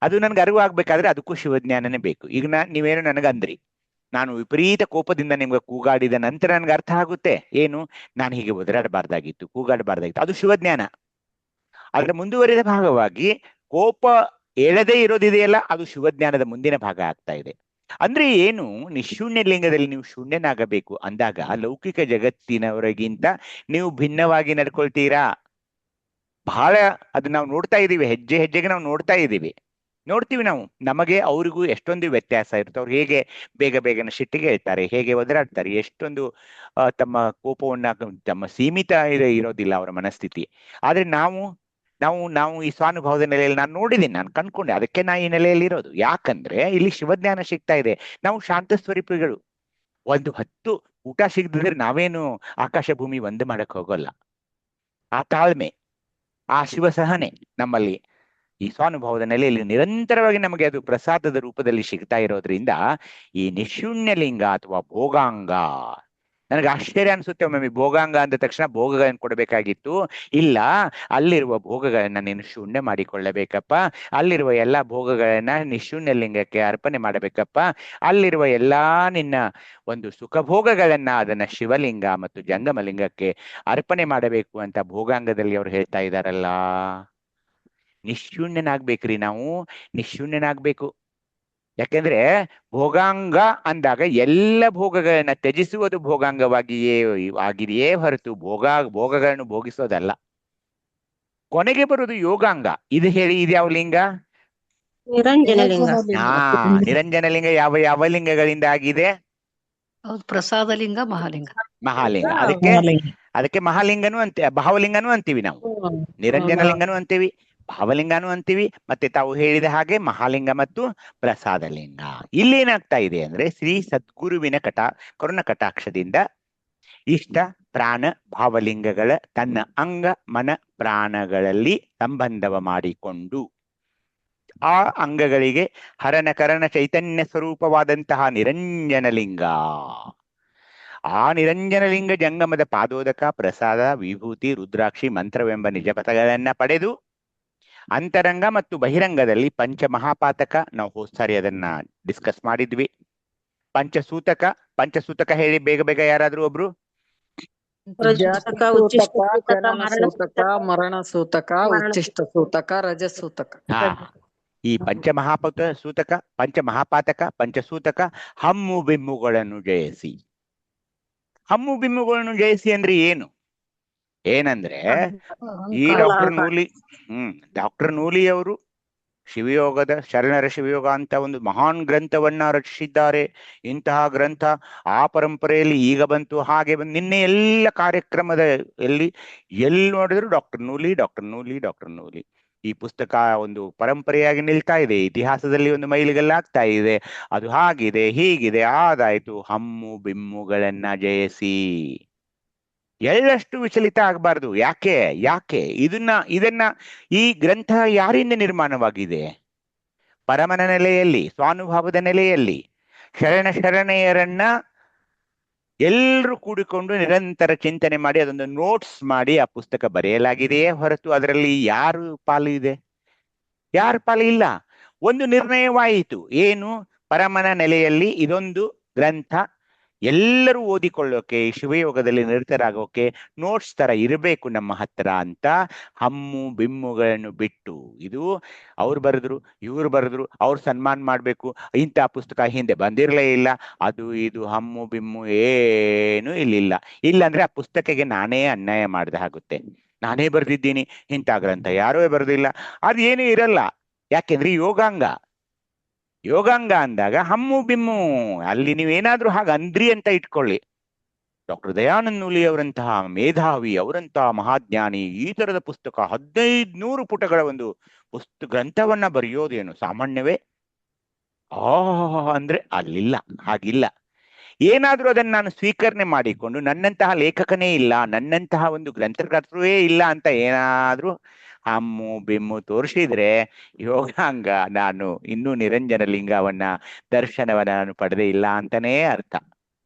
Speaker 3: ಅದು ನನ್ಗೆ ಅರಿವು ಆಗ್ಬೇಕಾದ್ರೆ ಅದಕ್ಕೂ ಶಿವಜ್ಞಾನನೇ ಬೇಕು. ಈಗ ನೀವೇನು ನನಗಂದ್ರಿ, ನಾನು ವಿಪರೀತ ಕೋಪದಿಂದ ನಿಮ್ಗೆ ಕೂಗಾಡಿದ ನಂತರ ನನ್ಗೆ ಅರ್ಥ ಆಗುತ್ತೆ ಏನು, ನಾನು ಹೀಗೆ ಒದರಾಡಬಾರ್ದಾಗಿತ್ತು, ಕೂಗಾಡಬಾರ್ದಾಗಿತ್ತು, ಅದು ಶಿವಜ್ಞಾನ. ಅದರ ಮುಂದುವರಿದ ಭಾಗವಾಗಿ ಕೋಪ ಏಳದೇ ಇರೋದಿದೆಯಲ್ಲ, ಅದು ಶಿವಜ್ಞಾನದ ಮುಂದಿನ ಭಾಗ ಆಗ್ತಾ ಇದೆ. ಅಂದ್ರೆ ಏನು, ನಿಶೂನ್ಯ ಲಿಂಗದಲ್ಲಿ ನೀವು ಶೂನ್ಯನಾಗಬೇಕು ಅಂದಾಗ ಲೌಕಿಕ ಜಗತ್ತಿನವರಿಗಿಂತ ನೀವು ಭಿನ್ನವಾಗಿ ನಡ್ಕೊಳ್ತೀರಾ. ಬಹಳ ಅದು ನಾವು ನೋಡ್ತಾ ಇದ್ದೀವಿ, ಹೆಜ್ಜೆ ಹೆಜ್ಜೆಗೆ ನಾವು ನೋಡ್ತೀವಿ ನಾವು. ನಮಗೆ ಅವ್ರಿಗೂ ಎಷ್ಟೊಂದು ವ್ಯತ್ಯಾಸ ಇರುತ್ತೆ. ಅವ್ರು ಹೇಗೆ ಬೇಗನೆ ಸಿಟ್ಟಿಗೆ ಹೇಳ್ತಾರೆ, ಹೇಗೆ ಒದರಾಡ್ತಾರೆ, ಎಷ್ಟೊಂದು ತಮ್ಮ ಕೋಪವನ್ನ, ತಮ್ಮ ಸೀಮಿತ ಇರೋದಿಲ್ಲ ಅವರ ಮನಸ್ಥಿತಿ. ಆದ್ರೆ ನಾವು ಈ ಸ್ವಾನುಭವದ ನೆಲೆಯಲ್ಲಿ ನಾನು ನೋಡಿದ್ದೀನಿ, ನಾನು ಕಂಡ್ಕೊಂಡೆ, ಅದಕ್ಕೆ ನಾ ಈ ನೆಲೆಯಲ್ಲಿ ಇರೋದು. ಯಾಕಂದ್ರೆ ಇಲ್ಲಿ ಶಿವಜ್ಞಾನ ಸಿಗ್ತಾ ಇದೆ. ನಾವು ಶಾಂತ ಸ್ವರೂಪಿಗಳು. 10 ಊಟ ಸಿಗದಿದ್ರೆ ನಾವೇನು ಆಕಾಶ ಭೂಮಿ ಒಂದೇ ಮಾಡಕ್ ಹೋಗೋಲ್ಲ. ಆ ತಾಳ್ಮೆ, ಆ ಶಿವಸಹನೆ ನಮ್ಮಲ್ಲಿ ಈ ಸ್ವಾನುಭವದ ನೆಲೆಯಲ್ಲಿ ನಿರಂತರವಾಗಿ ನಮಗೆ ಅದು ಪ್ರಸಾದದ ರೂಪದಲ್ಲಿ ಸಿಗ್ತಾ ಇರೋದ್ರಿಂದ ಈ ನಿಶೂನ್ಯ ಲಿಂಗ ಅಥವಾ ಭೋಗಾಂಗ, ನನಗೆ ಆಶ್ಚರ್ಯ ಅನ್ಸುತ್ತೆ ಒಮ್ಮೆ, ಭೋಗಾಂಗ ಅಂದ ತಕ್ಷಣ ಭೋಗಗಳನ್ನು ಕೊಡಬೇಕಾಗಿತ್ತು. ಇಲ್ಲ, ಅಲ್ಲಿರುವ ಭೋಗಗಳನ್ನ ನೀನು ಶೂನ್ಯ ಮಾಡಿಕೊಳ್ಳಬೇಕಪ್ಪ, ಅಲ್ಲಿರುವ ಎಲ್ಲಾ ಭೋಗಗಳನ್ನ ನಿಶೂನ್ಯ ಲಿಂಗಕ್ಕೆ ಅರ್ಪಣೆ ಮಾಡಬೇಕಪ್ಪ, ಅಲ್ಲಿರುವ ಎಲ್ಲಾ ನಿನ್ನ ಒಂದು ಸುಖಭೋಗಗಳನ್ನ ಅದನ್ನ ಶಿವಲಿಂಗ ಮತ್ತು ಜಂಗಮಲಿಂಗಕ್ಕೆ ಅರ್ಪಣೆ ಮಾಡಬೇಕು ಅಂತ ಭೋಗಾಂಗದಲ್ಲಿ ಅವ್ರು ಹೇಳ್ತಾ ಇದ್ದಾರಲ್ಲ. ನಿಶೂನ್ಯನಾಗ್ಬೇಕ್ರಿ, ನಾವು ನಿಶೂನ್ಯನಾಗ್ಬೇಕು. ಯಾಕೆಂದ್ರೆ ಭೋಗಾಂಗ ಅಂದಾಗ ಎಲ್ಲ ಭೋಗಗಳನ್ನ ತ್ಯಜಿಸುವುದು ಆಗಿದೆಯೇ ಹೊರತು ಭೋಗಗಳನ್ನು ಭೋಗಿಸೋದಲ್ಲ. ಕೊನೆಗೆ ಬರುವುದು ಯೋಗಾಂಗ. ಇದು ಹೇಳಿ, ಇದು ಯಾವ ಲಿಂಗ?
Speaker 4: ನಿರಂಜನ ಲಿಂಗ.
Speaker 3: ನಿರಂಜನ ಲಿಂಗ ಯಾವ ಲಿಂಗಗಳಿಂದ ಆಗಿದೆ?
Speaker 4: ಪ್ರಸಾದ ಲಿಂಗ, ಮಹಾಲಿಂಗ.
Speaker 3: ಅದಕ್ಕೆ ಮಹಾಲಿಂಗನು ಭಾವಲಿಂಗನು ಅಂತೀವಿ ನಾವು, ನಿರಂಜನ ಲಿಂಗನು ಅಂತೀವಿ, ಭಾವಲಿಂಗನು ಅಂತೀವಿ, ಮತ್ತೆ ತಾವು ಹೇಳಿದ ಹಾಗೆ ಮಹಾಲಿಂಗ ಮತ್ತು ಪ್ರಸಾದ ಲಿಂಗ. ಇಲ್ಲೇನಾಗ್ತಾ ಇದೆ ಅಂದ್ರೆ, ಶ್ರೀ ಸದ್ಗುರುವಿನ ಕರುಣ ಕಟಾಕ್ಷದಿಂದ ಇಷ್ಟ ಪ್ರಾಣ ಭಾವಲಿಂಗಗಳ ತನ್ನ ಅಂಗ ಮನ ಪ್ರಾಣಗಳಲ್ಲಿ ಸಂಬಂಧವ ಮಾಡಿಕೊಂಡು ಆ ಅಂಗಗಳಿಗೆ ಹರನ ಕರಣ ಚೈತನ್ಯ ಸ್ವರೂಪವಾದಂತಹ ನಿರಂಜನ ಲಿಂಗ, ಆ ನಿರಂಜನ ಲಿಂಗ ಜಂಗಮದ ಪಾದೋದಕ, ಪ್ರಸಾದ, ವಿಭೂತಿ, ರುದ್ರಾಕ್ಷಿ, ಮಂತ್ರವೆಂಬ ನಿಜ ಪಥಗಳನ್ನ ಪಡೆದು ಅಂತರಂಗ ಮತ್ತು ಬಹಿರಂಗದಲ್ಲಿ ಪಂಚಮಹಾಪಾತಕ, ನಾವು ಹೋದ್ಸಾರಿ ಅದನ್ನ ಡಿಸ್ಕಸ್ ಮಾಡಿದ್ವಿ. ಪಂಚಸೂತಕ ಹೇಳಿ ಬೇಗ ಯಾರಾದ್ರೂ ಒಬ್ರು?
Speaker 6: ಜಾತಕ, ಜನನ ಸೂತಕ, ಮರಣ ಸೂತಕ, ಉಚ್ಚಿಷ್ಟ ಸೂತಕ, ರಜಸೂತಕ.
Speaker 3: ಈ ಪಂಚಮಹಾಪಾತಕ, ಪಂಚಸೂತಕ ಹಮ್ಮು ಬಿಮ್ಮುಗಳನ್ನು ಜಯಿಸಿ ಹಮ್ಮು ಬಿಮ್ಮುಗಳನ್ನು ಜಯಿಸಿ ಅಂದ್ರೆ ಏನು? ಏನಂದ್ರೆ ಈ ಡಾಕ್ಟರ್ ನೂಲಿ ಅವರು ಶಿವಯೋಗದ ಶರಣರ ಶಿವಯೋಗ ಅಂತ ಒಂದು ಮಹಾನ್ ಗ್ರಂಥವನ್ನ ರಚಿಸಿದ್ದಾರೆ. ಇಂತಹ ಗ್ರಂಥ ಆ ಪರಂಪರೆಯಲ್ಲಿ ಈಗ ಬಂತು, ಹಾಗೆ ಬಂದು ನಿನ್ನೆ ಎಲ್ಲ ಕಾರ್ಯಕ್ರಮದ ಎಲ್ಲಿ ನೋಡಿದ್ರು ಡಾಕ್ಟರ್ ನೂಲಿ. ಈ ಪುಸ್ತಕ ಒಂದು ಪರಂಪರೆಯಾಗಿ ನಿಲ್ತಾ ಇದೆ, ಇತಿಹಾಸದಲ್ಲಿ ಒಂದು ಮೈಲಿಗಲ್ಲಾಗ್ತಾ ಇದೆ. ಅದು ಹಾಗಿದೆ ಹೀಗಿದೆ ಆದಾಯ್ತು. ಹಮ್ಮು ಬಿಮ್ಮುಗಳನ್ನ ಜಯಿಸಿ. ಎಳ್ಳಷ್ಟು ವಿಚಲಿತ ಆಗಬಾರ್ದು. ಯಾಕೆ ಇದನ್ನ ಈ ಗ್ರಂಥ ಯಾರಿಂದ ನಿರ್ಮಾಣವಾಗಿದೆ? ಪರಮನ ನೆಲೆಯಲ್ಲಿ, ಸ್ವಾನುಭಾವದ ನೆಲೆಯಲ್ಲಿ ಶರಣೆಯರನ್ನ ಎಲ್ಲರೂ ಕೂಡಿಕೊಂಡು ನಿರಂತರ ಚಿಂತನೆ ಮಾಡಿ ಅದೊಂದು ನೋಟ್ಸ್ ಮಾಡಿ ಆ ಪುಸ್ತಕ ಬರೆಯಲಾಗಿದೆಯೇ ಹೊರತು ಅದರಲ್ಲಿ ಯಾರು ಪಾಲು ಇದೆ? ಯಾರ ಪಾಲು ಇಲ್ಲ. ಒಂದು ನಿರ್ಣಯವಾಯಿತು. ಏನು? ಪರಮನ ನೆಲೆಯಲ್ಲಿ ಇದೊಂದು ಗ್ರಂಥ ಎಲ್ಲರೂ ಓದಿಕೊಳ್ಳೋಕೆ, ಶಿವಯೋಗದಲ್ಲಿ ನಿರತರಾಗೋಕೆ ನೋಟ್ಸ್ ತರ ಇರಬೇಕು ನಮ್ಮ ಹತ್ರ ಅಂತ ಹಮ್ಮು ಬಿಮ್ಮುಗಳನ್ನು ಬಿಟ್ಟು, ಇದು ಅವ್ರು ಬರೆದ್ರು ಇವ್ರು ಬರೆದ್ರು ಅವ್ರು ಸನ್ಮಾನ ಮಾಡ್ಬೇಕು, ಇಂಥ ಪುಸ್ತಕ ಹಿಂದೆ ಬಂದಿರಲೇ ಇಲ್ಲ, ಅದು ಇದು ಹಮ್ಮು ಬಿಮ್ಮು ಏನು ಇಲ್ಲ ಅಂದ್ರೆ ಆ ಪುಸ್ತಕಕ್ಕೆ ನಾನೇ ಅನ್ಯಾಯ ಮಾಡಿದ ಆಗುತ್ತೆ. ನಾನೇ ಬರೆದಿದ್ದೀನಿ, ಇಂಥ ಗ್ರಂಥ ಯಾರೂ ಬರೆದಿಲ್ಲ, ಅದೇನು ಇರಲ್ಲ. ಯಾಕೆಂದ್ರೆ ಯೋಗಾಂಗ ಅಂದಾಗ ಹಮ್ಮು ಬಿಮ್ಮು ಅಲ್ಲಿ ನೀವೇನಾದ್ರೂ ಹಾಗೆ ಅಂದ್ರಿ ಅಂತ ಇಟ್ಕೊಳ್ಳಿ. ಡಾಕ್ಟರ್ ದಯಾನಂದ ನೂಲಿ ಅವರಂತಹ ಮೇಧಾವಿ, ಅವರಂತಹ ಮಹಾಜ್ಞಾನಿ ಈ ತರದ ಪುಸ್ತಕ 1500 ಪುಟಗಳ ಒಂದು ಗ್ರಂಥವನ್ನ ಬರೆಯೋದೇನು ಸಾಮಾನ್ಯವೇ? ಅಂದ್ರೆ ಹಾಗಿಲ್ಲ. ಏನಾದ್ರೂ ಅದನ್ನ ನಾನು ಸ್ವೀಕರಣೆ ಮಾಡಿಕೊಂಡು ನನ್ನಂತಹ ಲೇಖಕನೇ ಇಲ್ಲ, ನನ್ನಂತಹ ಒಂದು ಗ್ರಂಥಕರ್ತೃವೇ ಇಲ್ಲ ಅಂತ ಏನಾದ್ರೂ ಹಮ್ಮು ಬಿಮ್ಮು ತೋರಿಸಿದ್ರೆ ಯೋಗಾಂಗ ನಾನು ಇನ್ನೂ ನಿರಂಜನ ಲಿಂಗವನ್ನ ದರ್ಶನವನ್ನ ನಾನು ಪಡೆದೇ ಇಲ್ಲ ಅಂತಾನೇ ಅರ್ಥ.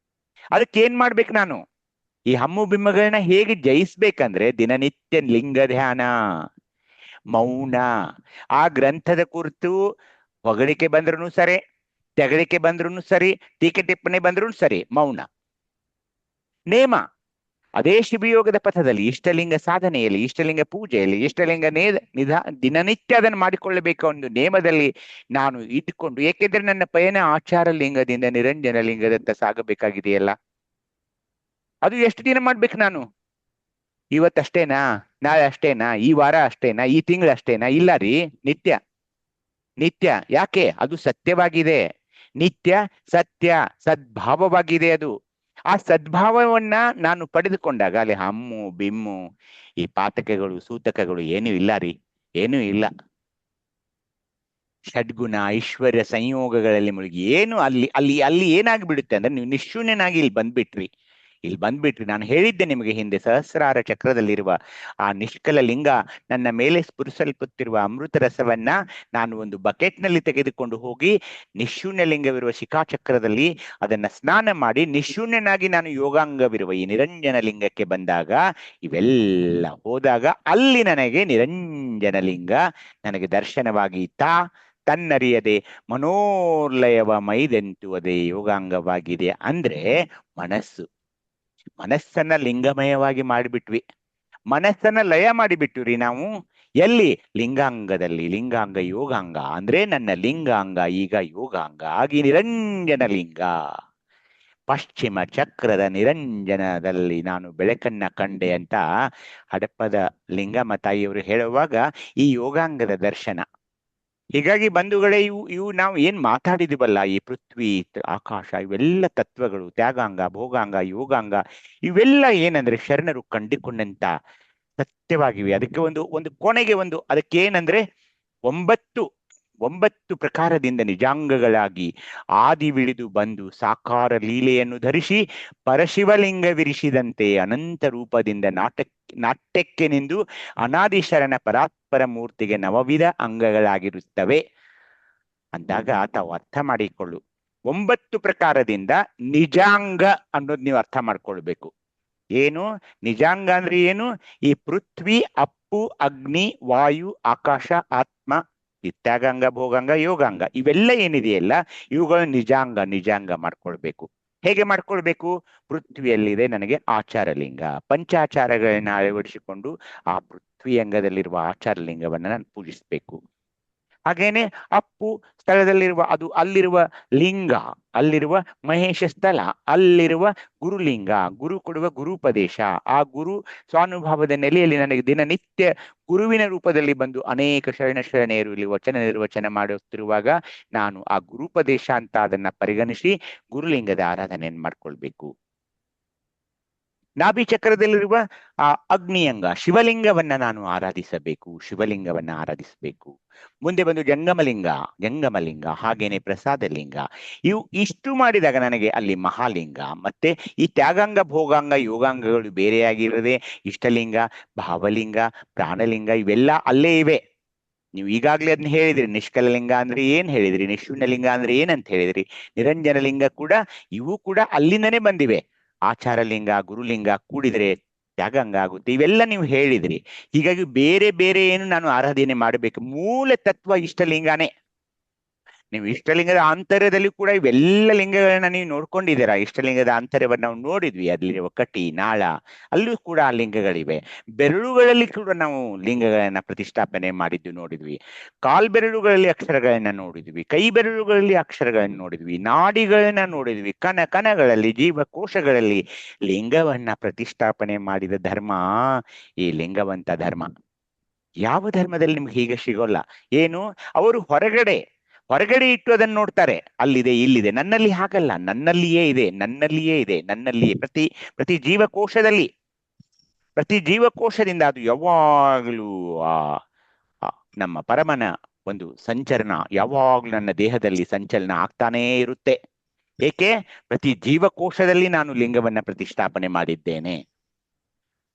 Speaker 3: ಅದಕ್ಕೇನ್ ಮಾಡ್ಬೇಕು ನಾನು? ಈ ಹಮ್ಮು ಬಿಮ್ಮಗಳನ್ನ ಹೇಗೆ ಜಯಿಸ್ಬೇಕಂದ್ರೆ ದಿನನಿತ್ಯ ಲಿಂಗ ಧ್ಯಾನ, ಮೌನ. ಆ ಗ್ರಂಥದ ಕುರಿತು ಹೊಗಳಿಕೆ ಬಂದ್ರೂ ಸರಿ, ತೆಗಳಿಕೆ ಬಂದ್ರೂ ಸರಿ, ಟೀಕೆ ಟಿಪ್ಪಣಿ ಬಂದ್ರೂ ಸರಿ, ಮೌನ. ನೇಮ ಅದೇ ಶಿವಯೋಗದ ಪಥದಲ್ಲಿ, ಇಷ್ಟಲಿಂಗ ಸಾಧನೆಯಲ್ಲಿ, ಇಷ್ಟಲಿಂಗ ಪೂಜೆಯಲ್ಲಿ, ಇಷ್ಟಲಿಂಗ ದಿನನಿತ್ಯ ಅದನ್ನು ಮಾಡಿಕೊಳ್ಳಬೇಕು ಒಂದು ನೇಮದಲ್ಲಿ ನಾನು ಇದ್ದುಕೊಂಡು. ಏಕೆಂದ್ರೆ ನನ್ನ ಪಯಣ ಆಚಾರ ಲಿಂಗದಿಂದ ನಿರಂಜನ ಲಿಂಗದತ್ತ ಸಾಗಬೇಕಾಗಿದೆಯಲ್ಲ. ಅದು ಎಷ್ಟು ದಿನ ಮಾಡ್ಬೇಕು ನಾನು? ಇವತ್ತಷ್ಟೇನಾ? ನಾಳೆ ಅಷ್ಟೇನಾ? ಈ ವಾರ ಅಷ್ಟೇನಾ? ಈ ತಿಂಗಳು ಅಷ್ಟೇನಾ? ಇಲ್ಲ ರೀ, ನಿತ್ಯ. ಯಾಕೆ? ಅದು ಸತ್ಯವಾಗಿದೆ. ನಿತ್ಯ ಸತ್ಯ ಸದ್ಭಾವವಾಗಿದೆ. ಅದು ಆ ಸದ್ಭಾವವನ್ನ ನಾನು ಪಡೆದುಕೊಂಡಾಗ ಅಲ್ಲಿ ಹಮ್ಮು ಬಿಮ್ಮು ಈ ಪಾತಕಗಳು ಸೂತಕಗಳು ಏನೂ ಇಲ್ಲ ರೀ, ಏನೂ ಇಲ್ಲ. ಷಡ್ಗುಣ ಐಶ್ವರ್ಯ ಸಂಯೋಗಗಳಲ್ಲಿ ಮುಳುಗಿ ಏನು ಅಲ್ಲಿ ಏನಾಗ್ಬಿಡುತ್ತೆ ಅಂದ್ರೆ ನೀವು ನಿಶೂನ್ಯನಾಗಿ ಇಲ್ಲಿ ಬಂದ್ಬಿಟ್ರಿ. ನಾನು ಹೇಳಿದ್ದೆ ನಿಮಗೆ ಹಿಂದೆ, ಸಹಸ್ರಾರ ಚಕ್ರದಲ್ಲಿರುವ ಆ ನಿಷ್ಕಲ ಲಿಂಗ ನನ್ನ ಮೇಲೆ ಸ್ಫುರಿಸಲ್ಪುತ್ತಿರುವ ಅಮೃತ ರಸವನ್ನ ನಾನು ಒಂದು ಬಕೆಟ್ನಲ್ಲಿ ತೆಗೆದುಕೊಂಡು ಹೋಗಿ ನಿಶೂನ್ಯ ಲಿಂಗವಿರುವ ಶಿಖಾಚಕ್ರದಲ್ಲಿ ಅದನ್ನ ಸ್ನಾನ ಮಾಡಿ ನಿಶೂನ್ಯನಾಗಿ ನಾನು ಯೋಗಾಂಗವಿರುವ ಈ ನಿರಂಜನ ಲಿಂಗಕ್ಕೆ ಬಂದಾಗ, ಇವೆಲ್ಲ ಹೋದಾಗ ಅಲ್ಲಿ ನನಗೆ ನಿರಂಜನ ಲಿಂಗ ನನಗೆ ದರ್ಶನವಾಗಿ ತನ್ನರಿಯದೆ ಮನೋರ್ಲಯವ ಮೈದೆಂತುವುದೇ ಯೋಗಾಂಗವಾಗಿದೆ. ಅಂದ್ರೆ ಮನಸ್ಸನ್ನ ಲಿಂಗಮಯವಾಗಿ ಮಾಡಿಬಿಟ್ವಿ, ಮನಸ್ಸನ್ನ ಲಯ ಮಾಡಿಬಿಟ್ವಿ ನಾವು. ಎಲ್ಲಿ? ಲಿಂಗಾಂಗದಲ್ಲಿ. ಲಿಂಗಾಂಗ ಯೋಗಾಂಗ ಅಂದ್ರೆ ನನ್ನ ಲಿಂಗಾಂಗ ಈಗ ಯೋಗಾಂಗ ಆಗಿ ನಿರಂಜನ ಲಿಂಗ. ಪಶ್ಚಿಮ ಚಕ್ರದ ನಿರಂಜನದಲ್ಲಿ ನಾನು ಬೆಳಕನ್ನ ಕಂಡೆ ಅಂತ ಹಡಪ್ಪದ ಲಿಂಗಮ್ಮ ತಾಯಿಯವರು ಹೇಳುವಾಗ ಈ ಯೋಗಾಂಗದ ದರ್ಶನ. ಹೀಗಾಗಿ ಬಂಧುಗಳೇ, ಇವು ನಾವು ಏನ್ ಮಾತಾಡಿದಿವಲ್ಲ, ಈ ಪೃಥ್ವಿ ಆಕಾಶ ಇವೆಲ್ಲ ತತ್ವಗಳು, ತ್ಯಾಗಾಂಗ ಭೋಗಾಂಗ ಯೋಗಾಂಗ ಇವೆಲ್ಲ ಏನಂದ್ರೆ ಶರಣರು ಕಂಡುಕೊಂಡಂತ ಸತ್ಯವಾಗಿವೆ. ಅದಕ್ಕೆ ಒಂದು ಕೊನೆಗೆ ಅದಕ್ಕೇನಂದ್ರೆ 9 ಪ್ರಕಾರದಿಂದ ನಿಜಾಂಗಗಳಾಗಿ ಆದಿವಿಳಿದು ಬಂದು ಸಾಕಾರ ಲೀಲೆಯನ್ನು ಧರಿಸಿ ಪರಶಿವಲಿಂಗವಿರಿಸಿದಂತೆ ಅನಂತ ರೂಪದಿಂದ ನಾಟ್ಯಕ್ಕೆ ನಿಂದು ಅನಾದಿ ಶರಣ ಪರಾತ್ಪರ ಮೂರ್ತಿಗೆ ನವವಿಧ ಅಂಗಗಳಾಗಿರುತ್ತವೆ ಅಂದಾಗ ತಾವು ಅರ್ಥ ಮಾಡಿಕೊಳ್ಳು. 9 ಪ್ರಕಾರದಿಂದ ನಿಜಾಂಗ ಅನ್ನೋದು ನೀವು ಅರ್ಥ ಮಾಡ್ಕೊಳ್ಬೇಕು. ಏನು ನಿಜಾಂಗ ಅಂದ್ರೆ ಏನು? ಈ ಪೃಥ್ವಿ, ಅಪ್ಪು, ಅಗ್ನಿ, ವಾಯು, ಆಕಾಶ, ಆತ್ಮ, ತ್ಯಾಗಾಂಗ ಭೋಗಾಂಗ ಯೋಗಾಂಗ ಇವೆಲ್ಲ ಏನಿದೆಯಲ್ಲ ಇವುಗಳು ನಿಜಾಂಗ ಮಾಡ್ಕೊಳ್ಬೇಕು. ಹೇಗೆ ಮಾಡ್ಕೊಳ್ಬೇಕು? ಪೃಥ್ವಿಯಲ್ಲಿದೆ ನನಗೆ ಆಚಾರಲಿಂಗ, ಪಂಚಾಚಾರಗಳನ್ನ ಅಳವಡಿಸಿಕೊಂಡು ಆ ಪೃಥ್ವಿ ಅಂಗದಲ್ಲಿರುವ ಆಚಾರಲಿಂಗವನ್ನ ನಾನು ಪೂಜಿಸ್ಬೇಕು. ಹಾಗೇನೆ ಅಪ್ಪು ಸ್ಥಳದಲ್ಲಿರುವ ಅದು ಅಲ್ಲಿರುವ ಲಿಂಗ, ಅಲ್ಲಿರುವ ಮಹೇಶ ಸ್ಥಳ, ಅಲ್ಲಿರುವ ಗುರುಲಿಂಗ, ಗುರು ಕೊಡುವ ಗುರುಪದೇಶ. ಆ ಗುರು ಸ್ವಾನುಭಾವದ ನೆಲೆಯಲ್ಲಿ ನನಗೆ ದಿನನಿತ್ಯ ಗುರುವಿನ ರೂಪದಲ್ಲಿ ಬಂದು ಅನೇಕ ಶರಣೆಯರು ಇಲ್ಲಿ ವಚನ ನಿರ್ವಚನ ಮಾಡುತ್ತಿರುವಾಗ ನಾನು ಆ ಗುರುಪದೇಶ ಅಂತ ಅದನ್ನ ಪರಿಗಣಿಸಿ ಗುರುಲಿಂಗದ ಆರಾಧನೆಯನ್ನು ಮಾಡ್ಕೊಳ್ಬೇಕು. ನಾಭಿ ಚಕ್ರದಲ್ಲಿರುವ ಆ ಅಗ್ನಿಯಂಗ ಶಿವಲಿಂಗವನ್ನ ನಾನು ಆರಾಧಿಸಬೇಕು, ಶಿವಲಿಂಗವನ್ನ ಆರಾಧಿಸಬೇಕು. ಮುಂದೆ ಬಂದು ಜಂಗಮಲಿಂಗ, ಹಾಗೇನೆ ಪ್ರಸಾದ ಲಿಂಗ. ಇಷ್ಟು ಮಾಡಿದಾಗ ನನಗೆ ಅಲ್ಲಿ ಮಹಾಲಿಂಗ ಮತ್ತೆ ಈ ತ್ಯಾಗಾಂಗ ಭೋಗಾಂಗ ಯೋಗಾಂಗಗಳು ಬೇರೆಯಾಗಿರದೆ ಇಷ್ಟಲಿಂಗ, ಭಾವಲಿಂಗ, ಪ್ರಾಣಲಿಂಗ ಇವೆಲ್ಲ ಅಲ್ಲೇ ಇವೆ. ನೀವು ಈಗಾಗ್ಲೇ ಅದನ್ನ ಹೇಳಿದ್ರಿ. ನಿಷ್ಕಲ ಲಿಂಗ ಅಂದ್ರೆ ಏನ್ ಹೇಳಿದ್ರಿ, ನಿಶೂನ್ಯ ಲಿಂಗ ಅಂದ್ರೆ ಏನಂತ ಹೇಳಿದ್ರಿ, ನಿರಂಜನ ಲಿಂಗ ಕೂಡ ಇವು ಕೂಡ ಅಲ್ಲಿಂದನೇ ಬಂದಿವೆ. ಆಚಾರ ಲಿಂಗ, ಗುರುಲಿಂಗ ಕೂಡಿದ್ರೆ ತ್ಯಾಗಂಗ ಆಗುತ್ತೆ, ಇವೆಲ್ಲ ನೀವು ಹೇಳಿದ್ರಿ. ಹೀಗಾಗಿ ಬೇರೆ ಬೇರೆ ಏನು ನಾನು ಆರಾಧನೆ ಮಾಡಬೇಕು, ಮೂಲ ತತ್ವ ಇಷ್ಟಲಿಂಗನೇ. ನೀವು ಇಷ್ಟಲಿಂಗದ ಆಂತರ್ಯದಲ್ಲಿ ಕೂಡ ಇವೆಲ್ಲ ಲಿಂಗಗಳನ್ನ ನೀವು ನೋಡ್ಕೊಂಡಿದ್ದೀರಾ. ಇಷ್ಟಲಿಂಗದ ಆಂತರ್ಯವನ್ನು ನಾವು ನೋಡಿದ್ವಿ, ಅಲ್ಲಿರುವ ಕಟಿ ನಾಳ ಅಲ್ಲೂ ಕೂಡ ಆ ಲಿಂಗಗಳಿವೆ. ಬೆರಳುಗಳಲ್ಲಿ ಕೂಡ ನಾವು ಲಿಂಗಗಳನ್ನ ಪ್ರತಿಷ್ಠಾಪನೆ ಮಾಡಿದ್ದು ನೋಡಿದ್ವಿ. ಕಾಲ್ಬೆರಳುಗಳಲ್ಲಿ ಅಕ್ಷರಗಳನ್ನ ನೋಡಿದ್ವಿ, ಕೈ ಬೆರಳುಗಳಲ್ಲಿ ಅಕ್ಷರಗಳನ್ನ ನೋಡಿದ್ವಿ, ನಾಡಿಗಳನ್ನ ನೋಡಿದ್ವಿ, ಕಣಗಳಲ್ಲಿ ಜೀವಕೋಶಗಳಲ್ಲಿ ಲಿಂಗವನ್ನ ಪ್ರತಿಷ್ಠಾಪನೆ ಮಾಡಿದ ಧರ್ಮ ಈ ಲಿಂಗವಂತ ಧರ್ಮ. ಯಾವ ಧರ್ಮದಲ್ಲಿ ನಿಮ್ಗೆ ಹೀಗೆ ಸಿಗೋಲ್ಲ. ಏನು, ಅವರು ಹೊರಗಡೆ ಇಟ್ಟು ಅದನ್ನು ನೋಡ್ತಾರೆ, ಅಲ್ಲಿದೆ ಇಲ್ಲಿದೆ. ನನ್ನಲ್ಲಿ ಹಾಗಲ್ಲ, ನನ್ನಲ್ಲಿಯೇ ಇದೆ, ನನ್ನಲ್ಲಿಯೇ ಪ್ರತಿ ಜೀವಕೋಶದಿಂದ ಅದು ಯಾವಾಗಲೂ ನಮ್ಮ ಪರಮನ ಒಂದು ಸಂಚರಣ ಯಾವಾಗ್ಲೂ ನನ್ನ ದೇಹದಲ್ಲಿ ಸಂಚಲನ ಆಗ್ತಾನೇ ಇರುತ್ತೆ. ಏಕೆ? ಪ್ರತಿ ಜೀವಕೋಶದಲ್ಲಿ ನಾನು ಲಿಂಗವನ್ನ ಪ್ರತಿಷ್ಠಾಪನೆ ಮಾಡಿದ್ದೇನೆ.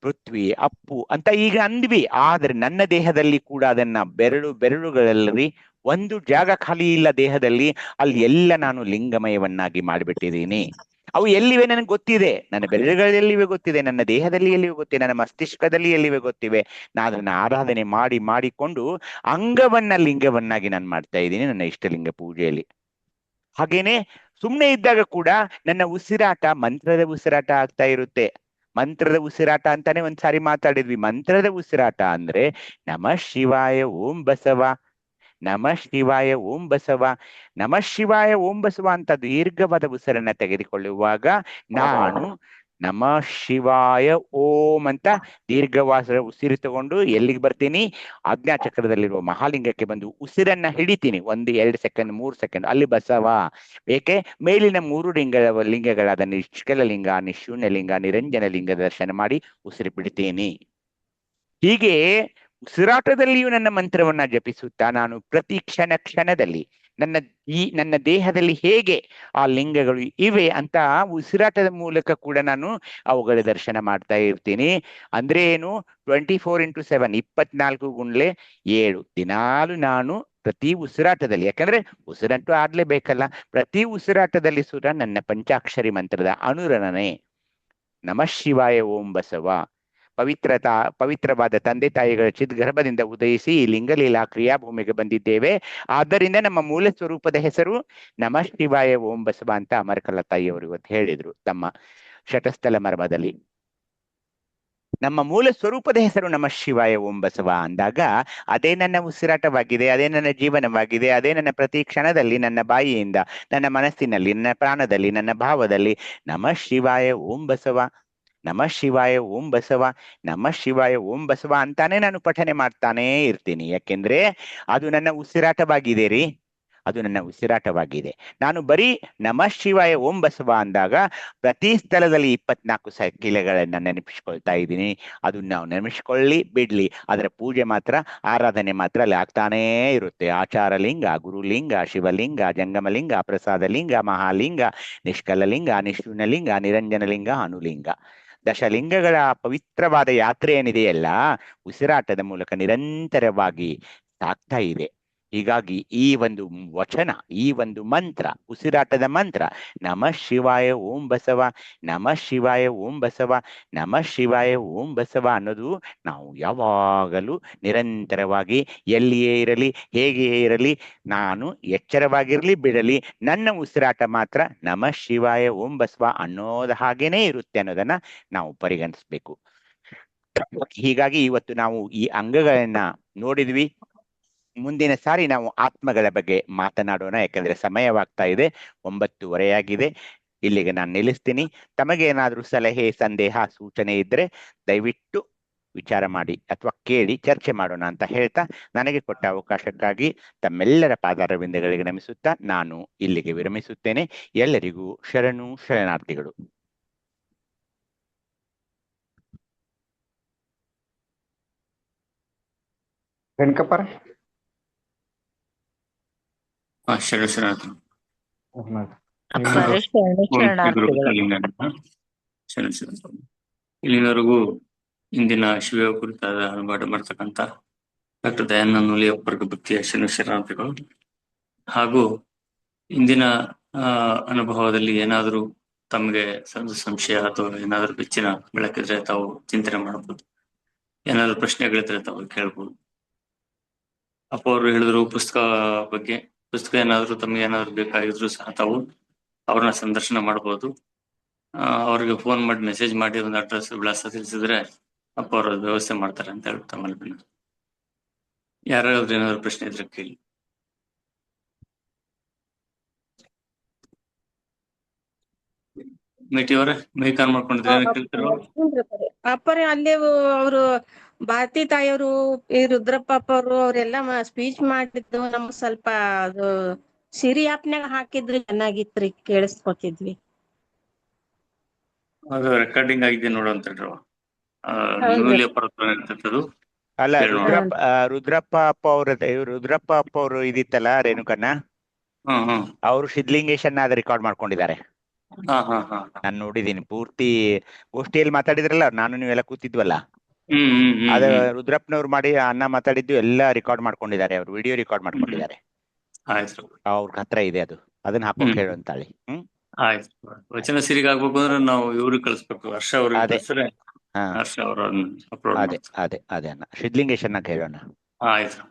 Speaker 3: ಪೃಥ್ವಿ, ಅಪ್ಪು ಅಂತ ಈಗ ಅಂದ್ವಿ, ಆದ್ರೆ ನನ್ನ ದೇಹದಲ್ಲಿ ಕೂಡ ಅದನ್ನ ಬೆರಳುಗಳಲ್ಲಿ ಒಂದು ಜಾಗ ಖಾಲಿ ಇಲ್ಲ ದೇಹದಲ್ಲಿ, ಅಲ್ಲಿ ಎಲ್ಲ ನಾನು ಲಿಂಗಮಯವನ್ನಾಗಿ ಮಾಡಿಬಿಟ್ಟಿದ್ದೀನಿ. ಅವು ಎಲ್ಲಿವೆ ನನಗೆ ಗೊತ್ತಿದೆ, ನನ್ನ ಬೆರಳುಗಳೆಲ್ಲಿವೆ ಗೊತ್ತಿದೆ, ನನ್ನ ದೇಹದಲ್ಲಿ ಎಲ್ಲಿವೆ ಗೊತ್ತಿದೆ, ನನ್ನ ಮಸ್ತಿಷ್ಕದಲ್ಲಿ ಎಲ್ಲಿವೆ ಗೊತ್ತಿವೆ. ನಾನು ಅದನ್ನ ಆರಾಧನೆ ಮಾಡಿಕೊಂಡು ಅಂಗವನ್ನ ಲಿಂಗವನ್ನಾಗಿ ನಾನು ಮಾಡ್ತಾ ಇದ್ದೀನಿ ನನ್ನ ಇಷ್ಟಲಿಂಗ ಪೂಜೆಯಲ್ಲಿ. ಹಾಗೇನೆ ಸುಮ್ಮನೆ ಇದ್ದಾಗ ಕೂಡ ನನ್ನ ಉಸಿರಾಟ ಮಂತ್ರದ ಉಸಿರಾಟ ಆಗ್ತಾ ಇರುತ್ತೆ. ಮಂತ್ರದ ಉಸಿರಾಟ ಅಂತಾನೆ ಒಂದ್ಸಾರಿ ಮಾತಾಡಿದ್ವಿ. ಮಂತ್ರದ ಉಸಿರಾಟ ಅಂದ್ರೆ ನಮಃ ಶಿವಾಯ ಓಂ ಬಸವ, ನಮಃ ಶಿವಾಯ ಓಂ ಬಸವ, ನಮಃ ಶಿವಾಯ ಓಂ ಬಸವ ಅಂತ ದೀರ್ಘವಾದ ಉಸಿರನ್ನ ತೆಗೆದುಕೊಳ್ಳುವಾಗ ನಾನು ನಮಃ ಶಿವಾಯ ಓಂ ಅಂತ ದೀರ್ಘವಾದ ಉಸಿರು ತಗೊಂಡು ಎಲ್ಲಿಗೆ ಬರ್ತೀನಿ, ಆಜ್ಞಾಚಕ್ರದಲ್ಲಿರುವ ಮಹಾಲಿಂಗಕ್ಕೆ ಬಂದು ಉಸಿರನ್ನ ಹಿಡಿತೀನಿ. 1, 2 ಸೆಕೆಂಡ್, 3 ಸೆಕೆಂಡ್, ಅಲ್ಲಿ ಬಸವ. ಏಕೆ? ಮೇಲಿನ 3 ಲಿಂಗಗಳಾದ ನಿಷ್ಕಲ ಲಿಂಗ, ನಿಶೂನ್ಯ ಲಿಂಗ, ನಿರಂಜನ ಲಿಂಗ ದರ್ಶನ ಮಾಡಿ ಉಸಿರು ಬಿಡ್ತೀನಿ. ಹೀಗೆ ಉಸಿರಾಟದಲ್ಲಿಯೂ ನನ್ನ ಮಂತ್ರವನ್ನ ಜಪಿಸುತ್ತಾ ನಾನು ಪ್ರತಿ ಕ್ಷಣದಲ್ಲಿ ನನ್ನ ದೇಹದಲ್ಲಿ ಹೇಗೆ ಆ ಲಿಂಗಗಳು ಇವೆ ಅಂತ ಉಸಿರಾಟದ ಮೂಲಕ ಕೂಡ ನಾನು ಅವುಗಳ ದರ್ಶನ ಮಾಡ್ತಾ ಇರ್ತೀನಿ. ಅಂದ್ರೆ ಏನು? 24x7 24x7 ದಿನಾಲು ನಾನು ಪ್ರತಿ ಉಸಿರಾಟದಲ್ಲಿ, ಯಾಕಂದ್ರೆ ಉಸಿರಂಟು ಆಡ್ಲೇಬೇಕಲ್ಲ, ಪ್ರತಿ ಉಸಿರಾಟದಲ್ಲಿ ಸುರ ನನ್ನ ಪಂಚಾಕ್ಷರಿ ಮಂತ್ರದ ಅನುರಣನೆ. ನಮಃ ಶಿವಾಯ ಓಂ ಬಸವ. ಪವಿತ್ರವಾದ ತಂದೆ ತಾಯಿಗಳ ಚಿದ್ಗರ್ಭದಿಂದ ಉದಯಿಸಿ ಈ ಲಿಂಗಲೀಲಾ ಕ್ರಿಯಾಭೂಮಿಗೆ ಬಂದಿದ್ದೇವೆ. ಆದ್ದರಿಂದ ನಮ್ಮ ಮೂಲ ಸ್ವರೂಪದ ಹೆಸರು ನಮಃ ಶಿವಾಯ ಓಂ ಬಸವ ಅಂತ ಅಮರಕಲ ತಾಯಿಯವರು ಇವತ್ತು ಹೇಳಿದ್ರು ತಮ್ಮ ಶಟಸ್ಥಲ ಮರ್ಮದಲ್ಲಿ. ನಮ್ಮ ಮೂಲ ಸ್ವರೂಪದ ಹೆಸರು ನಮಃ ಶಿವಾಯ ಓಂ ಬಸವ ಅಂದಾಗ ಅದೇ ನನ್ನ ಉಸಿರಾಟವಾಗಿದೆ, ಅದೇ ನನ್ನ ಜೀವನವಾಗಿದೆ, ಅದೇ ನನ್ನ ಪ್ರತಿ ಕ್ಷಣದಲ್ಲಿ ನನ್ನ ಬಾಯಿಯಿಂದ, ನನ್ನ ಮನಸ್ಸಿನಲ್ಲಿ, ನನ್ನ ಪ್ರಾಣದಲ್ಲಿ, ನನ್ನ ಭಾವದಲ್ಲಿ ನಮಃ ಶಿವಾಯ ಓಂ ಬಸವ, ನಮಃ ಶಿವಾಯ ಓಂ ಬಸವ, ನಮಃ ಶಿವಾಯ ಓಂ ಬಸವ ಅಂತಾನೆ ನಾನು ಪಠನೆ ಮಾಡ್ತಾನೇ ಇರ್ತೀನಿ. ಯಾಕೆಂದ್ರೆ ಅದು ನನ್ನ ಉಸಿರಾಟವಾಗಿದೆ ರೀ, ಅದು ನನ್ನ ಉಸಿರಾಟವಾಗಿದೆ. ನಾನು ಬರೀ ನಮಃ ಶಿವಾಯ ಓಂ ಬಸವ ಅಂದಾಗ ಪ್ರತಿ ಸ್ಥಳದಲ್ಲಿ 24 ಕಿಲೆಗಳನ್ನ ನೆನಪಿಸ್ಕೊಳ್ತಾ ಇದ್ದೀನಿ. ಅದು ನಾವು ನೆನಪಿಸ್ಕೊಳ್ಳಿ ಬಿಡ್ಲಿ, ಅದರ ಪೂಜೆ ಮಾತ್ರ, ಆರಾಧನೆ ಮಾತ್ರ ಅಲ್ಲಿ ಆಗ್ತಾನೇ ಇರುತ್ತೆ. ಆಚಾರ ಲಿಂಗ, ಗುರುಲಿಂಗ, ಶಿವಲಿಂಗ, ಜಂಗಮಲಿಂಗ, ಪ್ರಸಾದ ಲಿಂಗ, ಮಹಾಲಿಂಗ, ನಿಷ್ಕಲ ಲಿಂಗ, ನಿಶೂನ್ಯ ಲಿಂಗ, ನಿರಂಜನ ಲಿಂಗ, ಅನುಲಿಂಗ. ದಶಲಿಂಗಗಳ ಪವಿತ್ರವಾದ ಯಾತ್ರೆ ಏನಿದೆಯಲ್ಲ, ಉಸಿರಾಟದ ಮೂಲಕ ನಿರಂತರವಾಗಿ ಸಾಗ್ತಾ ಇದೆ. ಹೀಗಾಗಿ ಈ ಒಂದು ವಚನ, ಈ ಒಂದು ಮಂತ್ರ, ಉಸಿರಾಟದ ಮಂತ್ರ ನಮಃ ಶಿವಾಯ ಓಂ ಬಸವ, ನಮಃ ಶಿವಾಯ ಓಂ ಬಸವ, ನಮಃ ಶಿವಾಯ ಓಂ ಬಸವ ಅನ್ನೋದು ನಾವು ಯಾವಾಗಲೂ ನಿರಂತರವಾಗಿ ಎಲ್ಲಿಯೇ ಇರಲಿ, ಹೇಗೆಯೇ ಇರಲಿ, ನಾನು ಎಚ್ಚರವಾಗಿರ್ಲಿ ಬಿಡಲಿ, ನನ್ನ ಉಸಿರಾಟ ಮಾತ್ರ ನಮಃ ಶಿವಾಯ ಓಂ ಬಸವ ಅನ್ನೋದ ಹಾಗೇನೆ ಇರುತ್ತೆ ಅನ್ನೋದನ್ನ ನಾವು ಪರಿಗಣಿಸ್ಬೇಕು. ಹೀಗಾಗಿ ಇವತ್ತು ನಾವು ಈ ಅಂಗಗಳನ್ನ ನೋಡಿದ್ವಿ. ಮುಂದಿನ ಸಾರಿ ನಾವು ಆತ್ಮಗಳ ಬಗ್ಗೆ ಮಾತನಾಡೋಣ, ಯಾಕಂದ್ರೆ ಸಮಯವಾಗ್ತಾ ಇದೆ, 9:30 ಆಗಿದೆ. ಇಲ್ಲಿಗೆ ನಾನು ನಿಲ್ಲಿಸ್ತೀನಿ. ತಮಗೇನಾದ್ರೂ ಸಲಹೆ, ಸಂದೇಹ, ಸೂಚನೆ ಇದ್ರೆ ದಯವಿಟ್ಟು ವಿಚಾರ ಮಾಡಿ ಅಥವಾ ಕೇಳಿ ಚರ್ಚೆ ಮಾಡೋಣ ಅಂತ ಹೇಳ್ತಾ, ನನಗೆ ಕೊಟ್ಟ ಅವಕಾಶಕ್ಕಾಗಿ ತಮ್ಮೆಲ್ಲರ ಪಾದಾರವಿಂದಗಳಿಗೆ ನಮಿಸುತ್ತಾ ನಾನು ಇಲ್ಲಿಗೆ ವಿರಮಿಸುತ್ತೇನೆ. ಎಲ್ಲರಿಗೂ ಶರಣು ಶರಣಾರ್ಥಿಗಳು.
Speaker 2: ವೆಂಕಪ್ಪರ
Speaker 7: ಶರಣ ಶರಣಾರ್ಥಿ.
Speaker 1: ಅಪ್ಪರೇ ಶರಣು ಶರಣಾರ್ಥಿಗಳು.
Speaker 7: ಶರಣ ಶರಣಾರ್ಥಿ. ಇಲ್ಲಿನವರೆಗೂ ಇಂದಿನ ಶಿವ ಕುರಿತಾದ ಅನುವಾದ ಮಾಡ್ತಕ್ಕಂಥ ಡಾಕ್ಟರ್ ದಯಾನಂದ ನೂಲಿಯಪ್ಪರ ಭಕ್ತಿಯ ಶರಣ ಶರಣಾರ್ಥಿಗಳು. ಹಾಗೂ ಇಂದಿನ ಅನುಭವದಲ್ಲಿ ಏನಾದರೂ ತಮಗೆ ಸಂಶಯ ಅಥವಾ ಏನಾದರೂ ಬೆಚ್ಚಿನ ಬೆಳಕಿದ್ರೆ ತಾವು ಚಿಂತನೆ ಮಾಡಬಹುದು. ಏನಾದ್ರು ಪ್ರಶ್ನೆಗಳಿದ್ರೆ ತಾವು ಕೇಳ್ಬೋದು. ಅಪ್ಪ ಅವರು ಹೇಳಿದ್ರು ಪುಸ್ತಕ ಬಗ್ಗೆ. ಪುಸ್ತಕ ಏನಾದ್ರು ತಮಗೆ ಏನಾದ್ರು ಬೇಕಾಗಿದ್ರು ಸಹ ತಾವು ಅವ್ರನ್ನ ಸಂದರ್ಶನ ಮಾಡಬಹುದು. ಅವ್ರಿಗೆ ಫೋನ್ ಮಾಡಿ ಮೆಸೇಜ್ ಮಾಡಿ ಒಂದು ಅಡ್ರೆಸ್ ವಿಳಾಸ ತಿಳಿಸಿದ್ರೆ ಅಪ್ಪ ಅವರು ವ್ಯವಸ್ಥೆ ಮಾಡ್ತಾರೆ ಅಂತ ಹೇಳಿ ತಮ್ಮಲ್ಲಿ ಯಾರಾದ್ರೂ ಏನಾದ್ರು ಪ್ರಶ್ನೆ ಇದ್ರೆ ಕೇಳಿ. ಮೇಟಿ ಅವರೇ ಮೈಕ್ ಆನ್ ಮಾಡ್ಕೊಂಡಿದ್ರೆ ಕೇಳ್ತಿರೋ?
Speaker 8: ಅಪ್ಪರೇ ಅಲ್ಲೇ ಅವರು ಭಾರತಿ ತಾಯಿಯವರು ಈ ರುದ್ರಪ್ಪ ಅವರು ಅವರೆಲ್ಲ ಸ್ಪೀಚ್ ಮಾಡಿದ್ದು ನಮ್ಗ್ ಸ್ವಲ್ಪ ಅದು ಸಿರಿ ಆಪ್ನ್ಯಾಗ ಹಾಕಿದ್ರೆ ಚೆನ್ನಾಗಿತ್ರಿ, ಕೇಳಿಸ್ಕೊತಿದ್ವಿ.
Speaker 7: ಅದು ರೆಕಾರ್ಡಿಂಗ್ ಆಗಿದೆ ನೋಡುವಂತ
Speaker 3: ಅಲ್ಲ, ರುದ್ರಪ್ಪ ಅಪ್ಪ ಅವರು ಇದಿತ್ತಲ್ಲ ರೇಣುಕನ್ನ, ಅವರು ಸಿದ್ಲಿಂಗೇಶನ್ನ ಅದ ರೆಕಾರ್ಡ್ ಮಾಡ್ಕೊಂಡಿದ್ದಾರೆ. ನಾನು ನೋಡಿದೀನಿ ಪೂರ್ತಿ. ಗೋಷ್ಠಿಯಲ್ಲಿ ಮಾತಾಡಿದ್ರಲ್ಲ, ನಾನು ನೀವೆಲ್ಲ ಕೂತಿದ್ವಲ್ಲ, ಅದ ರುದ್ರಪ್ಪನವ್ರು ಮಾಡಿ ಅನ್ನ ಮಾತಾಡಿದ್ದು ಎಲ್ಲ ರೆಕಾರ್ಡ್ ಮಾಡ್ಕೊಂಡಿದ್ದಾರೆ. ಅವ್ರು ವಿಡಿಯೋ ರೆಕಾರ್ಡ್ ಮಾಡ್ಕೊಂಡಿದ್ದಾರೆ. ಅವ್ರ ಹತ್ರ ಇದೆ ಅದು, ಅದನ್ನ ಹಾಕೋಕ್ ಹೇಳು ಅಂತಾಳಿ.
Speaker 7: ಆಯ್ತು. ವಚನ ಸಿರಿಗೆ ಆಗ್ಬೇಕು ಅಂದ್ರೆ ನಾವು ಇವ್ರಿಗೆ ಕಳಿಸ್ಬೇಕು, ಹರ್ಷ ಅವ್ರಿಗೆ ಕಳಿಸಿದ್ರೆ ಹರ್ಷ ಅವರು ಅಪ್ಲೋಡ್
Speaker 3: ಅದೇ ಅದೇ ಅದೇ ಅನ್ನ ಸಿದ್ಲಿಂಗೇಶನ್ನ ಹೇಳೋಣ.
Speaker 7: ಆಯ್ತು.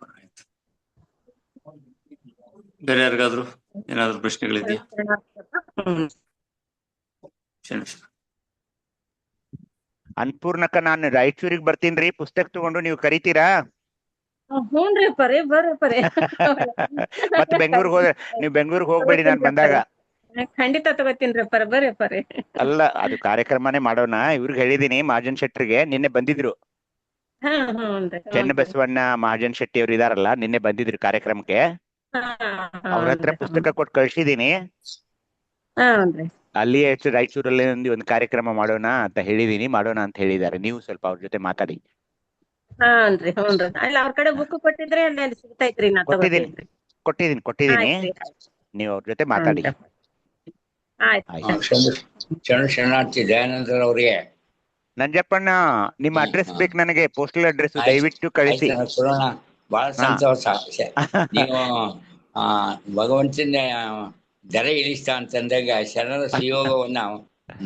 Speaker 7: ಬೇರೆ ಯಾರಿಗಾದ್ರು ಏನಾದ್ರು ಪ್ರಶ್ನೆಗಳಿದೆಯಾ?
Speaker 3: ಅನ್ಪೂರ್ಣಕ್ಕ, ನಾನು ರಾಯಚೂರಿಗೆ ಬರ್ತೀನ್ರಿ, ಪುಸ್ತಕ ತಗೊಂಡು ನೀವು ಕರಿತೀರಾ?
Speaker 8: ಹ್ಞೂನ್ರಿ ಪರಿ ಬರ್ರಿ ಪರಿ.
Speaker 3: ಮತ್ತೆ ಬೆಂಗಳೂರಿಗೆ ಹೋದ್ರೆ ನೀವು ಬೆಂಗಳೂರಿಗೆ ಹೋಗ್ಬೇಡಿ, ನಾನು ಬಂದಾಗ.
Speaker 8: ಖಂಡಿತ ತಗೋತೀನ್ರಿ ಪರ, ಬರ್ರಿ ಪರಿ.
Speaker 3: ಅಲ್ಲ, ಅದು ಕಾರ್ಯಕ್ರಮನೇ ಮಾಡೋಣ. ಇವ್ರಿಗೆ ಹೇಳಿದೀನಿ, ಮಹಾಜನ್ ಶೆಟ್ರಿಗೆ ನಿನ್ನೆ ಬಂದಿದ್ರು. ಚೆನ್ನಬಸವಣ್ಣ ಮಹಾಜನ್ ಶೆಟ್ಟಿ ಅವ್ರು ಇದಾರಲ್ಲ, ನಿನ್ನೆ ಬಂದಿದ್ರು ಕಾರ್ಯಕ್ರಮಕ್ಕೆ. ಅವ್ರ ಹತ್ರ ಪುಸ್ತಕ ಕೊಟ್ಟು ಕಳ್ಸಿದೀನಿ. ಅಲ್ಲಿ ರಾಯಚೂರಲ್ಲಿ ಒಂದು ಕಾರ್ಯಕ್ರಮ ಮಾಡೋಣ ಅಂತ ಹೇಳಿದೀನಿ, ಮಾಡೋಣ ಅಂತ ಹೇಳಿದ್ದಾರೆ. ನೀವು ಸ್ವಲ್ಪ ಅವ್ರ ಜೊತೆ ಮಾತಾಡಿ.
Speaker 8: ಹಾನ್ರಿ ಹ್ಞೂನ್ರಿ. ಅಲ್ಲ ಅವ್ರ ಕಡೆ ಬುಕ್ ಕೊಟ್ಟಿದ್ರೆ ಅಲ್ಲಿ ಸಿಗ್ತೈತ್ರಿ. ನಾ
Speaker 3: ಕೊಟ್ಟಿದ್ದೀನಿ. ನೀವು ಅವ್ರ ಜೊತೆ ಮಾತಾಡಿ.
Speaker 9: ಶರಣಾರ್ಥಿ ದಯಾನಂದರ್ ಅವರಿಗೆ.
Speaker 3: ನಂಜಪ್ಪಣ್ಣ, ನಿಮ್ಮ ಅಡ್ರೆಸ್ ಬೇಕು ನನಗೆ, ಪೋಸ್ಟಲ್ ಅಡ್ರೆಸ್ ದಯವಿಟ್ಟು ಕಳಿಸಿ.
Speaker 9: ಬಹಳ ಸಂತೋಷ. ನೀವು ಭಗವಂತನ ದರ ಇಳಿಸ್ತಾ ಅಂತಂದಾಗ ಶರಣರ ಸುಯೋಗವನ್ನ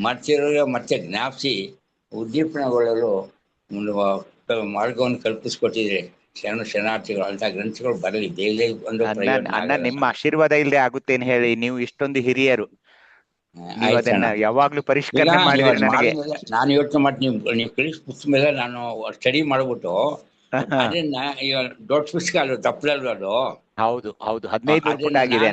Speaker 9: ಮರ್ತಿರೋ ಮತ್ತೆ ಜ್ಞಾಪಿಸಿ ಉದ್ದೀಪನಗೊಳ್ಳಲು ಒಂದು ಮಾರ್ಗವನ್ನು ಕಲ್ಪಿಸ್ಕೊಟ್ಟಿದ್ರೆ ಶರಣ ಶರಣಾರ್ಥಿಗಳು ಅಂತ ಗ್ರಂಥಗಳು ಬರಲಿ, ಬೇಗ ಒಂದು
Speaker 3: ಅಣ್ಣ, ನಿಮ್ಮ ಆಶೀರ್ವಾದ ಇಲ್ಲದೆ ಆಗುತ್ತೇನೆ ಹೇಳಿ. ನೀವು ಇಷ್ಟೊಂದು ಹಿರಿಯರು, ಯಾವಾಗ್ಲೂ ಪರಿಷ್ಕರಣೆ ಮಾಡಿದ್ರೆ ನನಗೆ.
Speaker 9: ನಾನು ಯೋಚನೆ ಮಾಡ್ತೀನಿ, ನೀವು ಕಳಿಸ್ ಪುಸ್ತಕ ಮೇಲೆ ನಾನು ಸ್ಟಡಿ ಮಾಡ್ಬಿಟ್ಟು ಅದನ್ನ ಈಗ ದೊಡ್ಡ ಪುಸ್ತಕ ಅಲ್ಲ, ತಪ್ಪಲಲ್ವ ಅದು.
Speaker 3: ಹೌದು ಹೌದು, 15 ಆಗಿದೆ.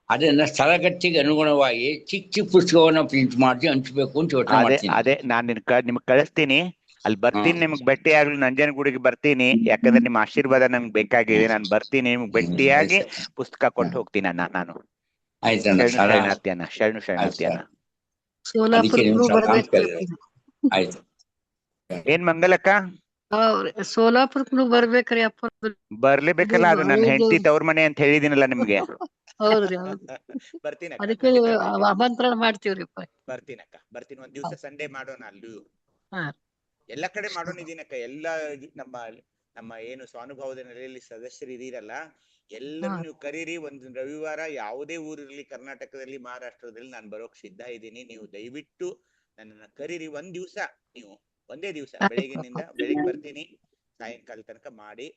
Speaker 9: ಅದನ್ನ ಸ್ಥಳಗಟ್ಟಿಗೆ ಅನುಗುಣವಾಗಿ ಚಿಕ್ಕ ಚಿಕ್ಕ ಪುಸ್ತಕವನ್ನ ಪ್ರಿಂಟ್ ಮಾಡಿ ಹಂಚ್ಬೇಕು ಅಂತ ಯೋಚನೆ ಮಾಡ್ತೀನಿ.
Speaker 3: ಅದೇ ನಾನು ನಿಮ್ಗೆ ಕಳಿಸ್ತೀನಿ, ಅಲ್ಲಿ ಬರ್ತೀನಿ, ನಿಮ್ಗೆ ಭೇಟಿ ಆಗ್ಲಿ, ನಂಜನಗೂಡಿಗೆ ಬರ್ತೀನಿ. ಯಾಕಂದ್ರೆ ನಿಮ್ಮ ಆಶೀರ್ವಾದ ನಮ್ಗೆ ಬೇಕಾಗಿದೆ. ನಾನು ಬರ್ತೀನಿ, ನಿಮ್ಗೆ ಭೇಟಿಯಾಗಿ ಪುಸ್ತಕ ಕೊಟ್ಟು ಹೋಗ್ತೀನಿ ಅಣ್ಣ ನಾನು. ಶರಣಾರ್ಥಿ ಅಣ್ಣ, ಶರಣು ಶರಣಾರ್ಥಿ ಅಣ್ಣ.
Speaker 9: ಆಯ್ತು.
Speaker 3: ಏನ್ ಮಂಗಲಕ್ಕ?
Speaker 4: ಸೋಲಾಪುರಕ್ಕೂ ಬರ್ಬೇಕ್ರಿ ಅಪ್ಪ.
Speaker 3: ಬರ್ಲೇಬೇಕಲ್ಲ, ಅದು ನನ್ನ ಹೆಂಡತಿ ತವ್ರ ಮನೆ ಅಂತ ಹೇಳಿದಿನಲ್ಲ ನಿಮ್ಗೆ.
Speaker 4: ಹೌದ್ರಿ,
Speaker 3: ಬರ್ತೀನಿ,
Speaker 4: ಅದಕ್ಕೆ ಆಮಂತ್ರಣ ಮಾಡ್ತೀವ್ರಿಪ್ಪ.
Speaker 3: ಬರ್ತೀನಕ್ಕ, ಬರ್ತೀನಿ. ಒಂದ್ ದಿವಸ ಸಂಡೇ ಮಾಡೋಣ, ಅಲ್ಲೂ ಎಲ್ಲ ಕಡೆ ಮಾಡೋಣ ಇದೀನಕ್ಕ. ಎಲ್ಲ ನಮ್ಮ ಏನು ಸ್ವಾನುಭವದ ನೆಲೆಯಲ್ಲಿ ಸದಸ್ಯರು ಇದೀರಲ್ಲ, ಎಲ್ಲರೂ ನೀವು ಕರೀರಿ. ಒಂದು ರವಿವಾರ ಯಾವುದೇ ಊರಿರ್ಲಿ, ಕರ್ನಾಟಕದಲ್ಲಿ, ಮಹಾರಾಷ್ಟ್ರದಲ್ಲಿ ನಾನು ಬರೋಕ್ ಸಿದ್ಧ ಇದ್ದೀನಿ. ನೀವು ದಯವಿಟ್ಟು ನನ್ನನ್ನ ಕರೀರಿ. ಒಂದೇ ದಿವಸ ಬೆಳಗಿನಿಂದ ಬೆಳಿಗ್ಗೆ ಬರ್ತೀನಿ, ಸಾಯಂಕಾಲ ತನಕ ಮಾಡಿ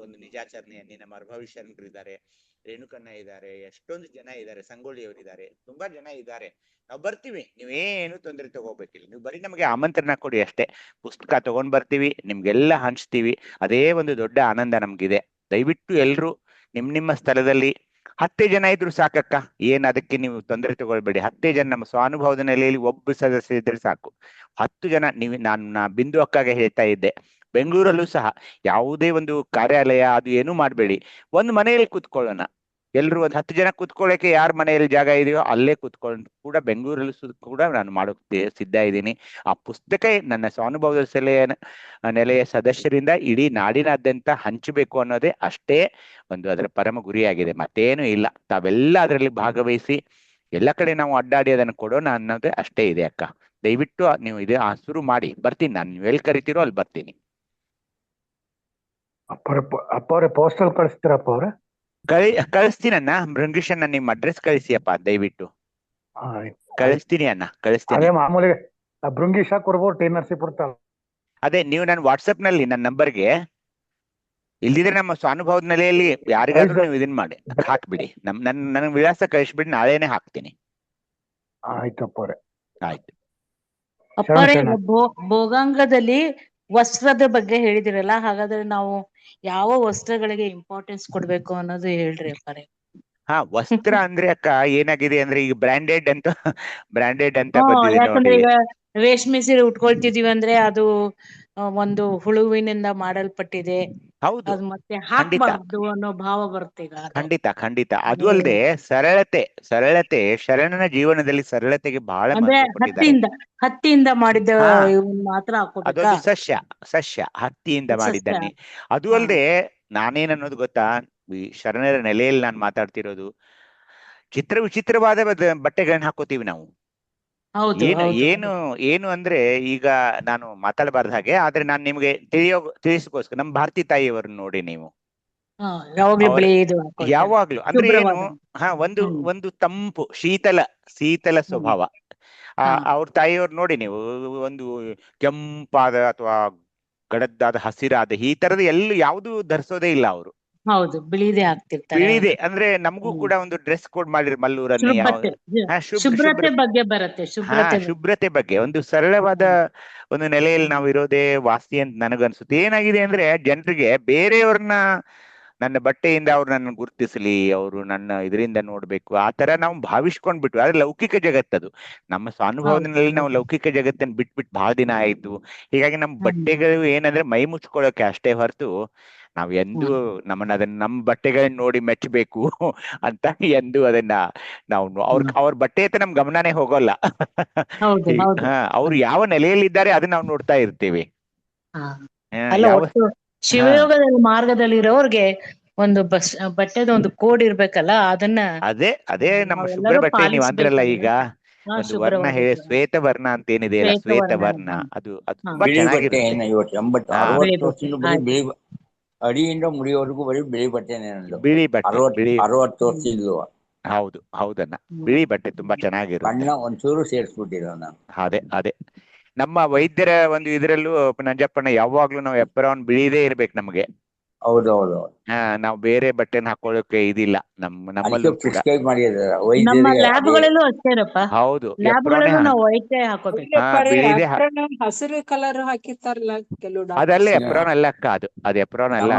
Speaker 3: ಒಂದು ನಿಜಾಚರಣೆ. ನಮ್ಮ ಅರ್ಭವಿ ಶರಣರಿದ್ದಾರೆ, ರೇಣುಕಣ್ಣ ಇದ್ದಾರೆ, ಎಷ್ಟೊಂದು ಜನ ಇದ್ದಾರೆ, ಸಂಗೊಳ್ಳಿಯವರಿದ್ದಾರೆ, ತುಂಬಾ ಜನ ಇದ್ದಾರೆ. ನಾವು ಬರ್ತೀವಿ, ನೀವೇನು ತೊಂದರೆ ತಗೋಬೇಕಿಲ್ಲ. ನೀವು ಬರೀ ನಮಗೆ ಆಮಂತ್ರಣ ಕೊಡಿ ಅಷ್ಟೇ. ಪುಸ್ತಕ ತಗೊಂಡ್ ಬರ್ತೀವಿ, ನಿಮ್ಗೆಲ್ಲ ಹಂಚ್ತೀವಿ. ಅದೇ ಒಂದು ದೊಡ್ಡ ಆನಂದ ನಮ್ಗಿದೆ. ದಯವಿಟ್ಟು ಎಲ್ರು ನಿಮ್ಮ ಸ್ಥಳದಲ್ಲಿ 10 ಜನ ಇದ್ರು ಸಾಕಕ್ಕ. ಏನ್ ಅದಕ್ಕೆ ನೀವು ತೊಂದರೆ ತಗೊಳ್ಬೇಡಿ. 10 ಜನ ನಮ್ಮ ಸ್ವಾನುಭವದ ನೆಲೆಯಲ್ಲಿ ಒಬ್ಬ ಸದಸ್ಯ ಇದ್ರೆ ಸಾಕು. 10 ಜನ ನಾ ಬಿಂದು ಅಕ್ಕಾಗೆ ಹೇಳ್ತಾ ಇದ್ದೆ, ಬೆಂಗಳೂರಲ್ಲೂ ಸಹ ಯಾವುದೇ ಒಂದು ಕಾರ್ಯಾಲಯ ಅದು ಏನೂ ಮಾಡಬೇಡಿ, ಒಂದು ಮನೆಯಲ್ಲಿ ಕೂತ್ಕೊಳ್ಳೋಣ. ಎಲ್ರು ಒಂದು 10 ಜನ ಕೂತ್ಕೊಳ್ಳೋಕೆ ಯಾರ ಮನೆಯಲ್ಲಿ ಜಾಗ ಇದೆಯೋ ಅಲ್ಲೇ ಕೂತ್ಕೊಂಡು ಕೂಡ ಬೆಂಗಳೂರಲ್ಲಿ ಕೂಡ ನಾನು ಮಾಡೋಕೆ ಸಿದ್ಧ ಇದ್ದೀನಿ. ಆ ಪುಸ್ತಕ ನನ್ನ ಸ್ವಾನುಭವದ ನೆಲೆಯ ಸದಸ್ಯರಿಂದ ಇಡೀ ನಾಡಿನಾದ್ಯಂತ ಹಂಚಬೇಕು ಅನ್ನೋದೇ ಅಷ್ಟೇ ಒಂದು ಅದರ ಪರಮ ಗುರಿಯಾಗಿದೆ, ಮತ್ತೇನು ಇಲ್ಲ. ತಾವೆಲ್ಲ ಅದರಲ್ಲಿ ಭಾಗವಹಿಸಿ ಎಲ್ಲ ಕಡೆ ನಾವು ಅಡ್ಡಾಡಿ ಅದನ್ನು ಕೊಡೋಣ ಅನ್ನೋದೇ ಅಷ್ಟೇ ಇದೆ ಅಕ್ಕ. ದಯವಿಟ್ಟು ನೀವು ಇದೆ ಶುರು ಮಾಡಿ. ಬರ್ತೀನಿ ನಾನು, ನೀವು ಎಲ್ಲಿ ಕರಿತೀರೋ ಅಲ್ಲಿ ಬರ್ತೀನಿ.
Speaker 10: ಅಪ್ಪವ್ರೆ ಪೋಸ್ಟಲ್ ಕಳಿಸ್ತೀರಪ್ಪ ಅವ್ರೆ?
Speaker 3: ಕಳಿಸ್ತೀನಿ ಅಣ್ಣ. ಭೃಂಗೇಶನ್ನ ನಿಮ್ಮ ಅಡ್ರೆಸ್ ಕಳಿಸಿ ಅಪ್ಪ ದಯವಿಟ್ಟು. ಕಳಿಸ್ತೀನಿ ಅಣ್ಣ, ಕಳಿಸ್ತೀನಿ.
Speaker 10: ಅದೇ ಮಾಮೂಲಿ ಭೃಂಗೀಶ ಕುರ್ಬೋರ್ ಟಿ ನರಸೀಪುರ.
Speaker 3: ಅದೇ ನೀವು ನನ್ನ ವಾಟ್ಸಪ್ ನಲ್ಲಿ ನನ್ನ ನಂಬರ್ಗೆ ಇಲ್ದಿದ್ರೆ ನಮ್ಮ ಸ್ವಾನುಭವದ ನೆಲೆಯಲ್ಲಿ ಯಾರಿಗಾದ್ರೂ ನೀವು ಇದನ್ ಮಾಡಿ ಹಾಕ್ಬಿಡಿ. ನನ್ನ ವಿಳಾಸ ಕಳಿಸ್ಬಿಡಿ, ನಾಳೆನೆ ಹಾಕ್ತೀನಿ.
Speaker 10: ಆಯ್ತಪ್ಪವ್ರೆ.
Speaker 3: ಆಯ್ತು
Speaker 1: ಅಪ್ಪರೇ, ಭೋಗಾಂಗದಲ್ಲಿ ವಸ್ತ್ರದ ಬಗ್ಗೆ ಹೇಳಿದಿರಲ್ಲ, ಹಾಗಾದ್ರೆ ನಾವು ಯಾವ ವಸ್ತ್ರಗಳಿಗೆ ಇಂಪಾರ್ಟೆನ್ಸ್ ಕೊಡ್ಬೇಕು ಅನ್ನೋದು ಹೇಳ್ರಿ ಅಪ್ಪರೇ.
Speaker 3: ವಸ್ತ್ರ ಅಂದ್ರೆ ಅಕ್ಕ ಏನಾಗಿದೆ ಅಂದ್ರೆ ಈಗ ಬ್ರಾಂಡೆಡ್ ಅಂತ ಬಂದಿದೆ
Speaker 1: ಯಾಕಂದ್ರೆ
Speaker 3: ನೋಡಿ.
Speaker 1: ಈಗ ರೇಷ್ಮೆ ಸೀರೆ ಉಟ್ಕೊಳ್ತಿದೀವಿ ಅಂದ್ರೆ ಅದು ಒಂದು ಹುಳುವಿನಿಂದ ಮಾಡಲ್ಪಟ್ಟಿದೆ,
Speaker 3: ಹೌದು,
Speaker 1: ಅದು ಮತ್ತೆ ಹಾಕ್ಬಾರ್ದು ಅನ್ನೋ ಭಾವ ಬರುತ್ತೆ ಈಗ.
Speaker 3: ಖಂಡಿತ. ಅದು ಅಲ್ಲದೆ ಸರಳತೆ ಶರಣನ ಜೀವನದಲ್ಲಿ ಸರಳತೆಗೆ ಬಹಳ
Speaker 1: ಅಂದ್ರೆ
Speaker 3: ಮಹತ್ವ ಕೊಟ್ಟಿದ್ದಾರೆ.
Speaker 1: ಹತ್ತಿಯಿಂದ ಮಾಡಿದ ಮಾತ್ರ ಹಾಕೋಬೇಕಾ?
Speaker 3: ಅದೊಂದು ಸಸ್ಯ ಹತ್ತಿಯಿಂದ ಮಾಡಿದ್ದಾನೆ. ಅದು ಅಲ್ಲದೆ ನಾನೇನನ್ನೋದು ಗೊತ್ತಾ, ಈ ಶರಣರ ನೆಲೆಯಲ್ಲಿ ನಾನು ಮಾತಾಡ್ತಿರೋದು, ವಿಚಿತ್ರವಾದ ಬಟ್ಟೆಗಳನ್ನ ಹಾಕೋತೀವಿ ನಾವು. ಏನು ಅಂದ್ರೆ ಈಗ ನಾನು ಮಾತಾಡಬಾರ್ದು ಹಾಗೆ, ಆದ್ರೆ ನಾನು ನಿಮ್ಗೆ ತಿಳಿಸ್ಕೋಸ್ಕರ ನಮ್ಮ ಭಾರತಿ ತಾಯಿಯವ್ರನ್ನ ನೋಡಿ ನೀವು. ಯಾವಾಗ್ಲೂ ಅಂದ್ರೆ ಏನು, ಒಂದು ತಂಪು ಶೀತಲ ಸ್ವಭಾವ. ಅವ್ರ ತಾಯಿಯವ್ರು ನೋಡಿ ನೀವು, ಒಂದು ಕೆಂಪಾದ ಅಥವಾ ಗಡದ್ದಾದ ಹಸಿರಾದ ಈ ತರದ ಯಾವ್ದು ಧರಿಸೋದೇ ಇಲ್ಲ ಅವರು.
Speaker 1: ಹೌದು, ಬಿಳಿದೇ ಆಗ್ತಿರ್ತಾರೆ.
Speaker 3: ಬಿಳಿದೆ ಅಂದ್ರೆ ನಮಗೂ ಕೂಡ ಒಂದು ಡ್ರೆಸ್ ಕೋಡ್ ಮಾಡಿರ್ ಮಲ್ಲೂರಲ್ಲಿ
Speaker 1: ಶುಭ್ರತೆ ಬಗ್ಗೆ ಬರುತ್ತೆ.
Speaker 3: ಶುಭ್ರತೆ ಬಗ್ಗೆ ಒಂದು ಸರಳವಾದ ಒಂದು ನೆಲೆಯಲ್ಲಿ ನಾವು ಇರೋದೇ ವಾಸಿ ಅಂತ ನನಗನ್ಸುತ್ತೆ. ಏನಾಗಿದೆ ಅಂದ್ರೆ ಜನರಿಗೆ ಬೇರೆಯವ್ರನ್ನ ನನ್ನ ಬಟ್ಟೆಯಿಂದ ಅವ್ರು ನನ್ನ ಗುರುತಿಸಲಿ, ಅವರು ನನ್ನ ಇದರಿಂದ ನೋಡ್ಬೇಕು, ಆ ತರ ನಾವು ಭಾವಿಸ್ಕೊಂಡ್ಬಿಟ್ವಿ. ಆದ್ರೆ ಲೌಕಿಕ ಜಗತ್ತದು. ನಮ್ಮ ಸ್ವಾನುಭವದಲ್ಲಿ ನಾವು ಲೌಕಿಕ ಜಗತ್ತನ್ನು ಬಿಟ್ಬಿಟ್ಟು ಬಹಳ ದಿನ ಆಯ್ತು. ಹೀಗಾಗಿ ನಮ್ಮ ಬಟ್ಟೆಗಳು ಏನಂದ್ರೆ ಮೈ ಮುಚ್ಕೊಳ್ಳೋಕೆ ಅಷ್ಟೇ ಹೊರತು ನಾವ್ ಎಂದೂ ನಮ್ಮ ಬಟ್ಟೆಗಳನ್ನ ನೋಡಿ ಮೆಚ್ಚಬೇಕು ಅಂತ ಎಂದೂ ಅದನ್ನ ನಾವು ಅವ್ರ ಬಟ್ಟೆ ಅಂತ ನಮ್ ಗಮನನೇ ಹೋಗೋಲ್ಲ. ಅವ್ರು ಯಾವ ನೆಲೆಯಲ್ಲಿ ಇದ್ದಾರೆ ಅದನ್ನ ನಾವು ನೋಡ್ತಾ ಇರ್ತೀವಿ.
Speaker 1: ಶಿವಯೋಗದ ಮಾರ್ಗದಲ್ಲಿ ಇರೋರ್ಗೆ ಒಂದು ಬಟ್ಟೆದ ಒಂದು ಕೋಡ್ ಇರ್ಬೇಕಲ್ಲ, ಅದನ್ನ
Speaker 3: ಅದೇ ನಮ್ಮ ಶುಭ್ರ ಬಟ್ಟೆ ನೀವು ಅಂದ್ರಲ್ಲ ಈಗ, ಒಂದು ವರ್ಣ ಹೇಳಿ ಶ್ವೇತ ವರ್ಣ ಅಂತ ಏನಿದೆ ಅಲ್ಲ, ಶ್ವೇತ ವರ್ಣ ಅದು ತುಂಬಾ ಚೆನ್ನಾಗಿರುತ್ತೆ.
Speaker 9: ಅಡಿಯಿಂದ ಮುಡಿಯವರೆಗೂ ಬರೀ ಬಿಳಿ ಬಟ್ಟೆನೇ.
Speaker 3: ಬಿಳಿ ಬಟ್ಟೆ
Speaker 9: 60 ವರ್ಷ ಇಲ್ವ?
Speaker 3: ಹೌದನ್ನ, ಬಿಳಿ ಬಟ್ಟೆ ತುಂಬಾ ಚೆನ್ನಾಗಿರುತ್ತೆ.
Speaker 9: ಬಣ್ಣ ಒಂಚೂರು ಸೇರಿಸ್ಬಿಟ್ಟಿಲ್ಲ ನಾನು.
Speaker 3: ಅದೇ ನಮ್ಮ ವೈದ್ಯರ ಒಂದು ಇದ್ರಲ್ಲೂ ನಂಜಪ್ಪಣ್ಣ ಯಾವಾಗ್ಲೂ ನಾವು ಎಪ್ರಾನ್ ಬಿಳಿದೇ ಇರ್ಬೇಕು ನಮ್ಗೆ.
Speaker 9: ಹೌದೌದು.
Speaker 3: ನಾವು ಬೇರೆ ಬಟ್ಟೆನ ಹಾಕೊಳ್ಳೋಕೆ ಇದಿಲ್ಲ ನಮ್ಮಲ್ಲಿ. ಹೌದು,
Speaker 6: ಹಸಿರು ಕಲರ್ ಹಾಕಿರ್ತಾರಲ್ಲ ಕೆಲವು.
Speaker 3: ಅದಲ್ಲೇ ಎಪ್ರಾನ್ ಅಲ್ಲ ಅಕ್ಕ, ಅದು ಎಪ್ರಾನ್ ಅಲ್ಲ.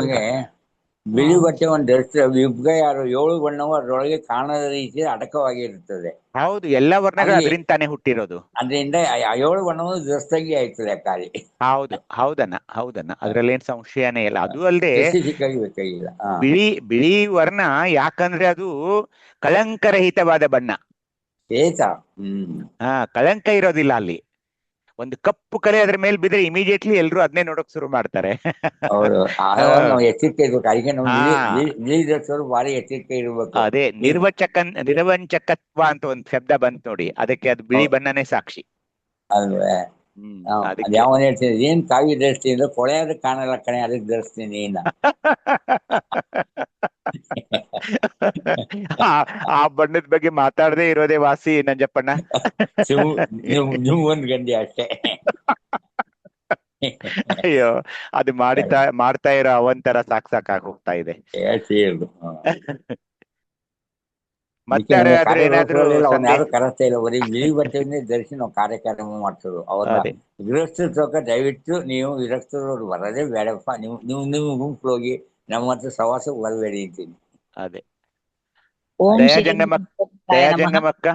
Speaker 9: ಬಿಳಿ ಬಟ್ಟೆ ಒಂದು ಧರಿಸಿದ್ರೆ ವಿಬ್ಗ ಯಾರು 7 ಬಣ್ಣವು ಅದರೊಳಗೆ ಕಾಣದ ರೀತಿ ಅಡಕವಾಗಿರುತ್ತದೆ.
Speaker 3: ಹೌದು, ಎಲ್ಲಾ ವರ್ಣಗಳು ಅದರಿಂದ ತಾನೇ ಹುಟ್ಟಿರೋದು.
Speaker 9: ಅದರಿಂದ 7 ಬಣ್ಣವು ಧರಿಸಿದಂಗೆ ಆಯ್ತದೆ ಖಾಲಿ.
Speaker 3: ಹೌದನ್ನ ಅದ್ರಲ್ಲಿ ಏನ್ ಸಂಶಯನೇ ಇಲ್ಲ. ಅದು ಅಲ್ಲದೆ
Speaker 9: ಬೇಕಾಗಿಲ್ಲ
Speaker 3: ಬಿಳಿ ವರ್ಣ ಯಾಕಂದ್ರೆ ಅದು ಕಳಂಕರಹಿತವಾದ ಬಣ್ಣ. ಕಳಂಕ ಇರೋದಿಲ್ಲ ಅಲ್ಲಿ. ಒಂದು ಕಪ್ಪು ಕಲೆ ಅದ್ರ ಮೇಲೆ ಬಿದ್ರೆ ಇಮಿಡಿಯೇಟ್ಲಿ ಎಲ್ರು ಅದನ್ನೇ ನೋಡಕ್ ಶುರು ಮಾಡ್ತಾರೆ. ಅದೇ ನಿರ್ವಂಚಕತ್ವ ಅಂತ ಒಂದು ಶಬ್ದ ಬಂತು ನೋಡಿ, ಅದಕ್ಕೆ ಅದು ಬಿಳಿ ಬಣ್ಣನೇ ಸಾಕ್ಷಿ
Speaker 9: ಅಲ್ವೇ? ಯಾವನ್ ಹೇಳ್ತೀನಿ, ಏನ್ ಕಾವಿ ಧರಿಸ್ತೀನಿ ಅಂದ್ರೆ ಕೊಳೆಯಾದ ಕಾಣಲ್ಲ ಕಣೆ, ಅದಕ್ಕೆ ಧರಿಸ್ತೀನಿ.
Speaker 3: ಆ ಬಣ್ಣದ ಬಗ್ಗೆ ಮಾತಾಡದೆ ಇರೋದೇ ವಾಸಿ ನಂಜಪ್ಪಣ್ಣ.
Speaker 9: ನೀವು ಒಂದ್ ಗಂಡಿ ಅಷ್ಟೇ.
Speaker 3: ಅಯ್ಯೋ, ಅದು ಮಾಡ್ತಾ ಇರೋ ಅವಂತರ ಸಾಕಾಗಿ ಹೋಗ್ತಾ ಇದೆ. ಮತ್ತೆ
Speaker 9: ಯಾರು ಕರೆಸ್ತಾ ಇಲ್ಲ, ಬರೀ ಬಿಳಿ ಬಟ್ಟೆಯನ್ನೇ ಧರಿಸಿ ನಾವು ಕಾರ್ಯಕ್ರಮ ಮಾಡ್ಸೋದು. ಅವ್ರ ಗೃಹಸ್ಥರ ದಯವಿಟ್ಟು ನೀವು ಗೃಹಸ್ಥರು ಬರೋದೇ ಬೇಡಪ್ಪ. ನೀವು ಗುಂಪು ಹೋಗಿ ನಮ್ಮ ಹತ್ರ ಸವಾಸ ಬರಬೇಡಿ ಅಂತೀನಿ.
Speaker 3: ಅದೇ
Speaker 11: ಓಂ
Speaker 3: ದಯಾ
Speaker 11: ಶ್ರೀ
Speaker 3: ಜಂಗಮ
Speaker 11: ಗುರುಬಸವಲಿಂಗಾಯ ನಮಃ.
Speaker 3: ಜಂಗಮಕ್ಕ.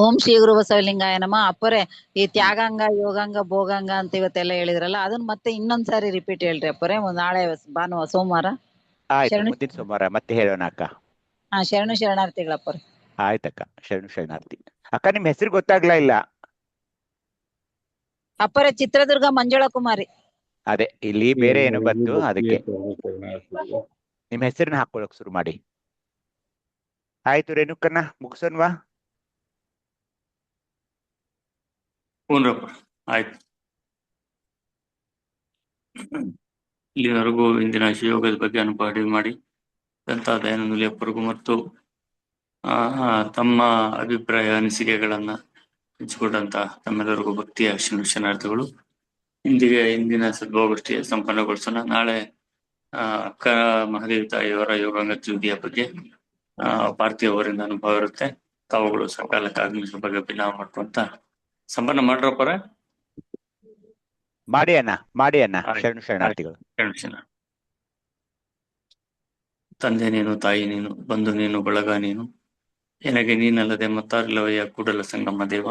Speaker 11: ಓಂ ಶ್ರೀ ಗುರು ಬಸವಲಿಂಗಾಯ ನಮಃ. ಅಪ್ಪರೇ ಈ ತ್ಯಾಗಾಂಗ ಯೋಗಾಂಗ ಭೋಗಾಂಗ ಅಂತ ಇವತ್ತೆಲ್ಲ ಹೇಳಿದ್ರಲ್ಲ, ಅದನ್ನ ಮತ್ತೆ ಇನ್ನೊಂದ್ಸಾರಿ ರಿಪೀಟ್ ಹೇಳ್ರಿ ಅಪ್ಪರೇ. ನಾಳೆ ಭಾನುವಾರ ಸೋಮವಾರ
Speaker 3: ಆಯ್ತು, ಮುಂದಿನ ಸೋಮವಾರ ಮತ್ತೆ ಹೇಳೋಣ ಅಕ್ಕ.
Speaker 11: ಶರಣು ಶರಣಾರ್ಥಿಗಳಪ್ಪರೇ.
Speaker 3: ಆಯ್ತಕ್ಕ, ಶರಣು ಶರಣಾರ್ಥಿ. ಅಕ್ಕ ನಿಮ್ ಹೆಸರು ಗೊತ್ತಾಗ್ಲಾ ಇಲ್ಲ.
Speaker 11: ಅಪ್ಪರೇ ಚಿತ್ರದುರ್ಗ ಮಂಜುಳಾ ಕುಮಾರಿ.
Speaker 3: ಅದೇ ಇಲ್ಲಿ ಬೇರೆ ಏನೋ ಬಂತು, ಅದಕ್ಕೆ ನಿಮ್ ಹೆಸರನ್ನ ಹಾಕೊಳಕ್ ಶುರು ಮಾಡಿ. ಆಯ್ತು ರೇಣುಕನ್ನ ಮುಗಿಸೋನ್ವಾ?
Speaker 7: ಹ್ಞೂನ್ರಪ್ಪ, ಆಯ್ತು. ಇಲ್ಲಿವರೆಗೂ ಇಂದಿನ ಶಿವಯೋಗದ ಬಗ್ಗೆ ಅನುಭವ ಮಾಡಿ ದಂತ ದಯಾನಂದಲಿಯಪ್ಪರಿಗೂ ಮತ್ತು ತಮ್ಮ ಅಭಿಪ್ರಾಯ ಅನಿಸಿಕೆಗಳನ್ನ ಹಂಚಿಕೊಂಡಂತ ತಮ್ಮೆಲ್ಲರಿಗೂ ಭಕ್ತಿಯ ಶರಣಾರ್ಥಿಗಳು. ಇಂದಿನ ಸದ್ಭಾವಗೋಷ್ಠಿಯ ಸಂಪನ್ನಗೊಳಿಸೋಣ. ನಾಳೆ ಅಕ್ಕ ಮಹಾದೇವಿ ತಾಯಿಯವರ ಯೋಗಾಂಗ ಜ್ಯೋತಿಯ ಬಗ್ಗೆ ಪಾರ್ಥಿವ ಅವರಿಂದ ಅನುಭವ ಇರುತ್ತೆ. ತಾವುಗಳು ಸಕಾಲಕ್ಕೆ ಆಗಮಿಸುವ ಬಗ್ಗೆ ಬಿಲಾವ್ ಮಾಡ್ಕೊಂತ ಸಂಪನ್ನ ಮಾಡ್ರಪ್ಪರ.
Speaker 3: ಮಾಡಿ ಅಣ್ಣ. ಶರಣು ಶರಣಾರ್ಥಿಗಳು.
Speaker 7: ತಂದೆ ನೀನು, ತಾಯಿ ನೀನು, ಬಂಧು ನೀನು, ಬಳಗ ನೀನು, ಎನಗೆ ನೀನಲ್ಲದೆ ಮತ್ತಾರಿಲ್ಲವಯ್ಯ ಕೂಡಲ ಸಂಗಮ ದೇವ.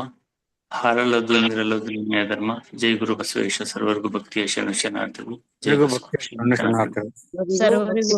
Speaker 7: ಹಾರಲ್ಲದು ನೀರಲ್ಲದು ನಿನ್ನೆಯ ಧರ್ಮ. ಜೈ ಗುರು ಬಸವೇಶ. ಸರ್ವರ್ಗು ಭಕ್ತಿಯ ಶರಣಾರ್ಥಿಗಳು. ಜೈ ಬಸವ.
Speaker 2: ಶರಣಾರ್ಥಿಗಳು.
Speaker 1: ಸರ್ವರಿಗೂ